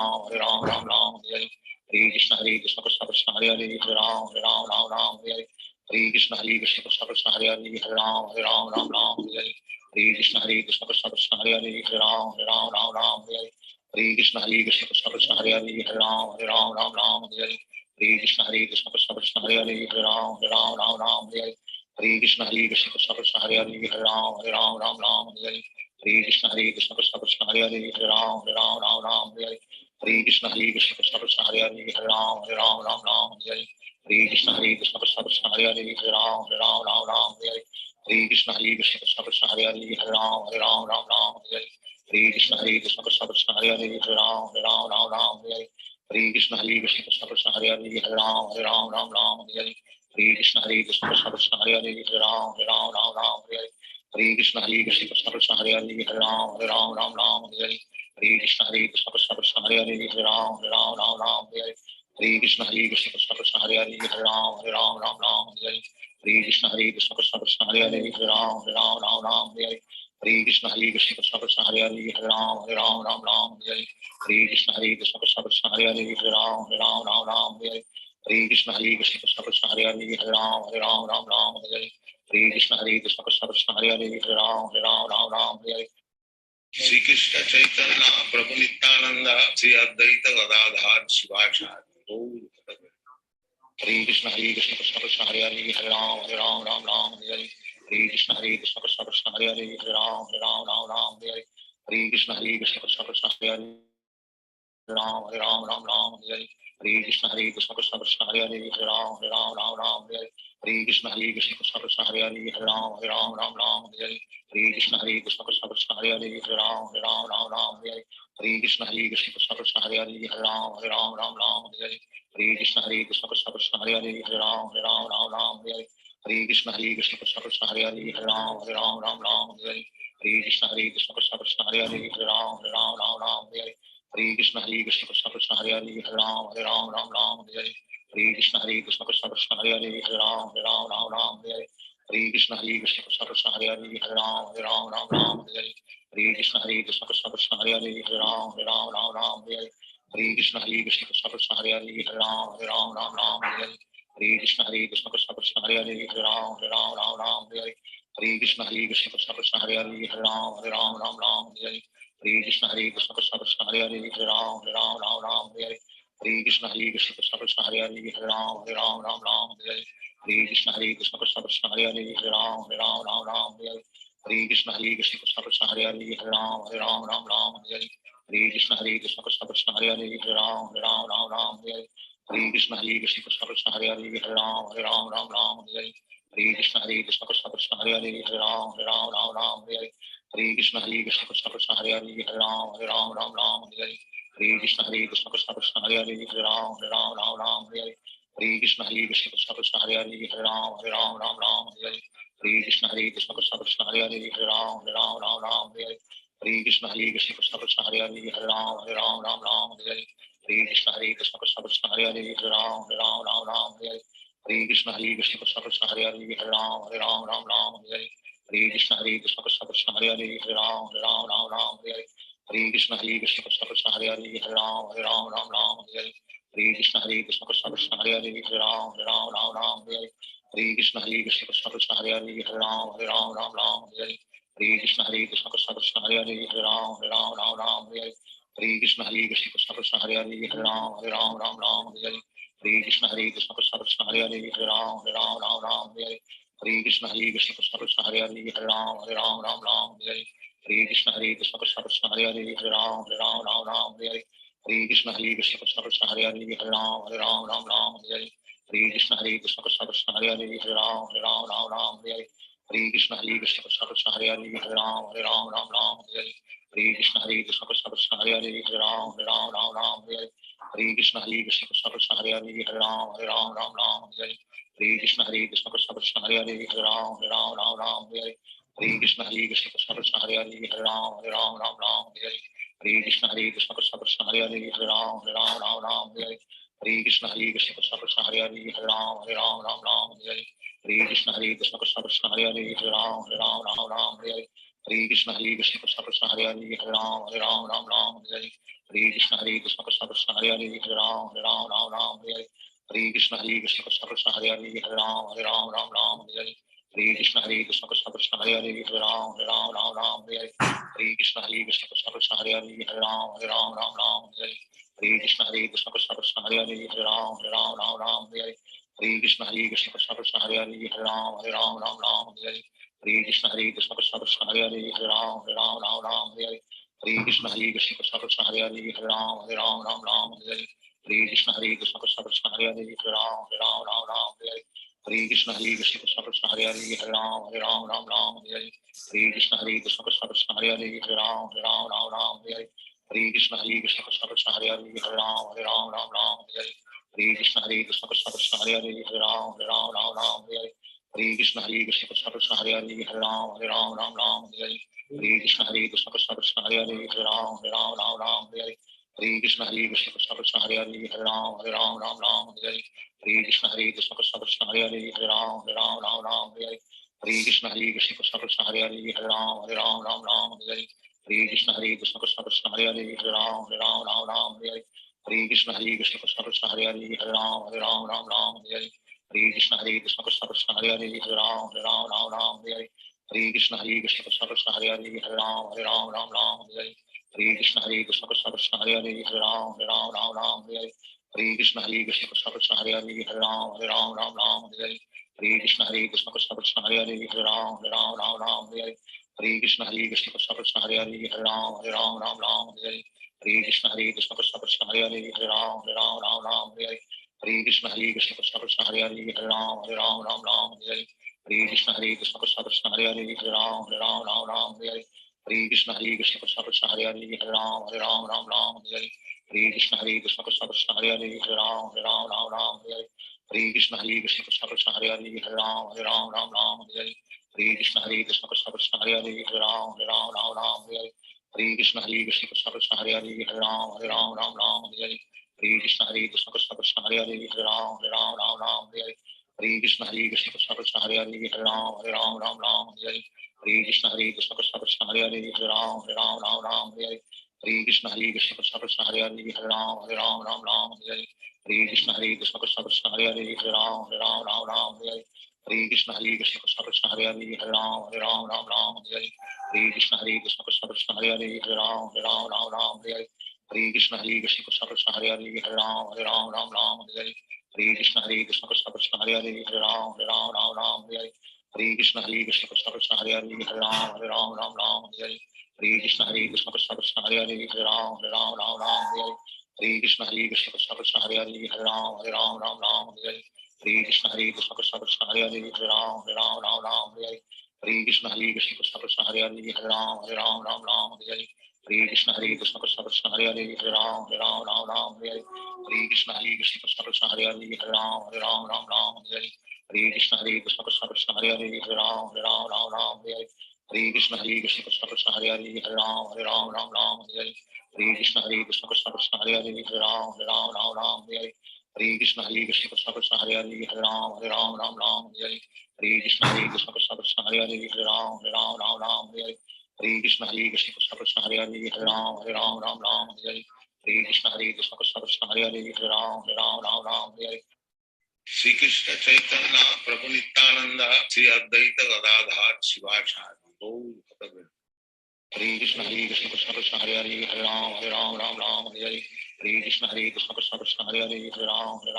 Ram Ram Hare Hare Hare Krishna Krishna Krishna Hare Hare Hare Ram Ram Hare Hare Hare Krishna Krishna Krishna Hare Hare Hare Ram Ram Hare Hare Hare Krishna Krishna Krishna Hare Hare Hare Ram Ram Hare Hare Hare Krishna Krishna Krishna Hare Hare Hare Ram Ram Hare Hare Hare Krishna Krishna Krishna Hare Hare Hare Ram Ram Hare Hare Hare Krishna Krishna Krishna Hare Hare Hare Ram Ram Hare Hare Hare Krishna Krishna Krishna Hare Hare Hare Ram Ram Hare Hare Hare Krishna Krishna Krishna Hare Hare Hare Ram Ram Hare Hare Hare Krishna Krishna Krishna Hare Hare Hare Ram Ram Hare Hare Hare Krishna Krishna Krishna Hare Hare Hare Ram Ram Hare Hare Hare Krishna Krishna Krishna Hare Hare Hare Ram Ram Hare Hare Hare Krishna Krishna Krishna Hare Hare Hare Ram Ram Hare Hare Hare Krishna Krishna Krishna Hare Hare Hare Ram Ram Hare Hare Hare Krishna Krishna Krishna Hare Hare Hare Ram Ram Hare Hare Hare Krishna Krishna Krishna Hare Hare Hare Ram Ram Hare Hare Hare Krishna Krishna Krishna Hare Hare Hare Ram Ram Hare Hare Hare Krishna Krishna Krishna Hare Hare Hare Ram Hare Hare Hare Krishna Krishna Krishna Hare Hare Hare Ram Hare Hare Hare Krishna Krishna Krishna Hare Hare Hare Ram Hare Hare Hare Krishna Krishna Krishna Hare Hare Hare Ram Hare Hare Hare Krishna Krishna Krishna Hare Hare Hare Ram Hare Hare Hare Krishna Krishna Krishna Hare Hare Hare Ram Hare Hare Shri Krishna Chaitanya Prabhu Nityananda Shri Advaita Gadadhar Shivachari Hare Krishna Krishna Krishna Hare Hare Hare Ram Ram Hare Hare Hare Krishna Krishna Krishna Hare Hare Hare Ram Hare Hare Hare Krishna Krishna Krishna Hare Hare Ram Hare Hare Krishna Krishna Krishna Hare Hare Hare Ram Hare Hare Krishna Krishna Krishna Hare Hare Hare Ram Hare Hare Hare Krishna Krishna Krishna Hare Hare Hare Ram Hare Hare Hare Krishna Krishna Krishna Hare Hare Hare Ram Hare Hare Hare Krishna Krishna Krishna Hare Hare Hare Ram Hare Hare Hare Krishna Krishna Krishna Hare Hare Hare Ram Hare Hare Hare Krishna Krishna Krishna Hare Hare Hare Ram Hare Hare Hare Krishna Krishna Krishna Hare Hare Hare Ram Hare Hare Hare Krishna Krishna Krishna Hare Hare Hare Ram Hare Hare Hare Krishna Krishna Krishna Hare Hare Hare Ram Hare Hare Krishna Krishna Krishna Hare Hare Hare Ram Hare Hare Krishna Krishna Krishna Hare Hare Hare Ram Hare Hare Krishna Krishna Krishna Hare Hare Hare Ram Hare Hare Krishna Krishna Krishna Hare Hare Hare Ram Hare Hare Krishna Krishna Krishna Hare Hare Hare Ram Hare Hare Krishna Krishna Krishna Hare Hare Hare Ram Hare Hare Krishna Krishna Krishna Hare Hare Hare Ram Hare Krishna Krishna Krishna Hare Hare Hare Ram Hare Krishna Krishna Krishna Hare Hare Hare Ram Hare Krishna Krishna Krishna Hare Hare Hare Ram Hare Krishna Krishna Krishna Hare Hare Hare Ram Hare Krishna Krishna Krishna Hare Hare Hare Ram Hare Krishna Krishna Krishna Hare Hare Hare Ram Hare Krishna Krishna Krishna Hare Hare Hare Ram Hare Krishna Krishna Krishna Hare Hare Hare Ram Hare Krishna Krishna Krishna Hare Hare Hare Ram Hare Krishna Krishna Krishna Hare Hare Hare Ram Hare Krishna Krishna Krishna Hare Hare Hare Ram Hare Krishna Krishna Krishna Hare Hare Hare Ram Hare Krishna Krishna Krishna Hare Hare Hare Ram Hare Krishna Krishna Krishna Hare Hare Hare Ram Hare Krishna Krishna Krishna Hare Hare Hare Ram Hare Krishna Krishna Krishna Hare Hare Hare Ram Hare Krishna Krishna Krishna Hare Hare Hare Ram Hare Krishna Krishna Krishna Hare Hare Hare Ram Hare Krishna Krishna Krishna Hare Hare Hare Ram Hare Hare Krishna Krishna Krishna Hare Hare Hare Ram Ram Ram Hare Hare Hare Krishna Krishna Krishna Hare Hare Hare Ram Ram Hare Hare Hare Krishna Krishna Krishna Hare Hare Hare Ram Ram Hare Hare Hare Krishna Krishna Krishna Hare Hare Hare Ram Ram Hare Hare Hare Krishna Krishna Krishna Hare Hare Hare Ram Ram Hare Hare Hare Krishna Krishna Krishna Hare Hare Hare Ram Ram Hare Hare Hare Krishna Krishna Krishna Hare Hare Hare Ram Ram Hare Hare Hare Krishna Krishna Krishna Hare Hare Hare Ram Ram Hare Hare Hare Krishna Krishna Krishna Hare Hare Hare Ram Ram Hare Hare Hare Krishna Krishna Krishna Hare Hare Hare Ram Ram Hare Hare Hare Krishna Krishna Krishna Hare Hare Hare Ram Ram Hare Hare Hare Krishna Krishna Krishna Hare Hare Hare Ram Ram Hare Hare Hare Krishna Krishna Krishna Hare Hare Hare Ram Ram Hare Hare Hare Krishna Krishna Krishna Hare Hare Hare Ram Ram Hare Hare Hare Krishna Krishna Krishna Hare Hare Hare Ram Ram Hare Hare Hare Krishna Krishna Krishna Hare Hare Hare Ram Ram Hare Hare Hare Krishna Krishna Krishna Hare Hare Hare Ram Ram Hare Hare Hare Krishna Krishna Krishna Hare Hare Hare Ram Ram Hare Hare Hare Krishna Krishna Krishna Hare Hare Hare Ram Ram Hare Hare Hare Krishna Krishna Krishna Hare Hare Hare Ram Ram Hare Hare Hare Krishna Krishna Krishna Hare Hare Hare Ram Ram Hare Hare Hare Krishna Krishna Krishna Hare Hare Hare Ram Ram Hare Hare Hare Krishna Krishna Krishna Hare Hare Hare Ram Ram Hare Hare Hare Krishna Krishna Krishna Hare Hare Hare Ram Ram Hare Hare Hare Krishna Krishna Krishna Hare Hare Hare Ram Ram Hare Hare Hare Krishna Krishna Krishna Hare Hare Hare Ram Ram Hare Hare Hare Krishna Krishna Krishna Hare Hare Hare Ram Ram Hare Hare Hare Krishna Krishna Krishna Hare Hare Hare Ram Ram Hare Hare Hare Krishna Krishna Krishna Hare Hare Hare Ram Ram Hare Hare Hare Krishna Krishna Krishna Hare Hare Hare Ram Ram Hare Hare Hare Krishna Krishna Krishna Hare Hare Hare Ram Ram Hare Hare Hare Krishna Krishna Krishna Hare Hare Hare Ram Ram Hare Hare Hare Krishna Krishna Krishna Hare Hare Hare Ram Ram Hare Hare Hare Krishna Krishna Krishna Hare Hare Hare Ram Ram Hare Hare Hare Krishna Krishna Krishna Hare Hare Hare Ram Ram Hare Hare Hare Krishna Krishna Krishna Hare Hare Hare Ram Ram Hare Hare Hare Krishna Krishna Krishna Hare Hare Hare Ram Ram Hare Hare Hare Krishna Krishna Krishna Hare Hare Hare Ram Ram Hare Hare Hare Krishna Krishna Krishna Hare Hare Hare Ram Ram Hare Hare Hare Krishna Krishna Krishna Hare Hare Hare Ram Ram Hare Hare Hare Krishna Krishna Krishna Hare Hare Hare Ram Ram Hare Hare Hare Krishna Krishna Krishna Hare Hare Hare Ram Ram Hare Hare Hare Krishna Krishna Krishna Hare Hare Hare Ram Ram Hare Hare Hare Krishna Krishna Krishna Hare Hare Hare Ram Ram Hare Hare Hare Krishna Krishna Krishna Hare Hare Hare Ram Ram Hare Hare Hare Krishna Krishna Krishna Hare Hare Hare Ram Ram Hare Hare Hare Krishna Krishna Krishna Hare Hare Hare Ram Ram Hare Hare Hare Krishna Krishna Krishna Hare Hare Hare Ram Ram Hare Hare Hare Krishna Krishna Krishna Hare Hare Hare Ram Ram Hare Hare Hare Krishna Krishna Krishna Hare Hare Hare Ram Ram Hare Hare Hare Krishna Krishna Krishna Hare Hare Hare Ram Ram Hare Hare Hare Krishna Krishna Krishna Hare Hare Hare Ram Ram Hare Hare Hare Krishna Krishna Krishna Hare Hare Hare Ram Ram Hare Hare Hare Krishna Krishna Krishna Hare Hare Hare Ram Ram Hare Hare Hare Krishna Krishna Krishna Hare Hare Hare Ram Ram Hare Hare Hare Krishna Krishna Krishna Hare Hare Hare Ram Ram Hare Hare Hare Krishna Krishna Krishna Hare Hare Hare Ram Hare Hare Hare Krishna Krishna Krishna Hare Hare Hare Ram Hare Hare Hare Krishna Krishna Krishna Hare Hare Hare Ram Hare Hare Hare Krishna Krishna Krishna Hare Hare Hare Ram Hare Hare Hare Krishna Krishna Krishna Hare Hare Hare Ram Hare Hare Hare Krishna Krishna Krishna Hare Hare Hare Ram Hare Hare Hare Krishna Krishna Krishna Hare Hare Hare Ram Hare Hare Hare Krishna Krishna Krishna Hare Hare Hare Ram Hare Hare Krishna Krishna Krishna Hare Hare Hare Ram Hare Hare Hare Krishna Krishna Krishna Hare Hare Hare Ram Hare Hare Hare Krishna Krishna Krishna Hare Hare Hare Ram Hare Hare Krishna Krishna Krishna Hare Hare Hare Ram Hare Hare Hare Krishna Krishna Krishna Hare Hare Hare Ram Hare Hare Krishna Krishna Krishna Hare Hare Hare Ram Hare Shri Krishna Chaitanya Prabhu Nityananda Shri Advaita Gadadhar Shivachari Gaur Bhakta Hare Krishna Krishna Krishna Hare Hare Hare Ram Hare Hare Hare Krishna Krishna Krishna Hare Hare Hare Ram Hare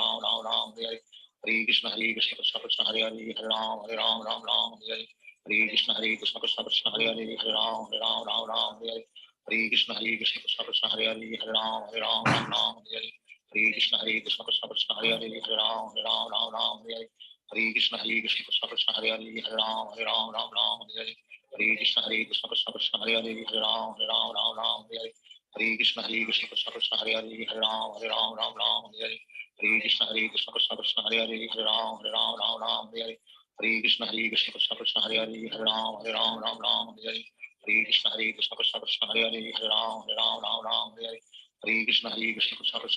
Hare Hare Krishna Krishna Krishna Hare Hare Hare Ram Ram Ram Hare Hare Hare Krishna Krishna Krishna Hare Hare Hare Ram Ram Hare Hare Hare Krishna Krishna Krishna Hare Hare Hare Ram Ram Hare Hare Hare Krishna Krishna Krishna Hare Hare Hare Ram Ram Hare Hare Hare Krishna Krishna Krishna Hare Hare Hare Ram Ram Hare Hare Hare Krishna Krishna Krishna Hare Hare Hare Ram Ram Hare Hare Hare Krishna Krishna Krishna Hare Hare Hare Ram Ram Hare Hare Hare Krishna Krishna Krishna Hare Hare Hare Ram Ram Hare Hare Hare Krishna Krishna Krishna Hare Hare Hare Ram Ram Hare Hare Hare Krishna Krishna Krishna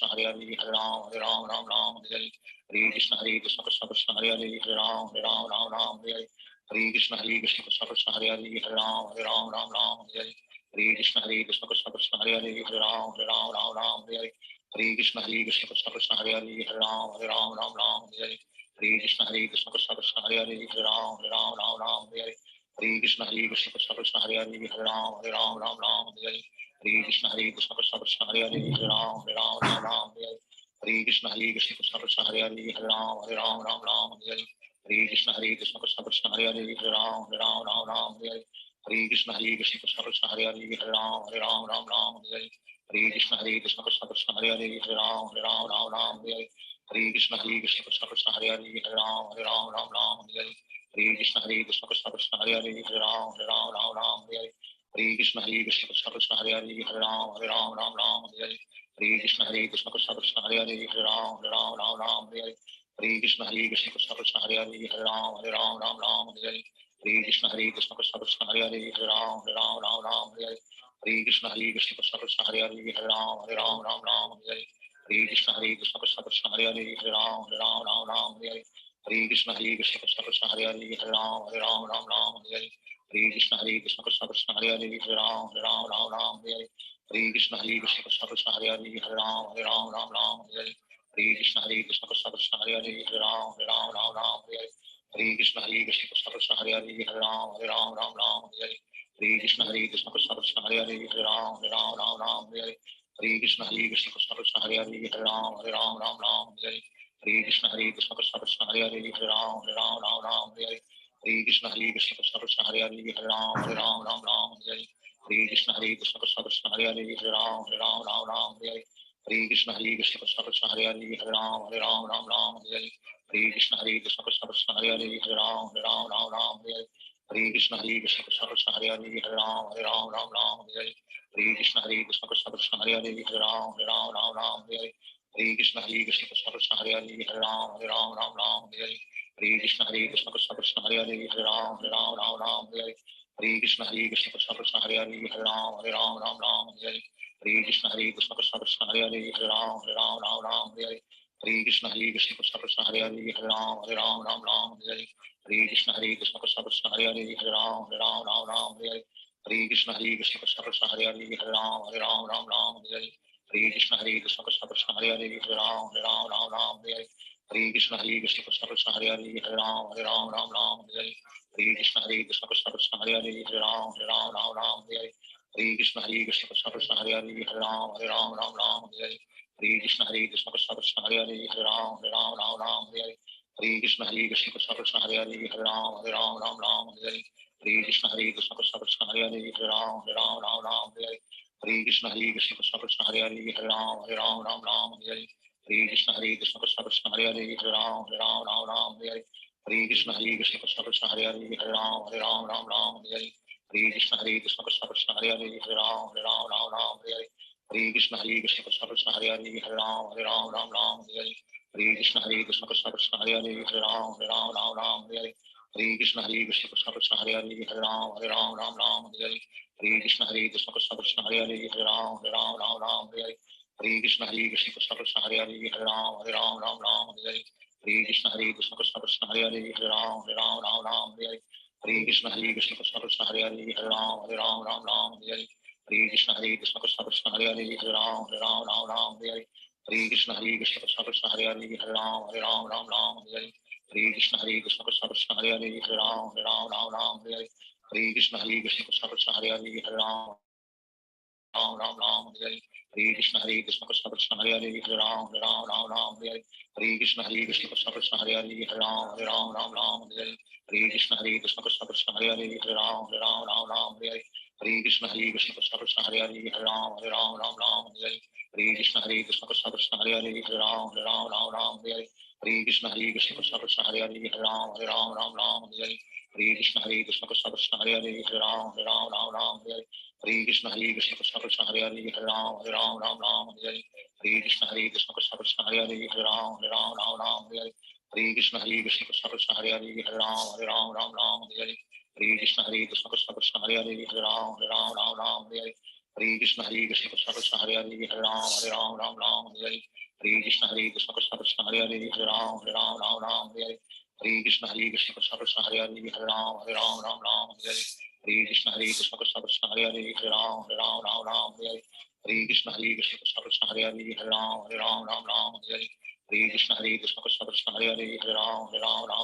Hare Hare Hare Ram Ram Hare Hare Hare Krishna Krishna Krishna Hare Hare Hare Ram Ram Hare Hare Hare Krishna Krishna Krishna Hare Hare Hare Ram Ram Hare Hare Hare Krishna Krishna Krishna Hare Hare Hare Ram Ram Hare Hare Hare Krishna Krishna Krishna Hare Hare Hare Ram Ram Hare Hare Hare Krishna Krishna Krishna Hare Hare Hare Ram Ram Hare Hare Hare Krishna Krishna Krishna Hare Hare Hare Ram Ram Hare Hare Hare Krishna Krishna Krishna Hare Hare Hare Ram Ram Hare Hare Hare Krishna Krishna Krishna Hare Hare Hare Ram Ram Hare Hare Hare Krishna Krishna Krishna Hare Hare Hare Ram Hare Hare Hare Krishna Krishna Krishna Hare Hare Hare Ram Ram Hare Hare Hare Krishna Krishna Krishna Hare Hare Hare Ram Ram Hare Hare Hare Krishna Krishna Krishna Hare Hare Hare Ram Ram Hare Hare Hare Krishna Krishna Krishna Hare Hare Hare Ram Ram Hare Hare Hare Krishna Krishna Krishna Hare Hare Hare Ram Ram Hare Hare Hare Krishna Krishna Krishna Hare Hare Hare Ram Ram Hare Hare Hare Krishna Krishna Krishna Hare Hare Hare Ram Ram Hare Hare Hare Krishna Krishna Krishna Hare Hare Hare Ram Ram Hare Hare Hare Krishna Krishna Krishna Hare Hare Hare Ram Ram Hare Hare Hare Krishna Krishna Krishna Hare Hare Hare Ram Ram Hare Hare Hare Krishna Krishna Krishna Hare Hare Hare Ram Ram Hare Hare Hare Krishna Krishna Krishna Hare Hare Hare Ram Ram Hare Hare Hare Krishna Krishna Krishna Hare Hare Hare Ram Ram Hare Hare Hare Krishna Krishna Krishna Hare Hare Hare Ram Ram Hare Hare Hare Krishna Krishna Krishna Hare Hare Hare Ram Ram Hare Hare Hare Krishna Krishna Krishna Hare Hare Hare Ram Ram Hare Hare Hare Krishna Krishna Krishna Hare Hare Hare Ram Ram Hare Hare Hare Krishna Krishna Krishna Hare Hare Hare Ram Ram Hare Hare Hare Krishna Krishna Krishna Hare Hare Hare Ram Ram Hare Hare Hare Krishna Krishna Krishna Hare Hare Hare Ram Ram Hare Hare Hare Krishna Krishna Krishna Hare Hare Hare Ram Ram Hare Hare Hare Krishna Krishna Krishna Hare Hare Hare Ram Ram Hare Hare Hare Krishna Krishna Krishna Hare Hare Hare Ram Ram Hare Hare Hare Krishna Krishna Krishna Hare Hare Hare Ram Ram Hare Hare Hare Krishna Krishna Krishna Hare Hare Hare Ram Ram Hare Hare Hare Krishna Krishna Krishna Hare Hare Hare Ram Ram Hare Hare Hare Krishna Krishna Krishna Hare Hare Hare Ram Ram Hare Hare Hare Krishna Krishna Krishna Hare Hare Hare Ram Ram Hare Hare Hare Krishna Krishna Krishna Hare Hare Hare Ram Ram Hare Hare Hare Krishna Krishna Krishna Hare Hare Hare Ram Hare Hare Hare Krishna Krishna Krishna Hare Hare Hare Ram Hare Hare Hare Krishna Krishna Krishna Hare Hare Hare Ram Hare Hare Hare Krishna Krishna Krishna Hare Hare Hare Ram Hare Hare Hare Krishna Krishna Krishna Hare Hare Hare Ram Hare Hare Hare Krishna Krishna Krishna Hare Hare Hare Ram Hare Hare Hare Krishna Krishna Krishna Hare Hare Hare Ram Hare Hare Hare Krishna Krishna Krishna Hare Hare Hare Ram Hare Hare Hare Krishna Krishna Krishna Hare Hare Hare Ram Hare Hare Krishna Krishna Krishna Hare Hare Hare Ram Hare Hare Krishna Krishna Krishna Hare Hare Hare Ram Hare Hare Krishna Krishna Krishna Hare Hare Hare Ram Hare Hare Krishna Krishna Krishna Hare Hare Hare Ram Hare Hare Krishna Krishna Krishna Hare Hare Hare Ram Hare Hare Krishna Krishna Krishna Hare Hare Hare Ram Hare Hare Krishna Krishna Krishna Hare Hare Hare Ram Hare Hare Krishna Krishna Krishna Hare Hare Hare Ram Hare Hare Krishna Krishna Krishna Hare Hare Hare Ram Hare Hare Krishna Krishna Krishna Hare Hare Hare Ram Hare Hare Krishna Krishna Krishna Hare Hare Hare Ram Hare Hare Krishna Krishna Krishna Hare Hare Hare Ram Hare Hare Krishna Krishna Krishna Hare Hare Hare Ram Hare Hare Krishna Krishna Krishna Hare Hare Hare Ram Hare Hare Krishna Krishna Krishna Hare Hare Hare Ram Hare Hare Krishna Krishna Krishna Hare Hare Hare Ram Hare Hare Hare Krishna Krishna Krishna Hare Hare Hare Ram Ram Ram Hare Hare Krishna Krishna Krishna Hare Hare Hare Ram Ram Hare Hare Krishna Krishna Krishna Hare Hare Hare Ram Ram Hare Hare Krishna Krishna Krishna Hare Hare Hare Ram Ram Hare Hare Krishna Krishna Krishna Hare Hare Hare Ram Ram Hare Hare Krishna Krishna Krishna Hare Hare Hare Ram Ram Hare Hare Krishna Krishna Krishna Krishna Hare Hare Hare Ram Ram Hare Hare Krishna Krishna Krishna Hare Hare Hare Ram Ram Hare Hare Krishna Krishna Krishna Krishna Hare Hare Hare Ram Ram Hare Hare Krishna Krishna Krishna Krishna Hare Hare Hare Ram Hare Hare Krishna Krishna Krishna Krishna Hare Hare Hare Ram Hare Hare Krishna Krishna Krishna Krishna Hare Hare Hare Ram Hare Hare Krishna Krishna Krishna Krishna Hare Hare Hare Ram Hare Hare Krishna Krishna Krishna Krishna Hare Hare Hare Ram Hare Hare Krishna Krishna Krishna Krishna Hare Hare Hare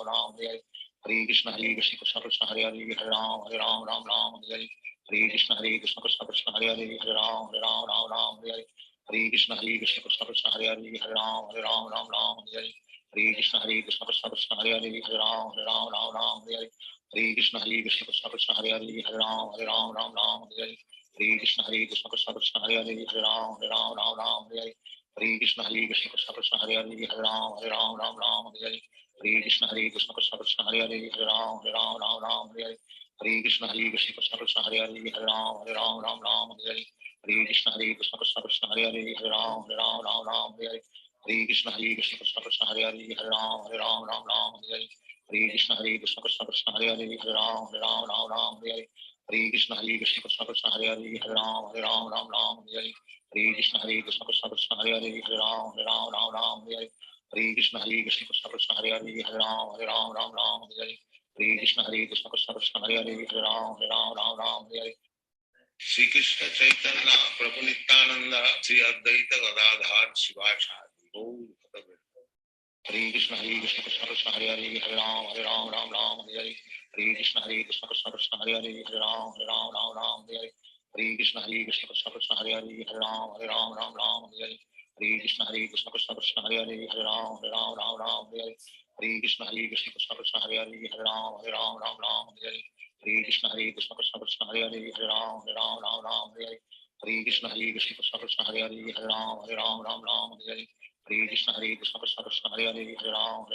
Ram Hare Hare Krishna Krishna Krishna Krishna Hare Hare Hare Ram Hare Hare Krishna Krishna Krishna Krishna Hare Hare Hare Ram Hare Hare Krishna Krishna Krishna Krishna Hare Hare Hare Ram Hare Hare Krishna Krishna Krishna Krishna Hare Hare Hare Ram Hare Hare Krishna Krishna Krishna Krishna Hare Hare Hare Ram Hare Hare Krishna Krishna Krishna Krishna Hare Hare Hare Ram Hare Hare Krishna Krishna Krishna Krishna Hare Hare Hare Ram Hare Hare Krishna Krishna Krishna Krishna Hare Hare Hare Ram Hare Krishna Krishna Krishna Krishna Hare Hare Hare Ram Hare Krishna Krishna Krishna Krishna Hare Hare Hare Ram Hare Krishna Krishna Krishna Krishna Hare Hare Hare Ram Hare Krishna Krishna Krishna Krishna Hare Hare Hare Ram Hare Krishna Krishna Krishna Krishna Hare Hare Hare Ram Hare Krishna Krishna Krishna Krishna Hare Hare Hare Ram Hare Krishna Krishna Krishna Krishna Hare Hare Hare Ram Hare Krishna Krishna Krishna Krishna Hare Hare Hare Ram Hare Krishna Krishna Krishna Krishna Hare Hare Hare Ram Hare Krishna Krishna Krishna Krishna Hare Hare Hare Ram Hare Shri Krishna Chaitanya Prabhu Nityananda Sri Advaita Gadadhar Shivasadi Gaur Bhakta Hare Krishna Krishna Krishna Hare Hare Hare Ram Hare Hare Krishna Krishna Krishna Hare Hare Hare Ram Hare Krishna Krishna Krishna Hare Hare Hare Ram Hare Krishna Krishna Krishna Hare Hare Hare Ram Hare Krishna Krishna Krishna Hare Hare Hare Ram Hare Krishna Krishna Krishna Hare Hare Hare Ram Hare Krishna Krishna Krishna Hare Hare Hare Ram Hare Krishna Krishna Krishna Hare Hare Hare Ram Hare Krishna Krishna Krishna Hare Hare Hare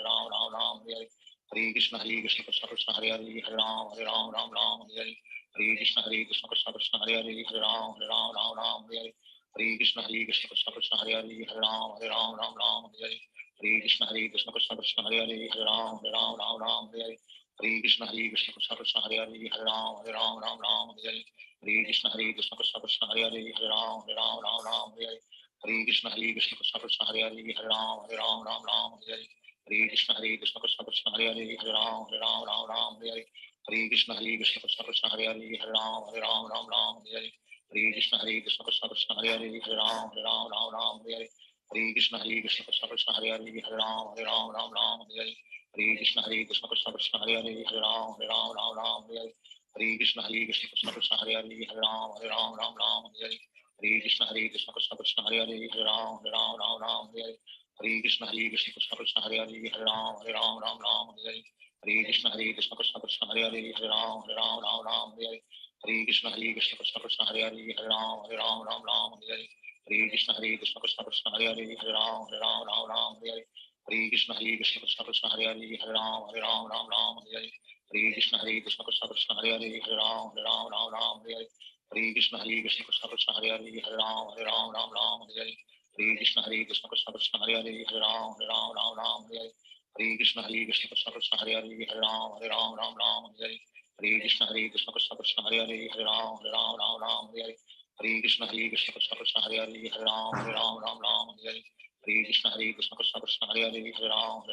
Ram Hare Krishna Krishna Krishna Hare Hare Hare Ram Hare Krishna Krishna Krishna Hare Hare Hare Ram Hare Krishna Krishna Krishna Hare Hare Hare Ram Hare Krishna Krishna Krishna Hare Hare Hare Ram Hare Krishna Krishna Krishna Hare Hare Hare Ram Hare Krishna Krishna Krishna Hare Hare Hare Ram Hare Krishna Krishna Krishna Hare Hare Hare Ram Hare Krishna Krishna Krishna Hare Hare Hare Ram Hare Krishna Krishna Krishna Hare Hare Hare Ram Hare Krishna Krishna Krishna Hare Hare Hare Ram Hare Krishna Krishna Krishna Hare Hare Hare Ram Hare Krishna Krishna Krishna Hare Hare Hare Ram Hare Krishna Krishna Krishna Hare Hare Hare Ram Hare Krishna Krishna Krishna Hare Hare Hare Ram Hare Krishna Krishna Krishna Hare Hare Hare Ram Hare Krishna Krishna Krishna Hare Hare Hare Ram Hare Krishna Krishna Krishna Hare Hare Hare Ram Hare Krishna Krishna Krishna Hare Hare Hare Ram Hare Krishna Krishna Krishna Hare Hare Hare Ram Hare Krishna Krishna Krishna Hare Hare Hare Ram Hare Krishna Krishna Krishna Hare Hare Hare Ram Hare Krishna Krishna Krishna Hare Hare Hare Ram Hare Krishna Krishna Krishna Hare Hare Hare Ram Hare Krishna Krishna Krishna Hare Hare Hare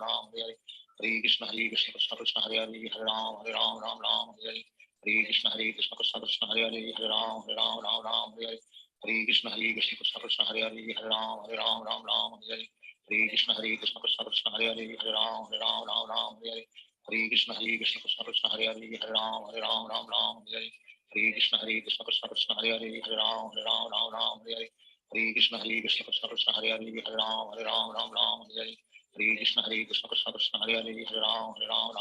Ram Hare Krishna Krishna Krishna Hare Hare Hare Ram Hare Krishna Krishna Krishna Hare Hare Hare Ram Hare Krishna Krishna Krishna Hare Hare Hare Ram Hare Krishna Krishna Krishna Hare Hare Hare Ram Hare Krishna Krishna Krishna Hare Hare Hare Ram Hare Krishna Krishna Krishna Hare Hare Hare Ram Hare Krishna Krishna Krishna Hare Hare Hare Ram Hare Hare Krishna Krishna Krishna Hare Hare Hare Ram Ram Ram Hare Hare Hare Krishna Krishna Krishna Hare Hare Hare Ram Ram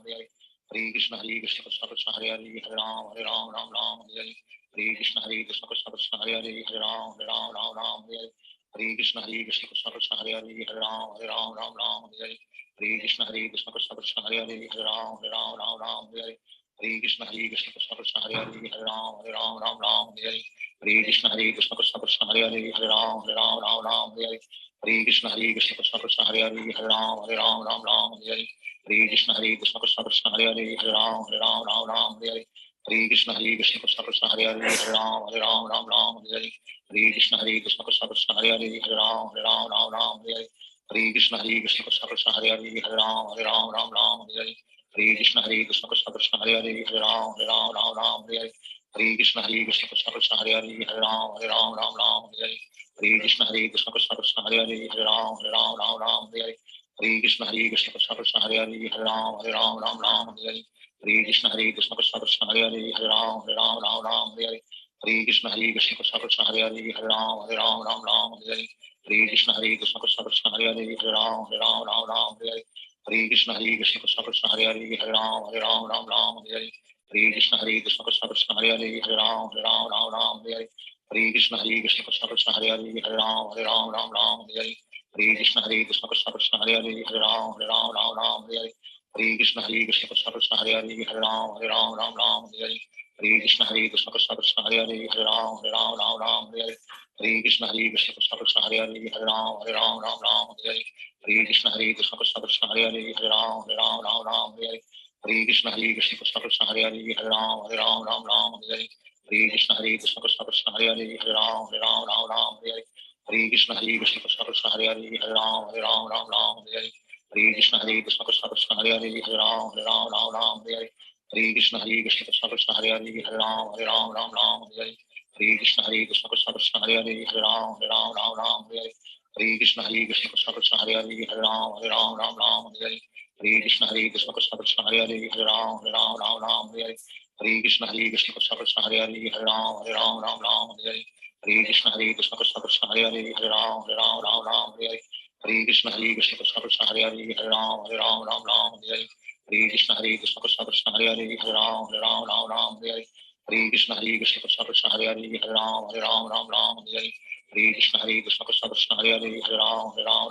Hare Hare Hare Krishna Krishna Krishna Hare Hare Hare Ram Ram Hare Hare Hare Krishna Krishna Krishna Hare Hare Hare Ram Ram Hare Hare Hare Krishna Krishna Krishna Hare Hare Hare Ram Ram Hare Hare Hare Krishna Krishna Krishna Hare Hare Hare Ram Ram Hare Hare Hare Krishna Krishna Krishna Hare Hare Hare Ram Hare Hare Hare Krishna Krishna Krishna Hare Hare Hare Ram Hare Hare Hare Krishna Krishna Krishna Hare Hare Hare Ram Hare Hare Hare Krishna Krishna Krishna Hare Hare Hare Ram Hare Hare Hare Krishna Krishna Krishna Hare Hare Hare Ram Hare Hare Hare Krishna Krishna Krishna Hare Hare Hare Ram Hare Hare Hare Krishna Krishna Krishna Hare Hare Hare Ram Hare Hare Hare Krishna Krishna Krishna Hare Hare Hare Ram Hare Hare Hare Krishna Krishna Krishna Hare Hare Hare Ram Hare Hare Hare Krishna Krishna Krishna Hare Hare Hare Ram Hare Hare Hare Krishna Krishna Krishna Hare Hare Hare Ram Hare Hare Hare Krishna Krishna Krishna Hare Hare Hare Ram Hare Hare Hare Krishna Krishna Krishna Hare Hare Hare Ram Hare Hare Krishna Krishna Krishna Hare Hare Hare Ram Hare Hare Krishna Krishna Krishna Hare Hare Hare Ram Hare Hare Krishna Krishna Krishna Hare Hare Hare Ram Hare Hare Krishna Krishna Krishna Hare Hare Hare Ram Hare Hare Krishna Krishna Krishna Hare Hare Hare Ram Hare Hare Krishna Krishna Krishna Hare Hare Hare Ram Hare Hare Krishna Krishna Krishna Hare Hare Hare Ram Hare Hare Krishna Krishna Krishna Hare Hare Hare Ram Hare Hare Krishna Krishna Krishna Hare Hare Hare Ram Hare Hare Krishna Krishna Krishna Hare Hare Hare Ram Hare Hare Krishna Krishna Krishna Hare Hare Hare Ram Hare Hare Krishna Krishna Krishna Hare Hare Hare Ram Hare Hare Krishna Krishna Krishna Hare Hare Hare Ram Hare Hare Krishna Krishna Krishna Hare Hare Hare Ram Hare Hare Krishna Krishna Krishna Hare Hare Hare Ram Hare Krishna Krishna Krishna Hare Hare Hare Ram Hare Krishna Krishna Krishna Hare Hare Hare Ram Hare Krishna Krishna Krishna Hare Hare Hare Ram Hare Krishna Krishna Krishna Hare Hare Hare Ram Hare Krishna Krishna Krishna Hare Hare Hare Ram Hare Krishna Krishna Krishna Hare Hare Hare Ram Hare Krishna Krishna Krishna Hare Hare Hare Ram Hare Krishna Krishna Krishna Hare Hare Hare Ram Hare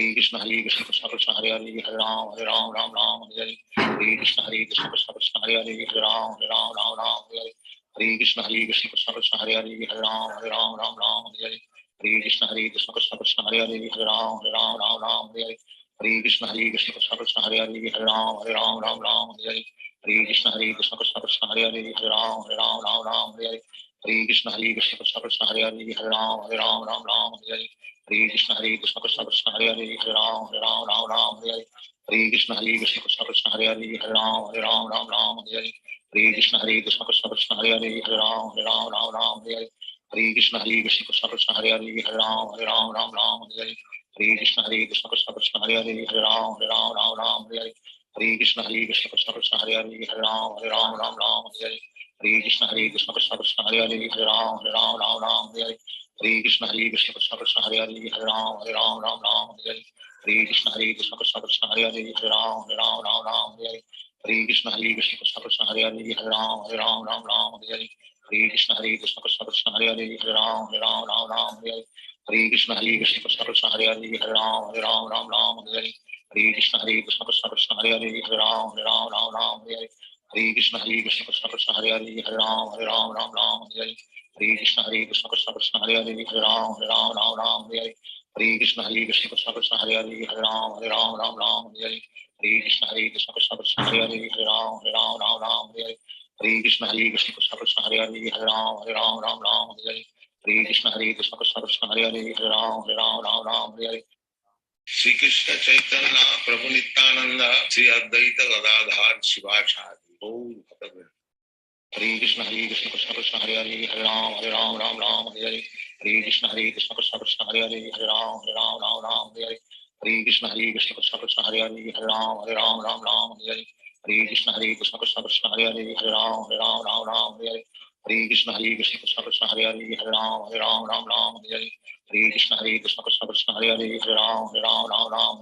Krishna Krishna Krishna Hare Hare Hare Ram Hare Krishna Krishna Krishna Hare Hare Hare Ram Hare Krishna Krishna Krishna Hare Hare Hare Ram Hare Krishna Krishna Krishna Hare Hare Hare Ram Hare Krishna Krishna Krishna Hare Hare Hare Ram Hare Krishna Krishna Krishna Hare Hare Hare Ram Hare Krishna Krishna Krishna Hare Hare Hare Ram Hare Krishna Krishna Krishna Hare Hare Hare Ram Hare Krishna Krishna Krishna Hare Hare Hare Ram Hare Krishna Krishna Krishna Hare Hare Hare Ram Hare Krishna Krishna Krishna Hare Hare Hare Ram Hare Krishna Krishna Krishna Hare Hare Hare Ram Hare Krishna Krishna Krishna Hare Hare Hare Ram Hare Krishna Krishna Krishna Hare Hare Hare Ram Hare Krishna Krishna Krishna Hare Hare Hare Ram Hare Krishna Krishna Krishna Hare Hare Hare Ram Hare Krishna Krishna Krishna Hare Hare Hare Ram Hare Krishna Krishna Krishna Hare Hare Hare Ram Hare Krishna Krishna Krishna Hare Hare Hare Ram Hare Krishna Krishna Krishna Hare Hare Hare Ram Hare Krishna Krishna Krishna Hare Hare Hare Ram Hare Krishna Krishna Krishna Hare Hare Hare Ram Hare Krishna Krishna Krishna Hare Hare Hare Ram Hare Krishna Krishna Krishna Hare Hare Hare Ram Hare Krishna Krishna Krishna Hare Hare Hare Ram Hare Krishna Krishna Krishna Hare Hare Hare Ram Hare Sri Krishna Chaitanya Prabhu Nityananda Sri Advaita Gadadhar Shivachari Gaur Bhakta Hare Krishna Krishna Krishna Hare Hare Hare Ram Hare Hare Krishna Krishna Krishna Hare Hare Hare Ram Hare Krishna Krishna Krishna Hare Hare Hare Ram Hare Krishna Krishna Krishna Hare Hare Hare Ram Hare Hare Krishna Krishna Krishna Hare Hare Hare Ram Ram Ram Hare Hare Hare Krishna Krishna Krishna Hare Hare Hare Ram Ram Hare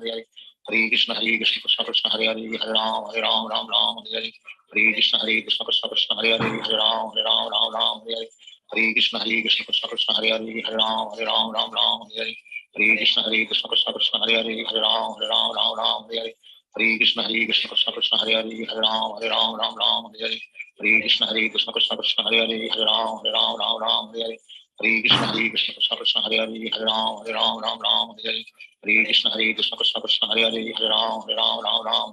Hare Hare Krishna Krishna Krishna Hare Hare Hare Ram Ram Hare Hare Hare Krishna Krishna Krishna Hare Hare Hare Ram Ram Hare Hare Hare Krishna Krishna Krishna Hare Hare Hare Ram Ram Hare Hare Hare Krishna Krishna Krishna Hare Hare Hare Ram Ram Hare Hare Hare Krishna Krishna Krishna Hare Hare Hare Ram Ram Hare Hare Hare Krishna Krishna Krishna Hare Hare Hare Ram Ram Hare Hare Hare Krishna Krishna Krishna Hare Hare Hare Ram Ram Hare Hare Hare Krishna Krishna Krishna Hare Hare Hare Ram Ram Hare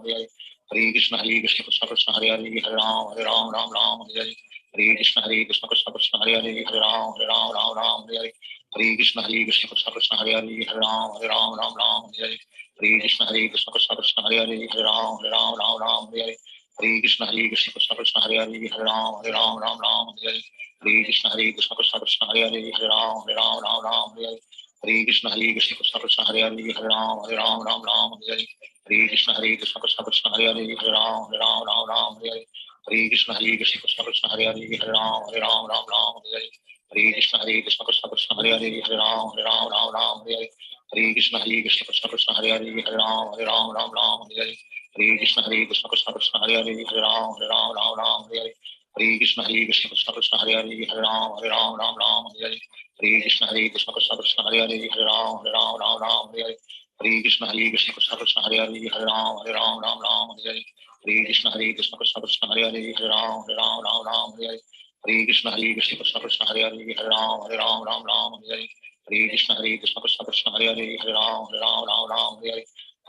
Hare Hare Krishna Krishna Krishna Hare Hare Hare Ram Ram Hare Hare Hare Krishna Krishna Krishna Hare Hare Hare Ram Ram Hare Hare Hare Krishna Krishna Krishna Hare Hare Hare Ram Ram Hare Hare Hare Krishna Krishna Krishna Hare Hare Hare Ram Ram Hare Hare Hare Krishna Krishna Krishna Hare Hare Hare Ram Ram Hare Hare Hare Krishna Krishna Krishna Hare Hare Hare Ram Ram Hare Hare Hare Krishna Krishna Krishna Hare Hare Hare Ram Ram Hare Hare Hare Krishna Krishna Krishna Hare Hare Hare Ram Ram Hare Hare Hare Krishna Krishna Krishna Hare Hare Hare Ram Ram Hare Hare Hare Krishna Krishna Krishna Hare Hare Hare Ram Ram Hare Hare Hare Krishna Krishna Krishna Hare Hare Hare Ram Ram Hare Hare Hare Krishna Krishna Krishna Hare Hare Hare Ram Ram Hare Hare Hare Krishna Krishna Krishna Hare Hare Hare Ram Ram Hare Hare Hare Krishna Krishna Krishna Hare Hare Hare Ram Ram Hare Hare Hare Krishna Krishna Krishna Hare Hare Hare Ram Ram Hare Hare Hare Krishna Krishna Krishna Hare Hare Hare Ram Ram Hare Hare Hare Krishna Krishna Krishna Hare Hare Hare Ram Ram Hare Hare Hare Krishna Krishna Krishna Hare Hare Hare Ram Ram Hare Hare Hare Krishna Krishna Krishna Hare Hare Hare Ram Ram Hare Hare Hare Krishna Krishna Krishna Hare Hare Hare Ram Ram Hare Hare Hare Krishna Krishna Krishna Hare Hare Hare Ram Ram Hare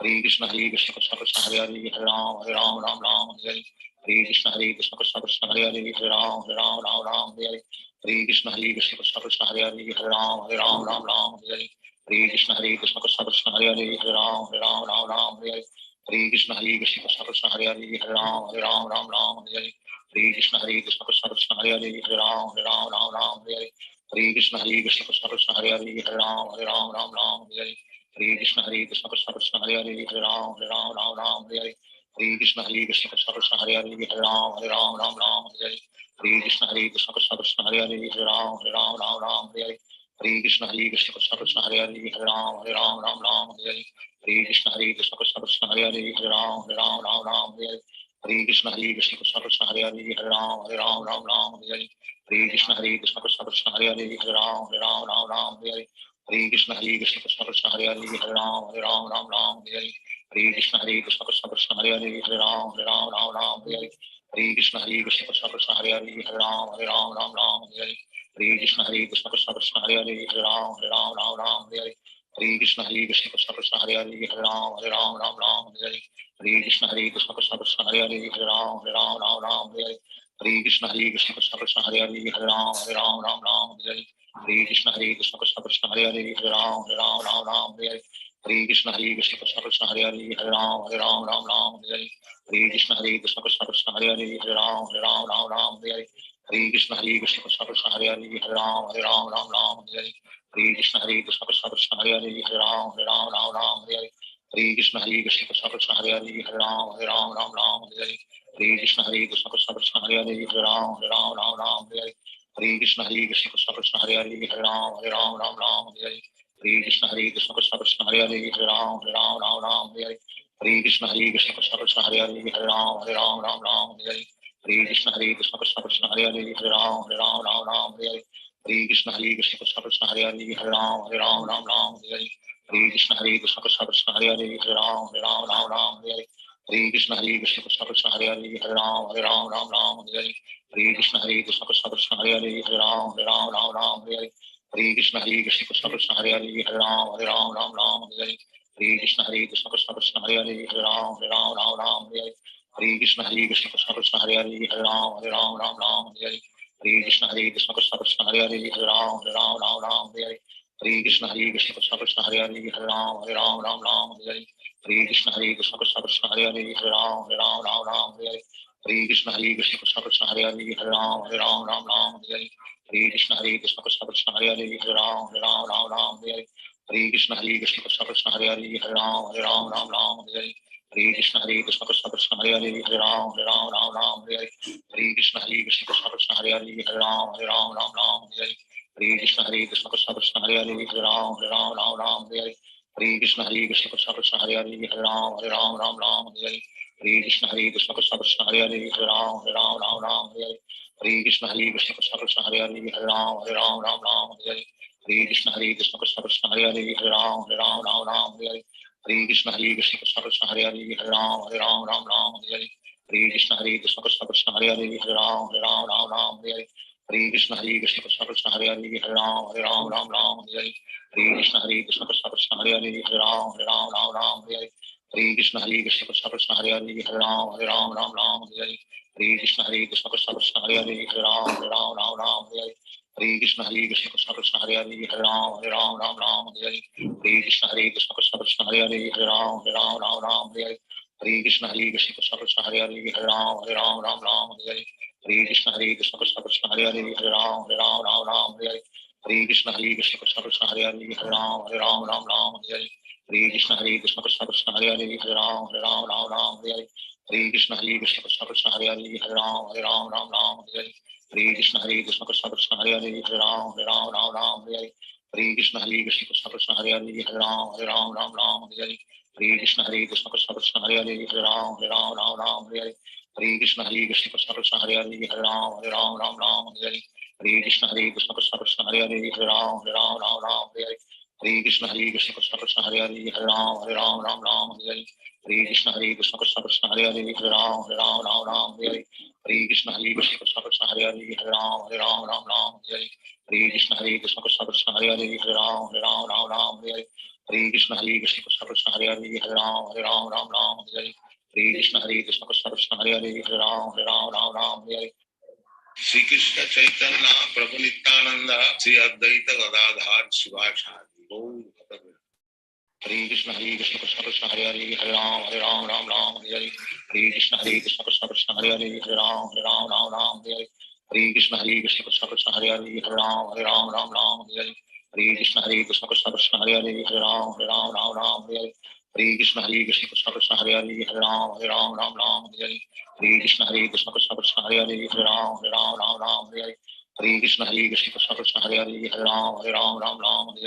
Hare Hare Krishna Krishna Krishna Hare Hare Hare Ram Ram Hare Hare Hare Krishna Krishna Krishna Hare Hare Hare Ram Ram Hare Hare Hare Krishna Krishna Krishna Hare Hare Hare Ram Ram Hare Hare Hare Krishna Krishna Krishna Hare Hare Hare Ram Ram Hare Hare Hare Krishna Krishna Krishna Hare Hare Hare Ram Ram Hare Hare Hare Krishna Krishna Krishna Hare Hare Hare Ram Ram Hare Hare Hare Krishna Krishna Krishna Hare Hare Hare Ram Ram Hare Hare Hare Krishna Krishna Krishna Hare Hare Hare Ram Ram Hare Hare Hare Krishna Krishna Krishna Hare Hare Hare Ram Ram Hare Hare Hare Krishna Krishna Krishna Hare Hare Hare Ram Ram Hare Hare Hare Krishna Krishna Krishna Hare Hare Hare Ram Ram Hare Hare Hare Krishna Krishna Krishna Hare Hare Hare Ram Ram Hare Hare Hare Krishna Krishna Krishna Hare Hare Hare Ram Ram Hare Hare Hare Krishna Krishna Krishna Hare Hare Hare Ram Ram Hare Hare Hare Krishna Krishna Krishna Hare Hare Hare Ram Ram Hare Hare Hare Krishna Krishna Krishna Hare Hare Hare Ram Ram Hare Hare Hare Krishna Krishna Krishna Hare Hare Hare Ram Ram Hare Hare Hare Krishna Krishna Krishna Hare Hare Hare Ram Ram Hare Hare Hare Krishna Krishna Krishna Hare Hare Hare Ram Ram Hare Hare Hare Krishna Krishna Krishna Hare Hare Hare Ram Ram Hare Hare Hare Krishna Krishna Krishna Hare Hare Hare Ram Ram Hare Hare Hare Krishna Krishna Krishna Hare Hare Hare Ram Ram Hare Hare Hare Krishna Krishna Krishna Hare Hare Hare Ram Ram Hare Hare Hare Krishna Krishna Krishna Hare Hare Hare Ram Ram Hare Hare Hare Krishna Krishna Krishna Hare Hare Hare Ram Ram Hare Hare Hare Krishna Krishna Krishna Hare Hare Hare Ram Ram Hare Hare Hare Krishna Krishna Krishna Hare Hare Hare Ram Ram Hare Hare Hare Krishna Krishna Krishna Hare Hare Hare Ram Ram Hare Hare Hare Krishna Krishna Krishna Hare Hare Hare Ram Ram Hare Hare Hare Krishna Krishna Krishna Hare Hare Hare Ram Ram Hare Hare Hare Krishna Krishna Krishna Hare Hare Hare Ram Ram Hare Hare Hare Krishna Krishna Krishna Hare Hare Hare Ram Ram Hare Hare Hare Krishna Krishna Krishna Hare Hare Hare Ram Ram Hare Hare Hare Krishna Krishna Krishna Hare Hare Hare Ram Ram Hare Hare Hare Krishna Krishna Krishna Hare Hare Hare Ram Ram Hare Hare Hare Krishna Krishna Krishna Hare Hare Hare Ram Ram Hare Hare Hare Krishna Krishna Krishna Hare Hare Hare Ram Ram Hare Hare Hare Krishna Krishna Krishna Hare Hare Hare Ram Ram Hare Hare Hare Krishna Krishna Krishna Hare Hare Hare Ram Ram Hare Hare Hare Krishna Krishna Krishna Hare Hare Hare Ram Ram Hare Hare Hare Krishna Krishna Krishna Hare Hare Hare Ram Ram Hare Hare Hare Krishna Krishna Krishna Hare Hare Hare Ram Ram Hare Hare Hare Krishna Krishna Krishna Hare Hare Hare Ram Ram Hare Hare Hare Krishna Krishna Krishna Hare Hare Hare Ram Ram Ram Hare Hare Hare Krishna Krishna Krishna Hare Hare Hare Ram Ram Hare Hare Hare Krishna Krishna Krishna Hare Hare Hare Ram Ram Hare Hare Hare Krishna Krishna Krishna Hare Hare Hare Ram Ram Hare Hare Hare Krishna Krishna Krishna Hare Hare Hare Ram Ram Hare Hare Hare Krishna Krishna Krishna Hare Hare Hare Ram Ram Hare Hare Hare Krishna Krishna Krishna Hare Hare Hare Ram Ram Hare Hare Hare Krishna Krishna Krishna Hare Hare Hare Ram Ram Hare Hare Hare Krishna Krishna Krishna Hare Hare Hare Ram Ram Hare Hare Hare Krishna Krishna Krishna Hare Hare Hare Ram Ram Hare Hare Hare Krishna Krishna Krishna Hare Hare Hare Ram Ram Hare Hare Hare Krishna Krishna Krishna Hare Hare Hare Ram Ram Hare Hare Hare Krishna Krishna Krishna Hare Hare Hare Ram Ram Hare Hare Hare Krishna Krishna Krishna Hare Hare Hare Ram Ram Hare Hare Hare Krishna Krishna Krishna Hare Hare Hare Ram Ram Hare Hare Hare Krishna Krishna Krishna Hare Hare Hare Ram Ram Hare Hare Hare Krishna Krishna Krishna Hare Hare Hare Ram Ram Hare Hare Hare Krishna Krishna Krishna Hare Hare Hare Ram Ram Hare Hare Hare Krishna Krishna Krishna Hare Hare Hare Ram Ram Hare Hare Hare Krishna Krishna Krishna Hare Hare Hare Ram Ram Hare Hare Hare Krishna Krishna Krishna Hare Hare Hare Ram Ram Hare Hare Hare Krishna Krishna Krishna Hare Hare Hare Ram Ram Hare Hare Hare Krishna Krishna Krishna Hare Hare Hare Ram Ram Hare Hare Hare Krishna Krishna Krishna Hare Hare Hare Ram Ram Hare Hare Hare Krishna Krishna Krishna Hare Hare Hare Ram Ram Hare Hare Hare Krishna Krishna Krishna Hare Hare Hare Ram Ram Hare Hare Hare Krishna Krishna Krishna Hare Hare Hare Ram Ram Hare Hare Hare Krishna Krishna Krishna Hare Hare Hare Ram Ram Hare Hare Hare Krishna Krishna Krishna Hare Hare Hare Ram Ram Hare Hare Hare Krishna Krishna Krishna Hare Hare Hare Ram Ram Hare Hare Hare Krishna Krishna Krishna Hare Hare Hare Ram Hare Hare Shri Krishna Chaitanya Prabhu Nityananda Shri Advaita Gadadhar Shivasadi Hare Krishna Krishna Krishna Hare Hare Hare Ram Ram Hare Hare Hare Krishna Krishna Krishna Hare Hare Hare Ram Ram Hare Hare Hare Krishna Krishna Krishna Hare Hare Hare Ram Hare Hare Hare Krishna Krishna Krishna Hare Hare Hare Ram Hare Hare Hare Krishna Krishna Krishna Hare Hare Hare Ram Hare Hare Hare Krishna Krishna Krishna Hare Hare Hare Ram Hare Hare Hare Krishna Krishna Krishna Hare Hare Hare Ram Hare Hare Hare Krishna Krishna Krishna Hare Hare Hare Ram Hare Hare Hare Krishna Krishna Krishna Hare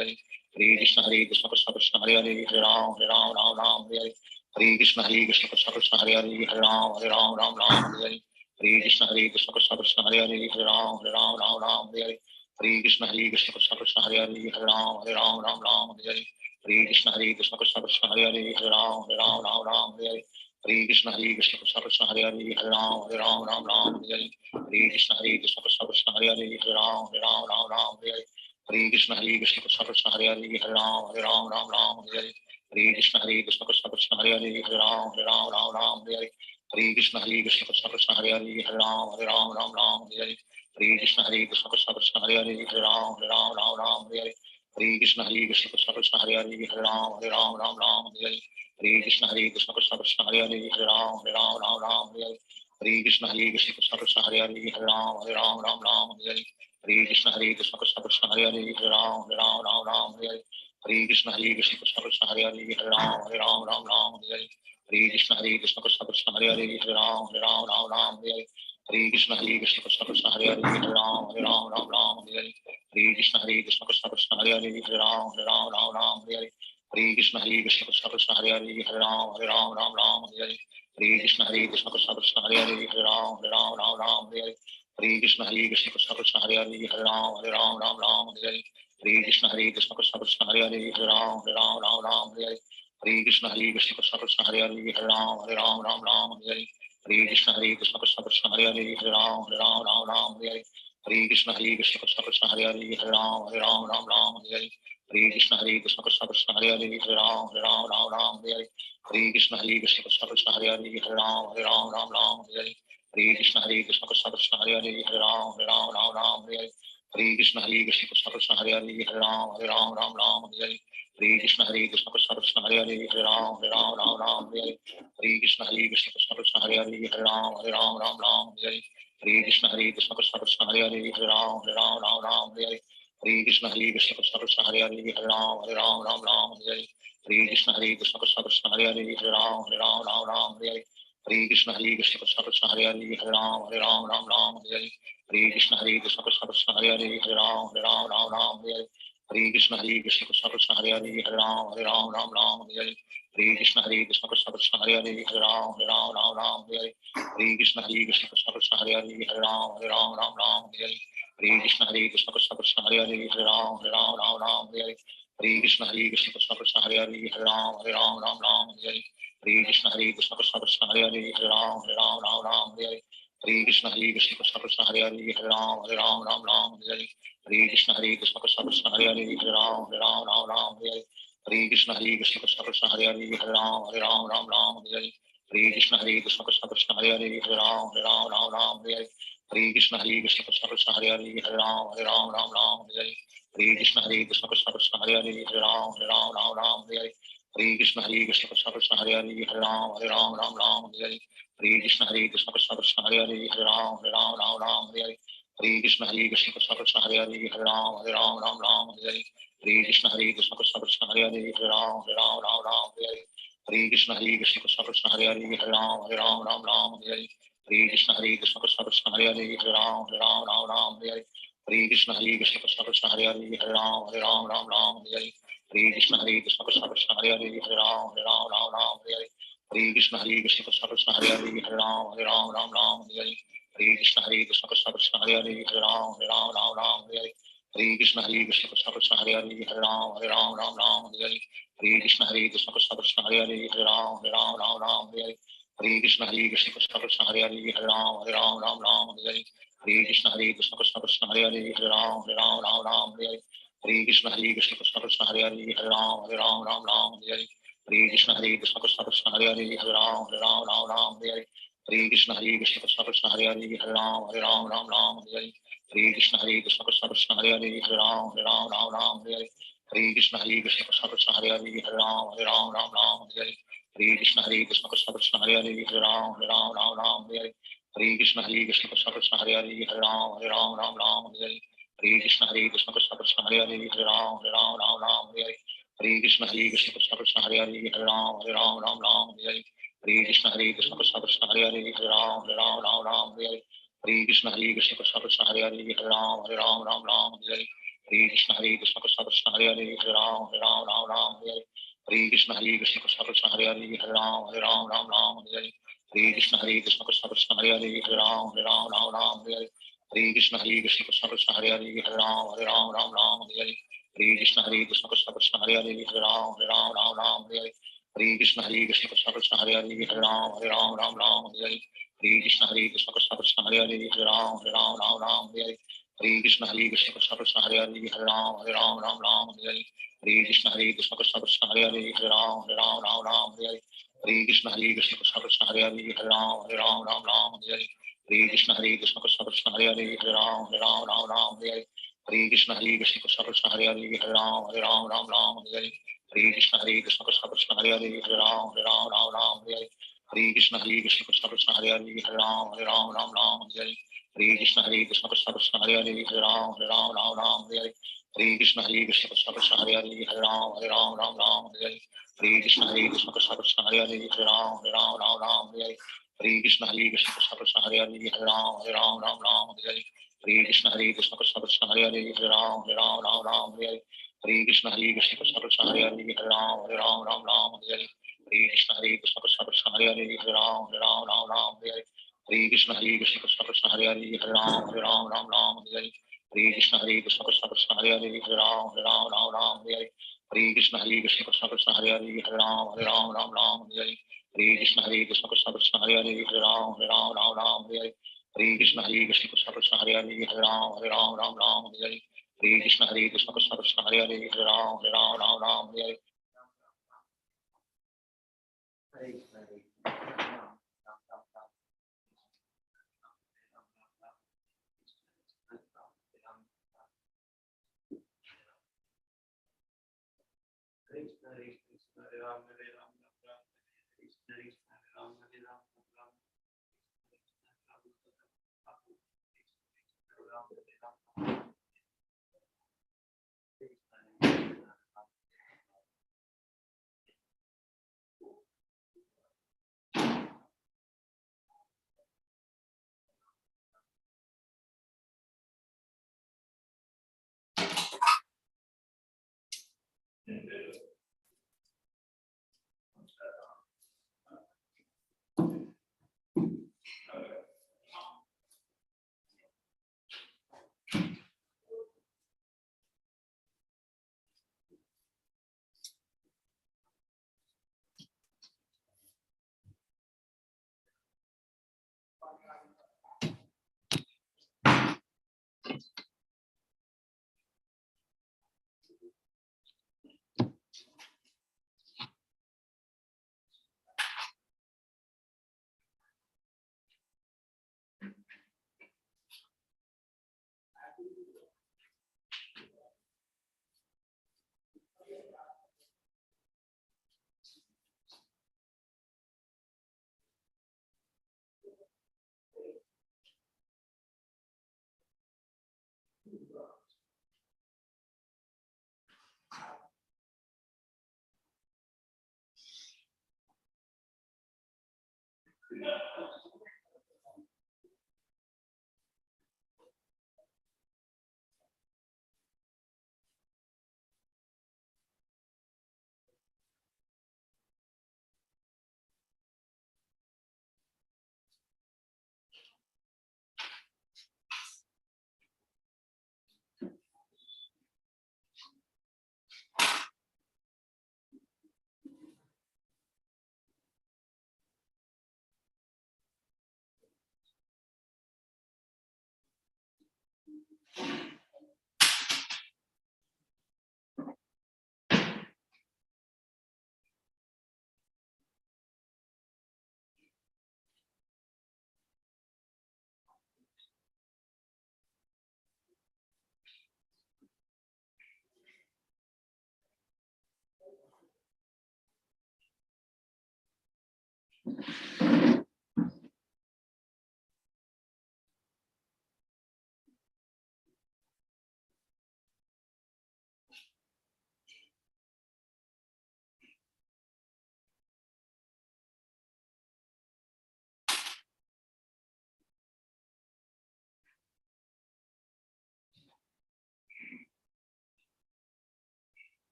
Hare Hare Ram Hare Hare Hare Krishna Krishna Krishna Hare Hare Hare Ram Hare Hare Hare Krishna Krishna Krishna Hare Hare Hare Ram Hare Hare Hare Krishna Krishna Krishna Hare Hare Hare Ram Hare Hare Hare Krishna Krishna Krishna Hare Hare Hare Ram Hare Hare Krishna Krishna Krishna Hare Hare Hare Ram Hare Hare Hare Krishna Krishna Krishna Hare Hare Hare Ram Hare Hare Hare Krishna Krishna Krishna Hare Hare Hare Ram Hare Hare Hare Krishna Krishna Krishna Hare Hare Hare Ram Hare Hare Krishna Krishna Krishna Hare Hare Hare Ram Hare Hare Krishna Krishna Krishna Hare Hare Hare Ram Hare Hare Krishna Krishna Krishna Hare Hare Hare Ram Hare Hare Krishna Krishna Krishna Hare Hare Hare Ram Hare Hare Krishna Krishna Krishna Hare Hare Hare Ram Hare Hare Krishna Krishna Krishna Hare Hare Hare Ram Hare Hare Krishna Krishna Krishna Hare Hare Hare Ram Hare Hare Krishna Krishna Krishna Hare Hare Hare Ram Hare Krishna Krishna Krishna Hare Hare Hare Ram Hare Krishna Krishna Krishna Hare Hare Hare Ram Hare Krishna Krishna Krishna Hare Hare Hare Ram Hare Krishna Krishna Krishna Hare Hare Hare Ram Hare Krishna Krishna Krishna Hare Hare Hare Ram Hare Krishna Krishna Krishna Hare Hare Hare Ram Hare Krishna Krishna Krishna Hare Hare Hare Ram Hare Krishna Krishna Krishna Hare Hare Hare Ram Hare Krishna Krishna Krishna Hare Hare Hare Ram Hare Krishna Krishna Krishna Hare Hare Hare Ram Hare Krishna Krishna Krishna Hare Hare Hare Ram Hare Krishna Krishna Krishna Hare Hare Hare Ram Hare Krishna Krishna Krishna Hare Hare Hare Ram Hare Krishna Krishna Krishna Hare Hare Hare Ram Hare Krishna Krishna Krishna Hare Hare Hare Ram Hare Krishna Krishna Krishna Hare Hare Hare Ram Hare Hare Krishna Krishna Krishna Hare Hare Hare Ram Ram Ram Hare Hare Hare Krishna Krishna Krishna Hare Hare Hare Ram Ram Hare Hare Hare Krishna Krishna Krishna Hare Hare Hare Ram Ram Hare Hare Hare Krishna Krishna Krishna Hare Hare Hare Ram Ram Hare Hare Hare Krishna Krishna Krishna Hare Hare Hare Ram Ram Hare Hare Hare Krishna Krishna Krishna Hare Hare Hare Ram Ram Hare Hare Hare Krishna Krishna Krishna Hare Hare Hare Ram Ram Hare Hare Hare Krishna Krishna Krishna Hare Hare Hare Ram Ram Hare Hare Hare Krishna Krishna Krishna Hare Hare Hare Ram Ram Hare Hare Hare Krishna Krishna Krishna Hare Hare Hare Ram Ram Hare Hare Hare Krishna Krishna Krishna Hare Hare Hare Ram Ram Hare Hare Hare Krishna Krishna Krishna Hare Hare Hare Ram Ram Hare Hare Hare Krishna Krishna Krishna Hare Hare Hare Ram Ram Hare Hare Hare Krishna Krishna Krishna Hare Hare Hare Ram Ram Hare Hare Hare Krishna Krishna Krishna Hare Hare Hare Ram Ram Hare Hare Hare Krishna Krishna Krishna Hare Hare Hare Ram Ram Hare Hare Hare Krishna Krishna Krishna Hare Hare Hare Ram Ram Hare Hare Hare Krishna Krishna Krishna Hare Hare Hare Ram Ram Hare Hare Hare Krishna Krishna Krishna Hare Hare Hare Ram Ram Hare Hare Hare Krishna Krishna Krishna Hare Hare Hare Ram Ram Hare Hare Hare Krishna Krishna Krishna Hare Hare Hare Ram Ram Hare Hare Hare Krishna Krishna Krishna Hare Hare Hare Ram Ram Hare Hare Hare Krishna Krishna Krishna Hare Hare Hare Ram Ram Hare Hare Hare Krishna Krishna Krishna Hare Hare Hare Ram Ram Hare Hare Hare Krishna Krishna Krishna Hare Hare Hare Ram Ram Hare Hare Hare Krishna Krishna Krishna Hare Hare Hare Ram Ram Hare Hare Hare Krishna Krishna Krishna Hare Hare Hare Ram Ram Hare Hare Hare Krishna Krishna Krishna Hare Hare Hare Ram Ram Hare Hare Hare Krishna Krishna Krishna Hare Hare Hare Ram Ram Hare Hare Hare Krishna Krishna Krishna Hare Hare Hare Ram Ram Hare Hare Hare Krishna Krishna Krishna Hare Hare Hare Ram Ram Hare Hare Hare Krishna Krishna Krishna Hare Hare Hare Ram Ram Hare Hare Hare Krishna Krishna Krishna Hare Hare Hare Ram Ram Hare Hare Hare Krishna Krishna Krishna Hare Hare Hare Ram Ram Hare Hare Hare Krishna Krishna Krishna Hare Hare Hare Ram Ram Hare Hare Hare Krishna Krishna Krishna Hare Hare Hare Ram Ram Hare Hare Hare Krishna Krishna Krishna Hare Hare Hare Ram Ram Hare Hare Hare Krishna Krishna Krishna Hare Hare Hare Ram Ram Hare Hare Hare Krishna Krishna Krishna Hare Hare Hare Ram Ram Hare Hare Hare Krishna Krishna Krishna Hare Hare Hare Ram Ram Hare Hare Hare Krishna Krishna Krishna Hare Hare Hare Ram Ram Hare Hare Hare Krishna Krishna Krishna Hare Hare Hare Ram Ram Hare Hare Hare Krishna Krishna Krishna Hare Hare Hare Ram Ram Hare Hare Hare Krishna Krishna Krishna Hare Hare Hare Ram Ram Hare Hare Hare Krishna Krishna Krishna Hare Hare Hare Ram Ram Hare Hare Hare Krishna Krishna Krishna Hare Hare Hare Ram Ram Hare Hare Hare Krishna Krishna Krishna Hare Hare Hare Ram Ram Hare Hare Hare Krishna Krishna Krishna Hare Hare Hare Ram Ram Hare Hare Hare Krishna Krishna Krishna Hare Hare Hare Ram Ram Hare Hare Hare Krishna Krishna Krishna Hare Hare Hare Ram Hare Hare Hare Krishna Krishna Krishna Hare Hare Hare Ram Hare Hare Hare Krishna Krishna Krishna Hare Hare Hare Ram Hare Hare Hare Krishna Krishna Krishna Hare Hare Hare Ram Hare Hare Hare Krishna Krishna Krishna Hare Hare Hare Ram Hare Hare Krishna Krishna Krishna Hare Hare Hare Ram Hare Hare Hare Krishna Krishna Krishna Hare Hare Hare Ram Hare Hare Hare Krishna Krishna Krishna Hare Hare Hare Ram Hare Hare Hare Krishna Krishna Krishna Hare Hare Hare Ram Hare Hare Hare Krishna Krishna Krishna Hare Hare Hare Ram Hare Hare Hare Krishna Krishna Krishna Hare Hare Hare Ram Hare Hare Hare Krishna Krishna Krishna Hare Hare Hare Ram Hare Hare Krishna Krishna Krishna Hare Hare Hare Ram Hare Hare Krishna Krishna Krishna Hare Hare Hare Ram Hare Hare Krishna Krishna Krishna Hare Hare Hare Ram Hare Hare Krishna Krishna Krishna Hare Hare Hare Ram Hare Hare Krishna Krishna Krishna Hare Hare Hare Ram Hare Hare Krishna Krishna Krishna Hare Hare Hare Ram Hare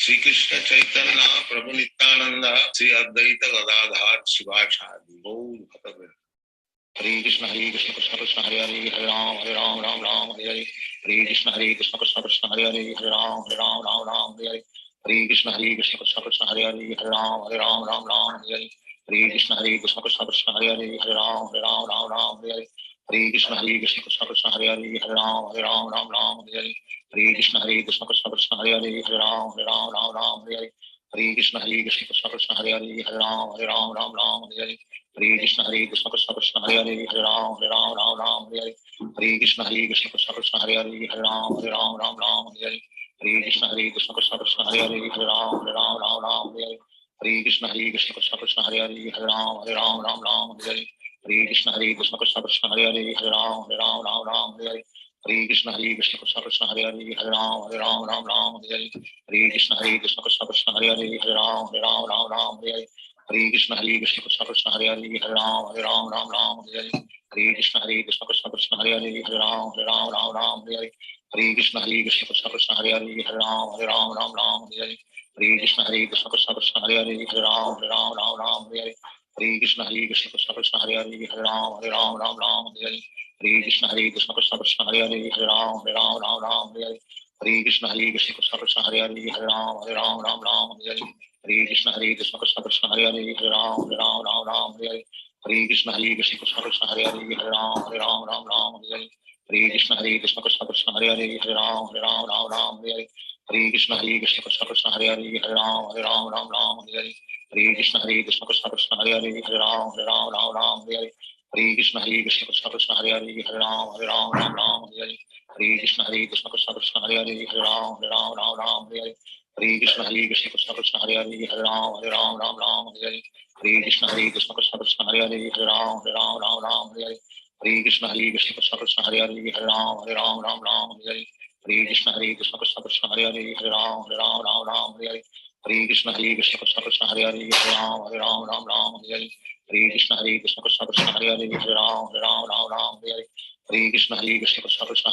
Shri Krishna Chaitanya Prabhu Nityananda Shri Advaita Gadadhar Shivacharya Gaur भक्तवृंद। हरे कृष्ण कृष्ण कृष्ण हरे हरे हरे राम राम राम हरे हरे। हरे कृष्ण कृष्ण कृष्ण हरे हरे राम राम राम हरे हरे। हरे कृष्ण कृष्ण कृष्ण हरे हरे राम राम राम हरे हरे। हरे कृष्ण कृष्ण कृष्ण हरे हरे राम राम राम हरे हरे। हरे कृष्ण कृष्ण कृष्ण हरे हरे राम राम राम हरे हरे। हरे कृष्ण कृष्ण कृष्ण हरे हरे राम राम हरे हरे। हरे कृष्ण कृष्ण कृष्ण हरे राम राम राम हरे हरे। हरे कृष्ण कृष्ण कृष्ण हरे राम राम हरे हरे। हरे कृष्ण कृष्ण कृष्ण हरे राम राम हरे हरे। हरे कृष्ण कृष्ण कृष्ण कृष्ण हरे राम राम हरे हरे। हरे कृष्ण कृष्ण कृष्ण कृष्ण हरे राम राम हरे हरे। हरे कृष्ण कृष्ण कृष्ण कृष्ण हरे राम राम हरे हरे। हरे कृष्ण कृष्ण कृष्ण कृष्ण हरे राम राम हरे हरे। हरे कृष्ण कृष्ण कृष्ण कृष्ण हरे राम हरे हरे। हरे कृष्ण कृष्ण कृष्ण हरे राम हरे हरे। हरे कृष्ण कृष्ण कृष्ण कृष्ण हरे राम हरे हरे। हरे कृष्ण कृष्ण कृष्ण कृष्ण हरे राम हरे हरे। हरे कृष्ण कृष्ण कृष्ण कृष्ण हरे राम हरे हरे। हरे कृष्ण कृष्ण कृष्ण कृष्ण हरे राम हरे हरे। हरे कृष्ण कृष्ण कृष्ण कृष्ण हरे राम हरे हरे। हरे कृष्ण कृष्ण कृष्ण कृष्ण हरे राम हरे हरे। हरे कृष्ण कृष्ण कृष्ण कृष्ण हरे राम हरे हरे। हरे कृष्ण कृष्ण कृष्ण कृष्ण हरे राम हरे हरे। हरे कृष्ण कृष्ण कृष्ण कृष्ण हरे राम हरे हरे। हरे कृष्ण कृष्ण कृष्ण कृष्ण हरे राम हरे हरे। हरे कृष्ण कृष्ण कृष्ण कृष्ण हरे राम हरे हरे। हरे कृष्ण कृष्ण कृष्ण कृष्ण हरे राम हरे हरे। हरे कृष्ण कृष्ण कृष्ण कृष्ण हरे राम हरे हरे। हरे कृष्ण कृष्ण कृष्ण हरे राम हरे हरे। हरे कृष्ण कृष्ण कृष्ण कृष्ण हरे राम हरे हरे। हरे कृष्ण कृष्ण कृष्ण कृष्ण हरे राम हरे हरे। हरे कृष्ण कृष्ण कृष्ण कृष्ण हरे राम हरे हरे। हरे कृष्ण कृष्ण कृष्ण कृष्ण हरे राम हरे हरे। हरे कृष्ण कृष्ण कृष्ण कृष्ण हरे राम हरे हरे। हरे कृष्ण कृष्ण कृष्ण कृष्ण हरे राम हरे हरे। हरे कृष्ण कृष्ण कृष्ण कृष्ण हरे राम हरे हरे। हरे कृष्ण कृष्ण कृष्ण कृष्ण हरे राम हरे हरे। हरे कृष्ण कृष्ण कृष्ण कृष्ण हरे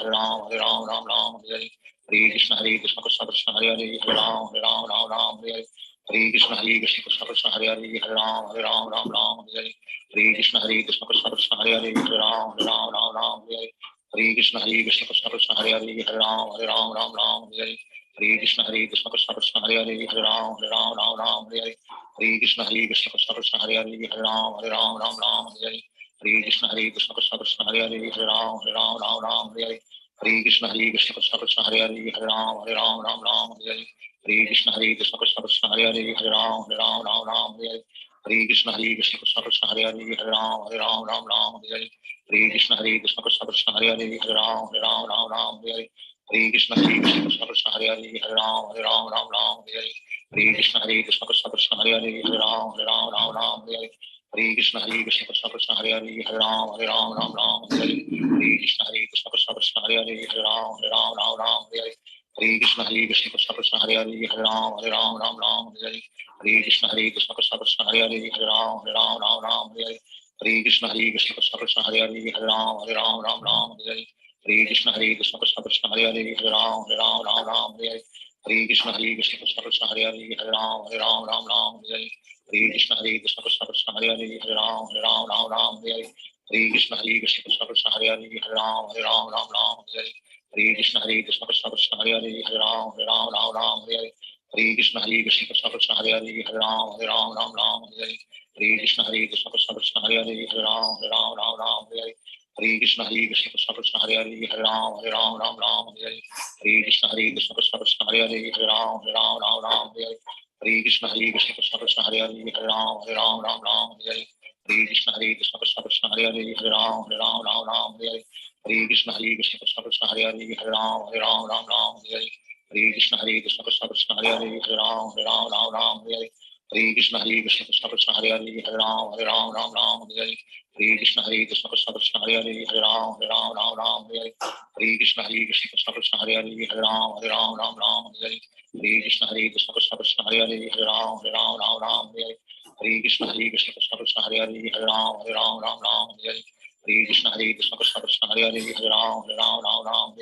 राम हरे हरे। हरे कृष्ण कृष्ण कृष्ण कृष्ण हरे राम हरे हरे। हरे कृष्ण कृष्ण कृष्ण कृष्ण हरे राम हरे हरे। हरे कृष्ण कृष्ण कृष्ण कृष्ण हरे राम हरे हरे। हरे कृष्ण कृष्ण कृष्ण कृष्ण हरे राम हरे हरे। हरे कृष्ण कृष्ण कृष्ण कृष्ण हरे राम हरे हरे। हरे कृष्ण कृष्ण कृष्ण कृष्ण हरे राम हरे हरे। हरे कृष्ण कृष्ण कृष्ण कृष्ण हरे राम हरे हरे। हरे कृष्ण कृष्ण कृष्ण कृष्ण हरे राम हरे हरे। हरे कृष्ण कृष्ण कृष्ण कृष्ण हरे राम हरे हरे। हरे कृष्ण कृष्ण कृष्ण कृष्ण हरे राम हरे हरे। हरे कृष्ण कृष्ण कृष्ण कृष्ण हरे राम हरे हरे। हरे कृष्ण कृष्ण कृष्ण कृष्ण हरे राम हरे हरे। हरे कृष्ण कृष्ण कृष्ण कृष्ण हरे राम हरे हरे। हरे कृष्ण कृष्ण कृष्ण कृष्ण हरे राम हरे हरे। हरे कृष्ण कृष्ण कृष्ण कृष्ण हरे राम हरे हरे। हरे कृष्ण कृष्ण कृष्ण कृष्ण हरे राम हरे हरे। हरे कृष्ण कृष्ण कृष्ण कृष्ण हरे राम हरे हरे। हरे कृष्ण कृष्ण कृष्ण कृष्ण हरे राम हरे हरे। हरे कृष्ण कृष्ण कृष्ण कृष्ण हरे राम हरे हरे। हरे कृष्ण कृष्ण कृष्ण कृष्ण हरे राम हरे हरे। हरे कृष्ण कृष्ण कृष्ण कृष्ण हरे राम हरे हरे। हरे कृष्ण कृष्ण कृष्ण कृष्ण हरे राम हरे हरे। हरे कृष्ण कृष्ण कृष्ण कृष्ण हरे राम हरे हरे। हरे कृष्ण कृष्ण कृष्ण कृष्ण हरे राम हरे हरे। हरे कृष्ण कृष्ण कृष्ण कृष्ण हरे राम हरे हरे। हरे कृष्ण कृष्ण कृष्ण कृष्ण हरे राम हरे हरे। हरे कृष्ण कृष्ण कृष्ण कृष्ण हरे राम हरे हरे। हरे कृष्ण कृष्ण कृष्ण कृष्ण हरे राम हरे हरे। हरे कृष्ण कृष्ण कृष्ण कृष्ण हरे राम हरे हरे। हरे कृष्ण कृष्ण कृष्ण कृष्ण हरे राम हरे हरे। हरे कृष्ण कृष्ण कृष्ण कृष्ण हरे राम हरे हरे। हरे कृष्ण कृष्ण कृष्ण कृष्ण हरे राम हरे हरे। हरे कृष्ण कृष्ण कृष्ण कृष्ण हरे राम हरे हरे। हरे कृष्ण कृष्ण कृष्ण कृष्ण हरे राम हरे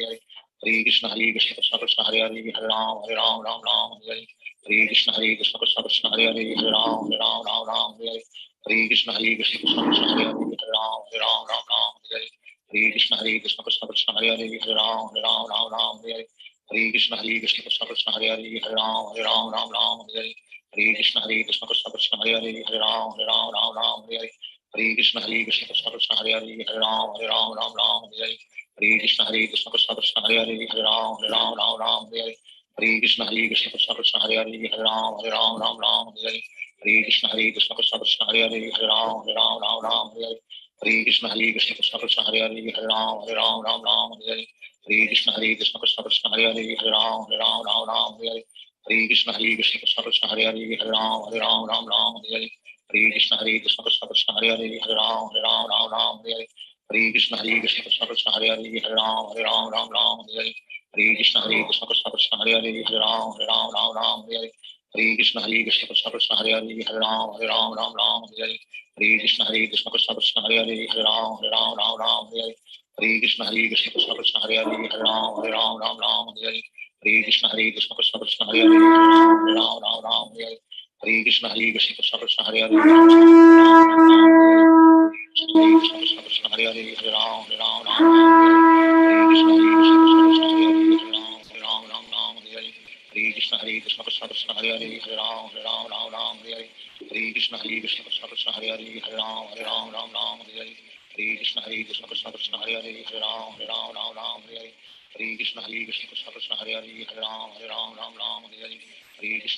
हरे। Hare Krishna Krishna Krishna Hare Hare Hare Ram Ram Ram Hare Hare Hare Krishna Krishna Krishna Hare Hare Hare Ram Ram Hare Hare Hare Krishna Krishna Krishna Hare Hare Hare Ram Ram Hare Hare Hare Krishna Krishna Krishna Hare Hare Hare Ram Ram Hare Hare Hare Krishna Krishna Krishna Hare Hare Hare Ram Ram Hare Hare Hare Krishna Krishna Krishna Krishna Hare Hare Hare Ram Ram Hare Hare Hare Krishna Krishna Krishna Krishna Hare Hare Hare Ram Hare Hare Hare Krishna Krishna Krishna Krishna Hare Hare Hare Ram Hare Hare Hare Krishna Krishna Krishna Krishna Hare Hare Hare Ram Hare Hare Hare Krishna Krishna Krishna Krishna Hare Hare Hare Ram Hare Hare Hare Krishna Krishna Krishna Krishna Hare Hare Hare Ram Hare Hare Hare Krishna Krishna Krishna Krishna Hare Hare Hare Ram Hare Hare Hare Krishna Krishna Krishna Krishna Hare Hare Hare Ram Hare Hare Hare Krishna Krishna Krishna Krishna Hare Hare Hare Ram Hare Hare Hare Krishna Krishna Krishna Krishna Hare Hare Hare Ram Hare Hare Hare Krishna Krishna Krishna Krishna Hare Hare Hare Ram Hare Hare Hare Krishna Krishna Krishna Krishna Hare Hare Hare Ram Hare Hare Krishna Krishna Krishna Krishna Hare Hare Hare Ram Hare Hare Krishna Krishna Krishna Krishna Hare Hare Hare Ram Hare Hare Krishna Krishna Krishna Krishna Hare Hare Hare Ram Hare Hare Krishna Krishna Krishna Krishna Hare Hare Hare Krishna Krishna Hare Hare Hare Ram Hare Krishna Krishna Krishna Hare Hare Hare Ram Hare Hare Krishna Krishna Krishna Hare Hare Hare Ram Hare Hare Hare Krishna Krishna Krishna Krishna Hare Hare Hare Ram Hare Hare Hare Krishna Krishna Krishna Krishna Hare Hare Hare Ram Hare Hare Hare Krishna Krishna Krishna Krishna Hare Hare Hare Ram Hare Hare Hare Krishna